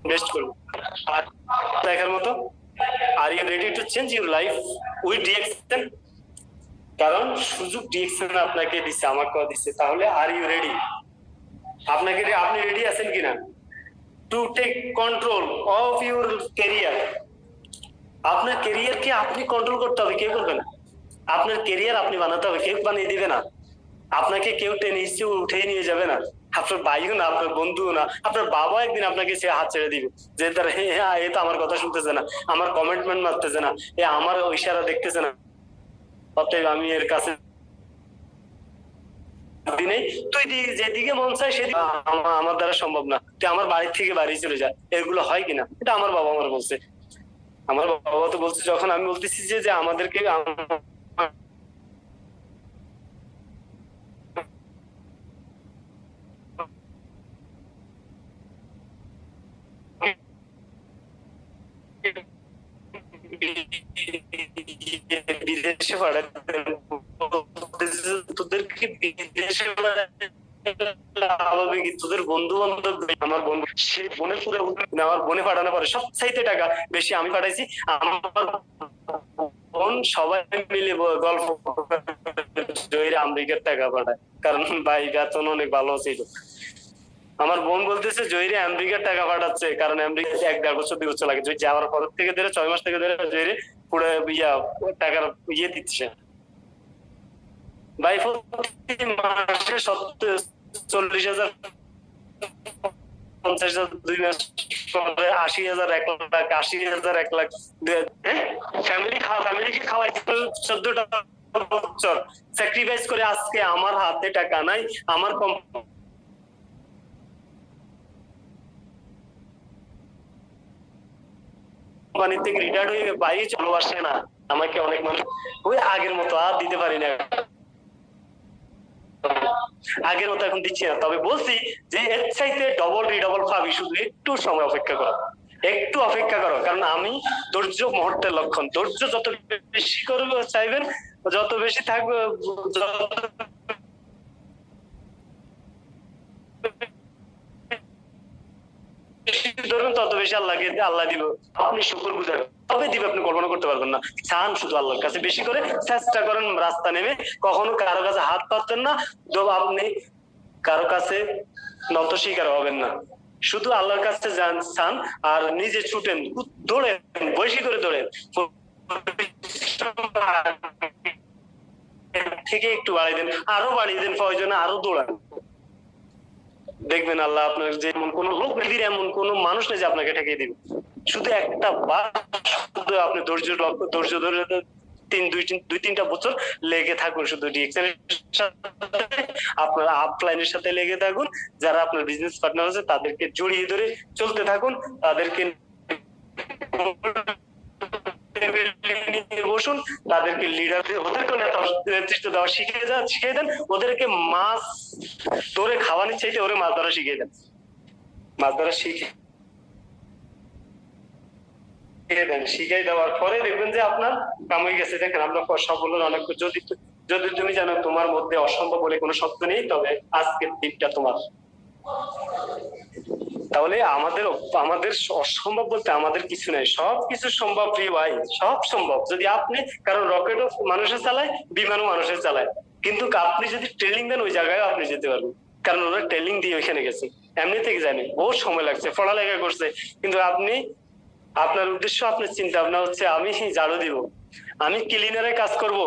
ইনভেস্ট করবো আর দেখার মতো। Are you ready to change your life with DXN? কারণ সুযোগ ডিএক্সএন আপনাকে দিচ্ছে, আমাকে দিচ্ছে, তাহলে আর ইউ রেডি? আপনাকে আপনি রেডি আছেন কিনা to take control of your career? আপনার ক্যারিয়ারকে আপনি কন্ট্রোল করতে হবে, কেউ করবে না। আপনার ক্যারিয়ার আপনি বানাতে হবে, কেউ বানিয়ে দিবে না। আপনাকে কেউ টেনে নিশ্চয় উঠে নিয়ে যাবে না, আপনার ভাইও না, আপনার বন্ধুও না, আপনার বাবা একদিন আপনাকে সে হাত ছেড়ে দিবে যে তার হ্যাঁ এ তো আমার কথা শুনতেছে না, আমার কমেন্টমেন্ট মারতেছে না, এ আমার ইশারা দেখতেছে না, অতএব আমি এর কাছে দিনে তুই যেদিকে মন চায় সেদিকে আমার দ্বারা সম্ভব না, তুই আমার বাড়ির থেকে বাড়ি চলে যা। এগুলো হয় কিনা? এটা আমার বাবা আমার বলছে। আমার বাবা তো বলছে, যখন আমি বলতেছি যে যে আমাদেরকে বিদেশে পাঠাতে, তোদেরকে বিদেশে পাঠাতে তোদের বন্ধু বান্ধব, আমার বন্ধু সে বোনের পুরো আমার বোনে পাঠানো পরে সব চাইতে টাকা বেশি আমি পাঠাইছি। আমার বোন সবাই মিলে গল্প জয়ীর আমেরিকার টাকা পাঠায়, কারণ ভাই বেতন অনেক ভালো ছিল। আমার বোন বলতেছে জয়ীরে আমেরিকার টাকা পাঠাচ্ছে, কারণ আমেরিকা 1-1.5 বছর 2 বছর লাগে, জয় যাওয়ার পর থেকে ধরে 6 মাস থেকে ধরে জয়ীরে পুরো টাকার দিচ্ছে। ভাই প্রতি মাসে 40,000 50,000 2 মাস পরে 80,000 1 লাখ 80,000 1 লাখ ফ্যামিলিকে খাওয়াই 14টা বছর স্যাক্রিফাইস করে আজকে আমার হাতে টাকা নাই, আমার কোম্পানি থেকে রিটায়ার্ড হয়ে বাইরে চলে আসে না, আমাকে অনেক মানুষ ওই আগের মতো আর দিতে পারি না, আগের মতো এখন দিচ্ছি না, তবে বলছি যে এর চাইতে ডবল রিডবল পাবি, শুধু একটু সময় অপেক্ষা করো, একটু অপেক্ষা করো। কারণ আমি ধৈর্য মুহূর্তের লক্ষণ, ধৈর্য যত বেশি করবে চাইবেন, যত বেশি থাকবে, ধরবেন তত বেশি আল্লাহকে আল্লাহ দিব। আপনি শুকর গুজার তবে দিবে, আপনি কল্পনা করতে পারবেন না। চান শুধু আল্লাহর কাছে, বেশি করে চেষ্টা করেন রাস্তা নেমে, কখনো কারো কাছে হাত পাতেন না, আপনি কারো কাছে নত শিকার হবেন না, শুধু আল্লাহর কাছে যান, চান আর নিজে ছুটেন, দৌড়েন, বেশি করে দৌড়েন, থেকে একটু বাড়িয়ে দেন, আরো বাড়িয়ে দেন, প্রয়োজনে আরো দৌড়ান, দেখবেন আল্লাহ আপনার যে এমন কোন লোক নেই, এমন কোন মানুষ নেই যে আপনাকে ঠেকিয়ে দিবে। শুধু একটা বার শুধু আপনি ধৈর্য ধরে 2-3টা বছর লেগে থাকুন, শুধু ডিএক্সএল আপনার আপলাইনের সাথে লেগে থাকুন, যারা আপনার বিজনেস পার্টনার আছে তাদেরকে জড়িয়ে ধরে চলতে থাকুন, তাদেরকে বসুন, তাদেরকে লিডার, ওদেরকে নেতৃত্ব দেওয়া শিখিয়ে দেন, ওদেরকে মাছ ধরে খাওয়ানোর চাইতে ওরে মাছ ধরা শিখিয়ে দেন, মাছ ধরা শিখে শিখিয়ে দেন, শিখিয়ে দেওয়ার পরে দেখবেন যে আপনার কাম হয়ে গেছে। দেখেন আমরা সফলের অনেক, যদি যদি তুমি জানো তোমার মধ্যে অসম্ভব বলে কোনো শব্দ নেই, তবে আজকের দিনটা তোমার। তাহলে আমাদের আমাদের অসম্ভব বলতে আমাদের কিছু নাই, সবকিছু সম্ভব প্রিয় ভাই, সব সম্ভব যদি আপনি, কারণ রকেটও মানুষের চালায়, বিমানও মানুষের চালায়, কিন্তু আপনি যদি ট্রেনিং দেন ওই জায়গায় আপনি যেতে পারবেন, কারণ ওরা ট্রেনিং দিয়ে ওইখানে গেছে। এমনি থেকে জানি বহুত সময় লাগছে, পড়ালেখা করছে, কিন্তু আপনি, আপনার উদ্দেশ্য, আপনার চিন্তা ভাবনা হচ্ছে আমি ঝাড়ু দিব, আমি ক্লিনারে কাজ করব,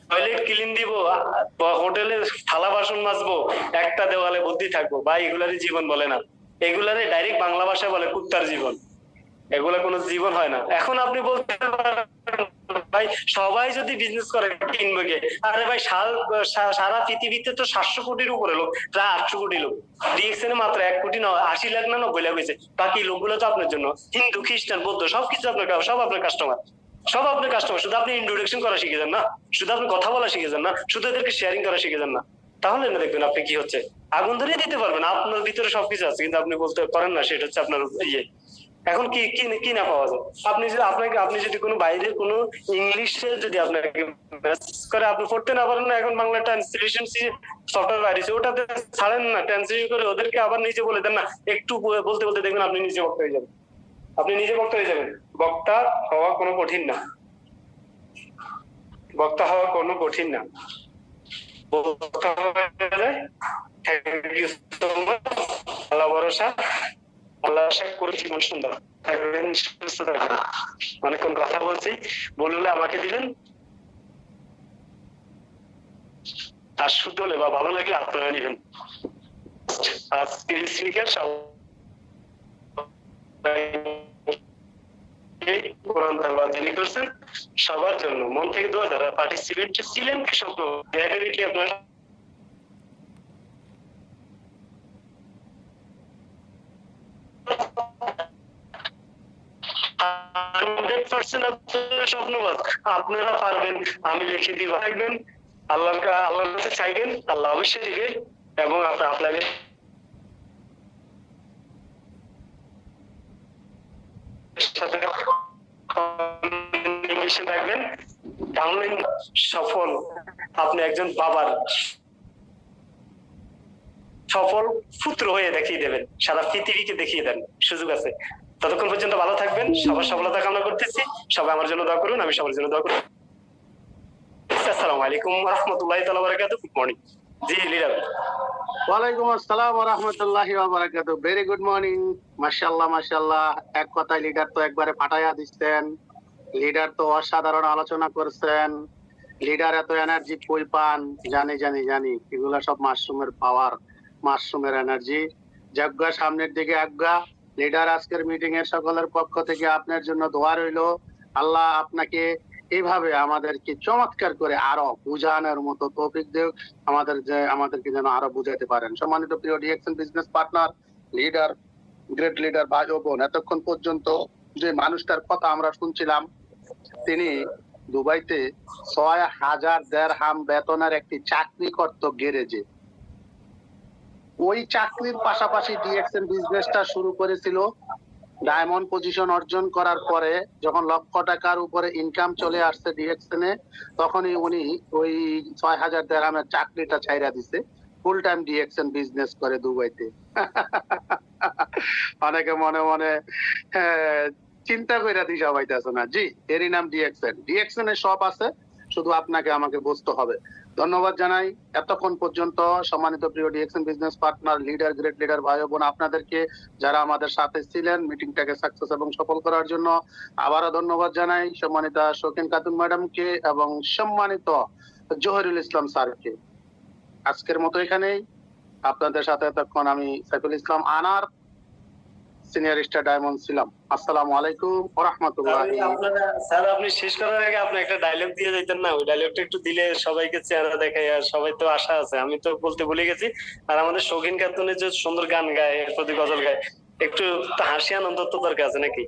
টয়লেট ক্লিন দিব, হোটেলে থালা বাসন মাজবো, একটা দেওয়ালে বুদ্ধি থাকবো, বা এগুলারই জীবন বলে না, এগুলারে ডাইরেক্ট বাংলা ভাষায় বলে কুত্তার জীবন। এগুলা কোনো জীবন হয় না। এখন আপনি বলতে পারেন ভাই সবাই যদি বিজনেস করে কিনবে কে? আরে ভাই সারা পৃথিবীতে তো 700 কোটির উপরে লোক, প্রায় 800 কোটি লোক, ডিএক্সএন মাত্র 1 কোটি 80 লাখ না 90 লাখ হয়েছে। বাকি লোকগুলো তো আপনার জন্য, হিন্দু খ্রিস্টান বৌদ্ধ সবকিছু আপনার, সব আপনার কাস্টমার, সব আপনার কাস্টমার। শুধু আপনি ইন্ট্রোডাকশন করা শিখে যান না, শুধু আপনি কথা বলা শিখে যান না, শুধু এদেরকে শেয়ারিং করা শিখে যান না, তাহলে না দেখবেন আপনি কি হচ্ছে, আগুন ধরিয়ে দিতে পারবেন। আপনার ভিতরে সবকিছু আছে, কিন্তু আপনি বলতে পারেন না, সেটা হচ্ছে আপনার ইয়ে। এখন কি কি কি না পাওয়া যায়? আপনি যদি আপনাকে, আপনি যদি কোনো বাইরের কোনো ইংলিশে যদি আপনাকে মেসেজ করে, আপনি পড়তে না পারেন না, এখন বাংলা ট্রান্সলেশন সফটওয়্যার বাইরেছে, ওটাতে ছাড়েন না, ট্রান্সলেট করে ওদেরকে আবার নিজে বলে দেন না, একটু বলতে বলতে দেখবেন আপনি নিজে বক্তা হয়ে যাবেন। আপনি নিজে বক্তা হয়ে যাবেন। বক্তা হওয়া কোনো কঠিন না, বক্তা হওয়া কোনো কঠিন না, বক্তা হয়ে যায়। Thank you so much. আল্লাহ ভরসা, আল্লাহ আশা করি জীবন সুন্দর থাকবেন, সুস্থ থাকবেন। অনেকক্ষণ কথা বলছি, বললে আমাকে দিলেন, আর শুধু হলে বা ভালো লাগলে আপনারা নিবেন। আজকের স্পিকার যিনি করছেন সবার জন্য মন থেকে দোয়া, যারা পার্টিসিপেন্ট ছিলেন কৃষক আপনারা স্বপ্নবাদ, আপনারা পারবেন, আমি লিখে দিব, থাকবেন, আল্লাহর কাছে চাইবেন, আল্লাহ অবশ্যই দিবে, এবং আপনাদের সাথে কমিউনিকেশন রাখবেন। ডাউনলাইন সফল, আপনি একজন বাবার সফল পুত্র হয়ে দেখিয়ে দেবেন, সারা পৃথিবীকে দেখিয়ে দেন, সুযোগ আছে। ততক্ষণ পর্যন্ত ভালো থাকবেন, সবার সফলতা কামনা করতেছি। সবাই আমার জন্য দোয়া করুন, আমি সবার জন্য দোয়া করুন। আসসালামু আলাইকুম ওয়া রাহমাতুল্লাহি ওয়া বারাকাতুহু। Good morning. জি লিডার। ওয়ালাইকুম আসসালাম ওয়া রাহমাতুল্লাহি ওয়া বারাকাতুহু। Very good morning. মাশাআল্লাহ মাশাআল্লাহ, এক কথায় লিডার তো একবারে ফাটাইয়া দিচ্ছেন। লিডার তো অসাধারণ আলোচনা করছেন। লিডার এত এনার্জি কই পান? জানি জানি জানি, এগুলা সব মাশরুমের পাওয়ার, মাশরুমের এনার্জি। যজ্ঞা সামনের দিকে আজ্ঞা। লিডার, আজকের মিটিং এর সকলের পক্ষ থেকে আপনার জন্য দোয়া রইল। আল্লাহ আপনাকে এইভাবে আমাদেরকে চমৎকার করে আরো বুঝানোর মতো তৌফিক দেও, আমাদেরকে যেন আরো বুঝাতে পারেন। সম্মানিত প্রিয় DXN business partner, leader, great leader ভাই ও বোন, এতক্ষণ পর্যন্ত যে মানুষটার কথা আমরা শুনছিলাম, তিনি দুবাইতে ৬,০০০ দিরহাম বেতনের একটি চাকরি করত গ্যারেজে। ওই চাকরির পাশাপাশি ডিএক্সএন বিজনেসটা শুরু করেছিল। ডায়মন্ড পজিশন অর্জন করার পরে যখন লক্ষ টাকার উপরে ইনকাম চলে আসছে ডিএক্সএনে, তখনই উনি ওই ৬,০০০ দিরহামের চাকরিটা ছাইরা দিছে, ফুল টাইম ডিএক্সএন বিজনেস করে দুবাইতে। অনেকে মনে মনে চিন্তা কইরা দিশা পাইতেছে না। জি, এরই নাম ডিএক্সএন। ডিএক্সএন এর সব আছে, শুধু আপনাকে আমাকে বুঝতে হবে। ধন্যবাদ জানাই এতক্ষণ পর্যন্ত সম্মানিত প্রিয় DXN business partner, leader, great leader ভাই বোন, আপনাদেরকে যারা আমাদের সাথে ছিলেন মিটিংটাকে সাকসেস এবং সফল করার জন্য। আবারও ধন্যবাদ জানাই সম্মানিতা শৌখিন খাতুন ম্যাডামকে এবং সম্মানিত জহিরুল ইসলাম স্যারকে। আজকের মতো এখানেই আপনাদের সাথে এতক্ষণ আমি সাইফুল ইসলাম আনার, সিনিয়র স্টার ডায়মন্ড ছিলাম। আসসালামু আলাইকুম ওয়া রাহমাতুল্লাহি। স্যার আপনি শেষ করার আগে আপনি একটা ডায়লগ দিয়ে যাইতেন না, ওই ডায়লগটা একটু দিলে সবাইকে চেহারা দেখায়, আর সবাই তো আশা আছে। আমি তো বলতে ভুলে গেছি। আর আমাদের শৌখিন খাতুনের যে সুন্দর গান গায়, প্রতি গজল গায়, একটু হাসি আনন্দ তো দরকার আছে নাকি?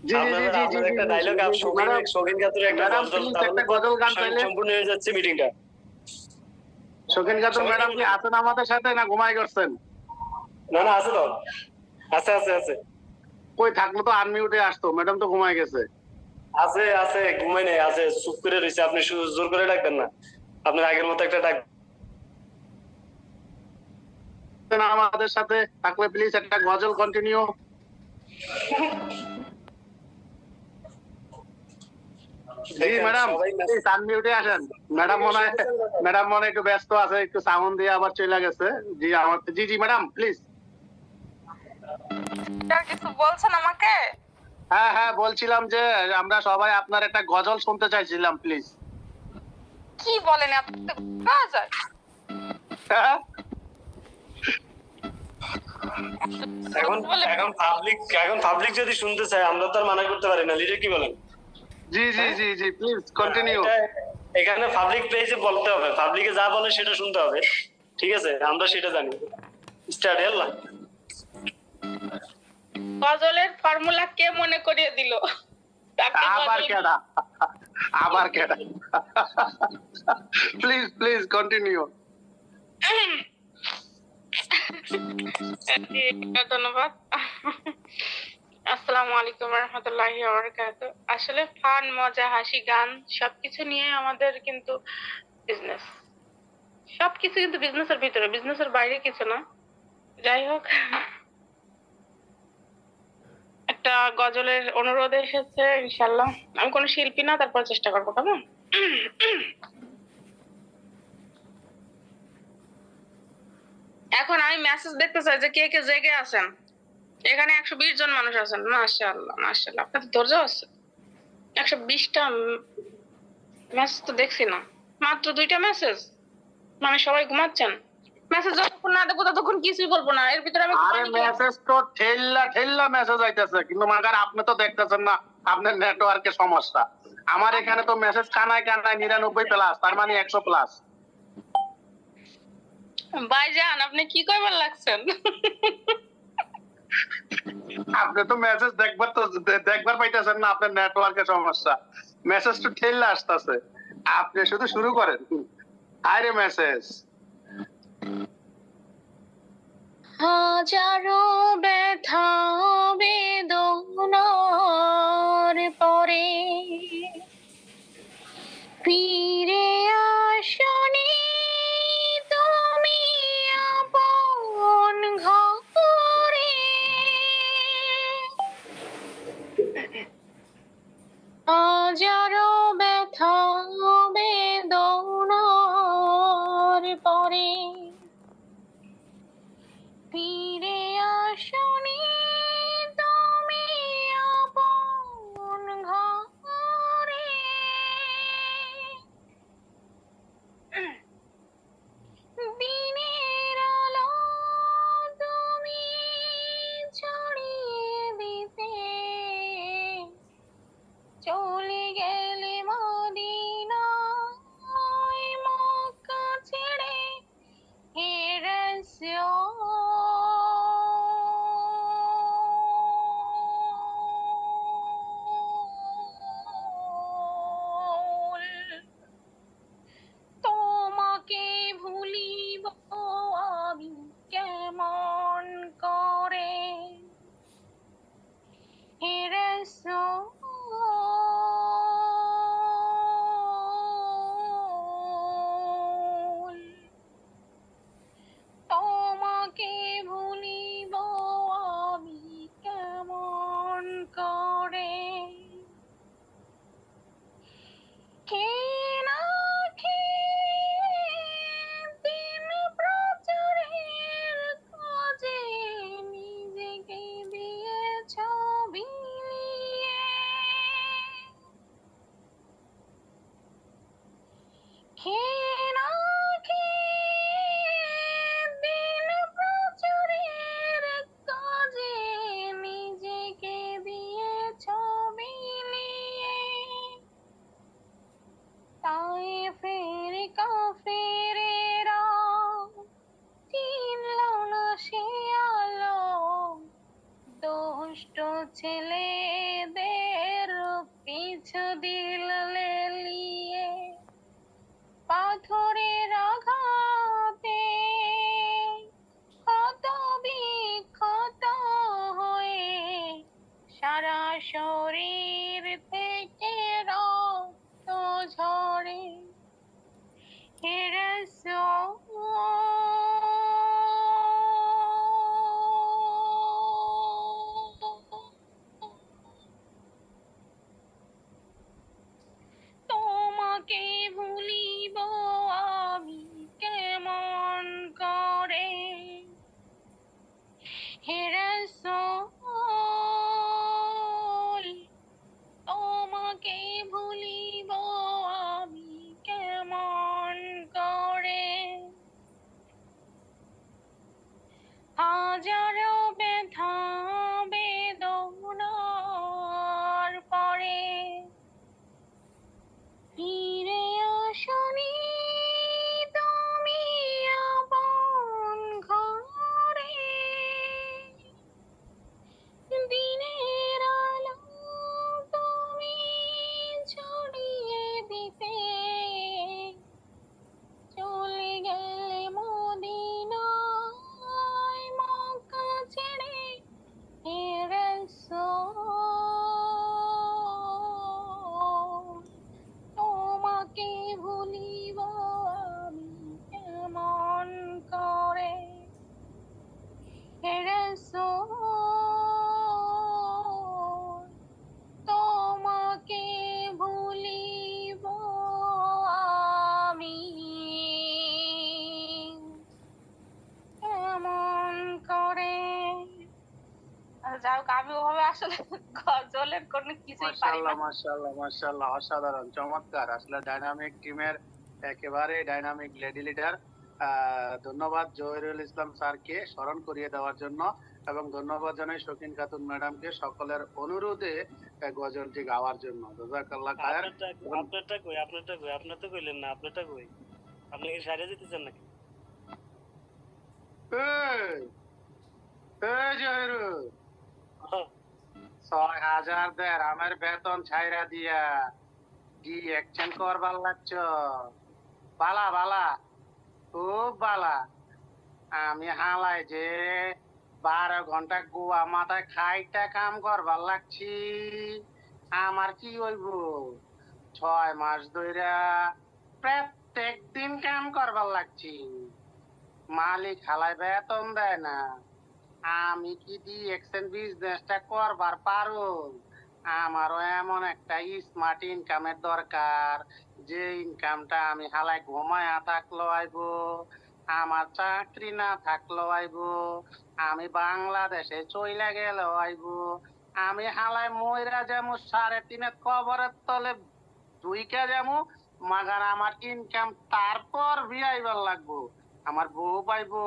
জি জি জি জি, একটা ডায়লগ আপ শৌখিন খাতুনের একটা গজল গান চাইলে সম্পূর্ণ হয়ে যাচ্ছে মিটিংটা। শৌখিন খাতুন ম্যাডাম কি আছেন আমাদের সাথে, না ঘুমাই করছেন? না না, আছে তো, আছে আছে আছে। কই থাকলো তো আনমিউটে আসতো, ম্যাডাম তো ঘুমায় গেছে। আছে আছে, ঘুমাই নাই, আছে, চুপ করে রয়েছে। আপনি জোর করে ডাকবেন না, আপনার আগের মতো একটা ডাক। আমাদের সাথে থাকলে প্লিজ একটা গজল কন্টিনিউ। জি দেখেন, ম্যাডাম, সবাই প্লিজ আনমিউটে আসেন। ম্যাডাম মনে হয় একটু ব্যস্ত আছে, একটু সাউন্ড দিয়ে আবার চলে গেছে। জি আমার, জি জি ম্যাডাম প্লিজ। স্যার কিছু বলছেন আমাকে? হ্যাঁ হ্যাঁ, বলছিলাম যে আমরা সবাই আপনার একটা গজল শুনতে চাইছিলাম প্লিজ। কি বলেন, এত না যায়? হ্যাঁ এখন এখন পাবলিক যদি শুনতে চায়, আমরা তো আর মানা করতে পারি না। লিডার কি বলেন? জি জি জি জি প্লিজ কন্টিনিউ। এখানে পাবলিক প্লেসে বলতে হবে, পাবলিকে যা বলে সেটা শুনতে হবে, ঠিক আছে? আমরা সেটা জানি। স্টার্ট হেল্লা। গজলের ফর্মুলা কে মনে করিয়ে দিল? আবার কেডা? আবার কেডা? Please please continue. ধন্যবাদ। আসসালামু আলাইকুম রহমতুল্লাহি ওয়া বারাকাতুহু। আসলে ফান, মজা, হাসি, গান সবকিছু নিয়ে আমাদের কিন্তু বিজনেস। সবকিছু কিন্তু বিজনেসের ভিতরে, বিজনেসের বাইরে কিছু না। যাই হোক, একটা গজলের অনুরোধ এসেছে, ইনশাল্লাহ। আমি কোনো শিল্পী না, তারপর চেষ্টা করবো, কেমন? এখন আমি মেসেজ দেখতে চাই যে কে কে জেগে আছেন। এখানে 120 জন মানুষ আছেন। মাশাআল্লাহ মাশাআল্লাহ, আপনাদের ধৈর্য আছে। 120টা মেসেজ তো দেখছি না, মাত্র 2টা মেসেজ। মানে সবাই ঘুমাচ্ছেন। মেসেজ যতক্ষণ না দেখবো ততক্ষণ কিছুই বলবো না। এর ভিতরে আমি আরে মেসেজ তো ঠেল্লা ঠেল্লা মেসেজ আইতেছে, কিন্তু মাগার আপনি তো দেখতেছেন না, আপনার নেটওয়ার্কের সমস্যা। আমার এখানে তো মেসেজ কানায় কানায় 99+, তার মানে 100+। ভাইজান, আপনি কি কইবার লাগছেন? আপনি তো মেসেজ দেখবার পাইতেছেন না, আপনার নেটওয়ার্কের সমস্যা। মেসেজ তো ঠেল্লা আসতেছে, আপনি শুধু শুরু করেন। আরে মেসেজ হাজারো ব্যথা বেদনার পরে ফিরে আসনি তুমি আপন ঘরে। হাজারো ব্যথা বেদনার পরে ফিরে আসনি তুমি আপন ঘরে। দিনের আলো তুমি ছড়িয়ে দিতে চলে গেলে মদিনায়, মক্কা ছেড়ে হে রাসূল। তোমাকে ভুলিব আমি কেমন করে, হে রাসূল। তোমাকে ভুলিব আমি কেমন করে। কে না খেয়ে দিন প্রচারের কাজে নিজেকে দিয়েছ বিলিয়ে। খেয়ে না খেয়ে দিন প্রচারের কাজে নিজেকে দিয়েছ বিলিয়ে। তায়েফের কাফেরেরা চিনল না সে আলো, দুষ্ট ছেলেদের পিছু দিল লেলিয়ে। পাথরের আঘাতে ক্ষত বিক্ষত হয়ে আসলে গজলের কোনো কিছুই পারি না। মাশাআল্লাহ মাশাআল্লাহ মাশাআল্লাহ, অসাধারণ, চমৎকার। আসলে ডাইনামিক টিমের একেবারে ডাইনামিক লেডি লিডার। ধন্যবাদ জহিরুল ইসলাম স্যারকে স্মরণ করিয়ে দেওয়ার জন্য, এবং ধন্যবাদ জানাই শৌখিন খাতুন ম্যাডামকে সকলের অনুরোধে গজলটি গাওয়ার জন্য। জাযাকাল্লাহ খায়ের। আপনারটা কই, আপনার তো কইলেন না, আপনারটা কই? আপনি কি সারিয়ে দিতেছেন নাকি? এই এই জহিরুল, হ্যাঁ, 6,000 দের আমার বেতন ছাইরা দিয়া কি অ্যাকশন করবার লাগছ? বালা বালা, খুব বালা। আমি হালাই যে 12 ঘন্টা গোয়া মাথায় খাইটা কাম করবার লাগছি, আমার কি হইব? 6 মাস ধইরা প্রত্যেক দিন কাম করবার লাগছি, মালিক হালাই বেতন দেয় না। আমি কি দি এক্সেন বিজনেসটা করবার পারো? আমারও এমন একটা স্মার্ট ইনকামের দরকার, যে ইনকামটা আমি হালাই ঘুমায়া থাকলো আইব, আমার চাকরি না থাকলো আইব, আমি বাংলাদেশে চইলা গেল আইব, আমি হালাই ময়রা যামু 3.5 কবরের তলে দুইকা যামু, মাগার আমার ইনকাম তারপর ভিআইবার লাগবো, আমার বউ পাইবো,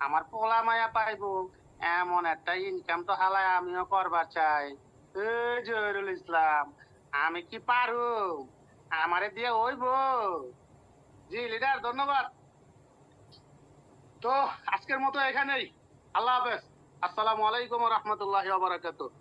আমার পোলা মায়া পাইবো। এমন একটা ইনকাম তো হালায় আমিও করবার চাই। এই জহিরুল ইসলাম, আমি কি পারু? আমারে দিয়ে হইব? জি লিডার, ধন্যবাদ। তো আজকের মতো এখানেই। আল্লাহ হাফেজ। আসসালামু আলাইকুম ওয়া রাহমাতুল্লাহি ওয়া বারাকাতুহু।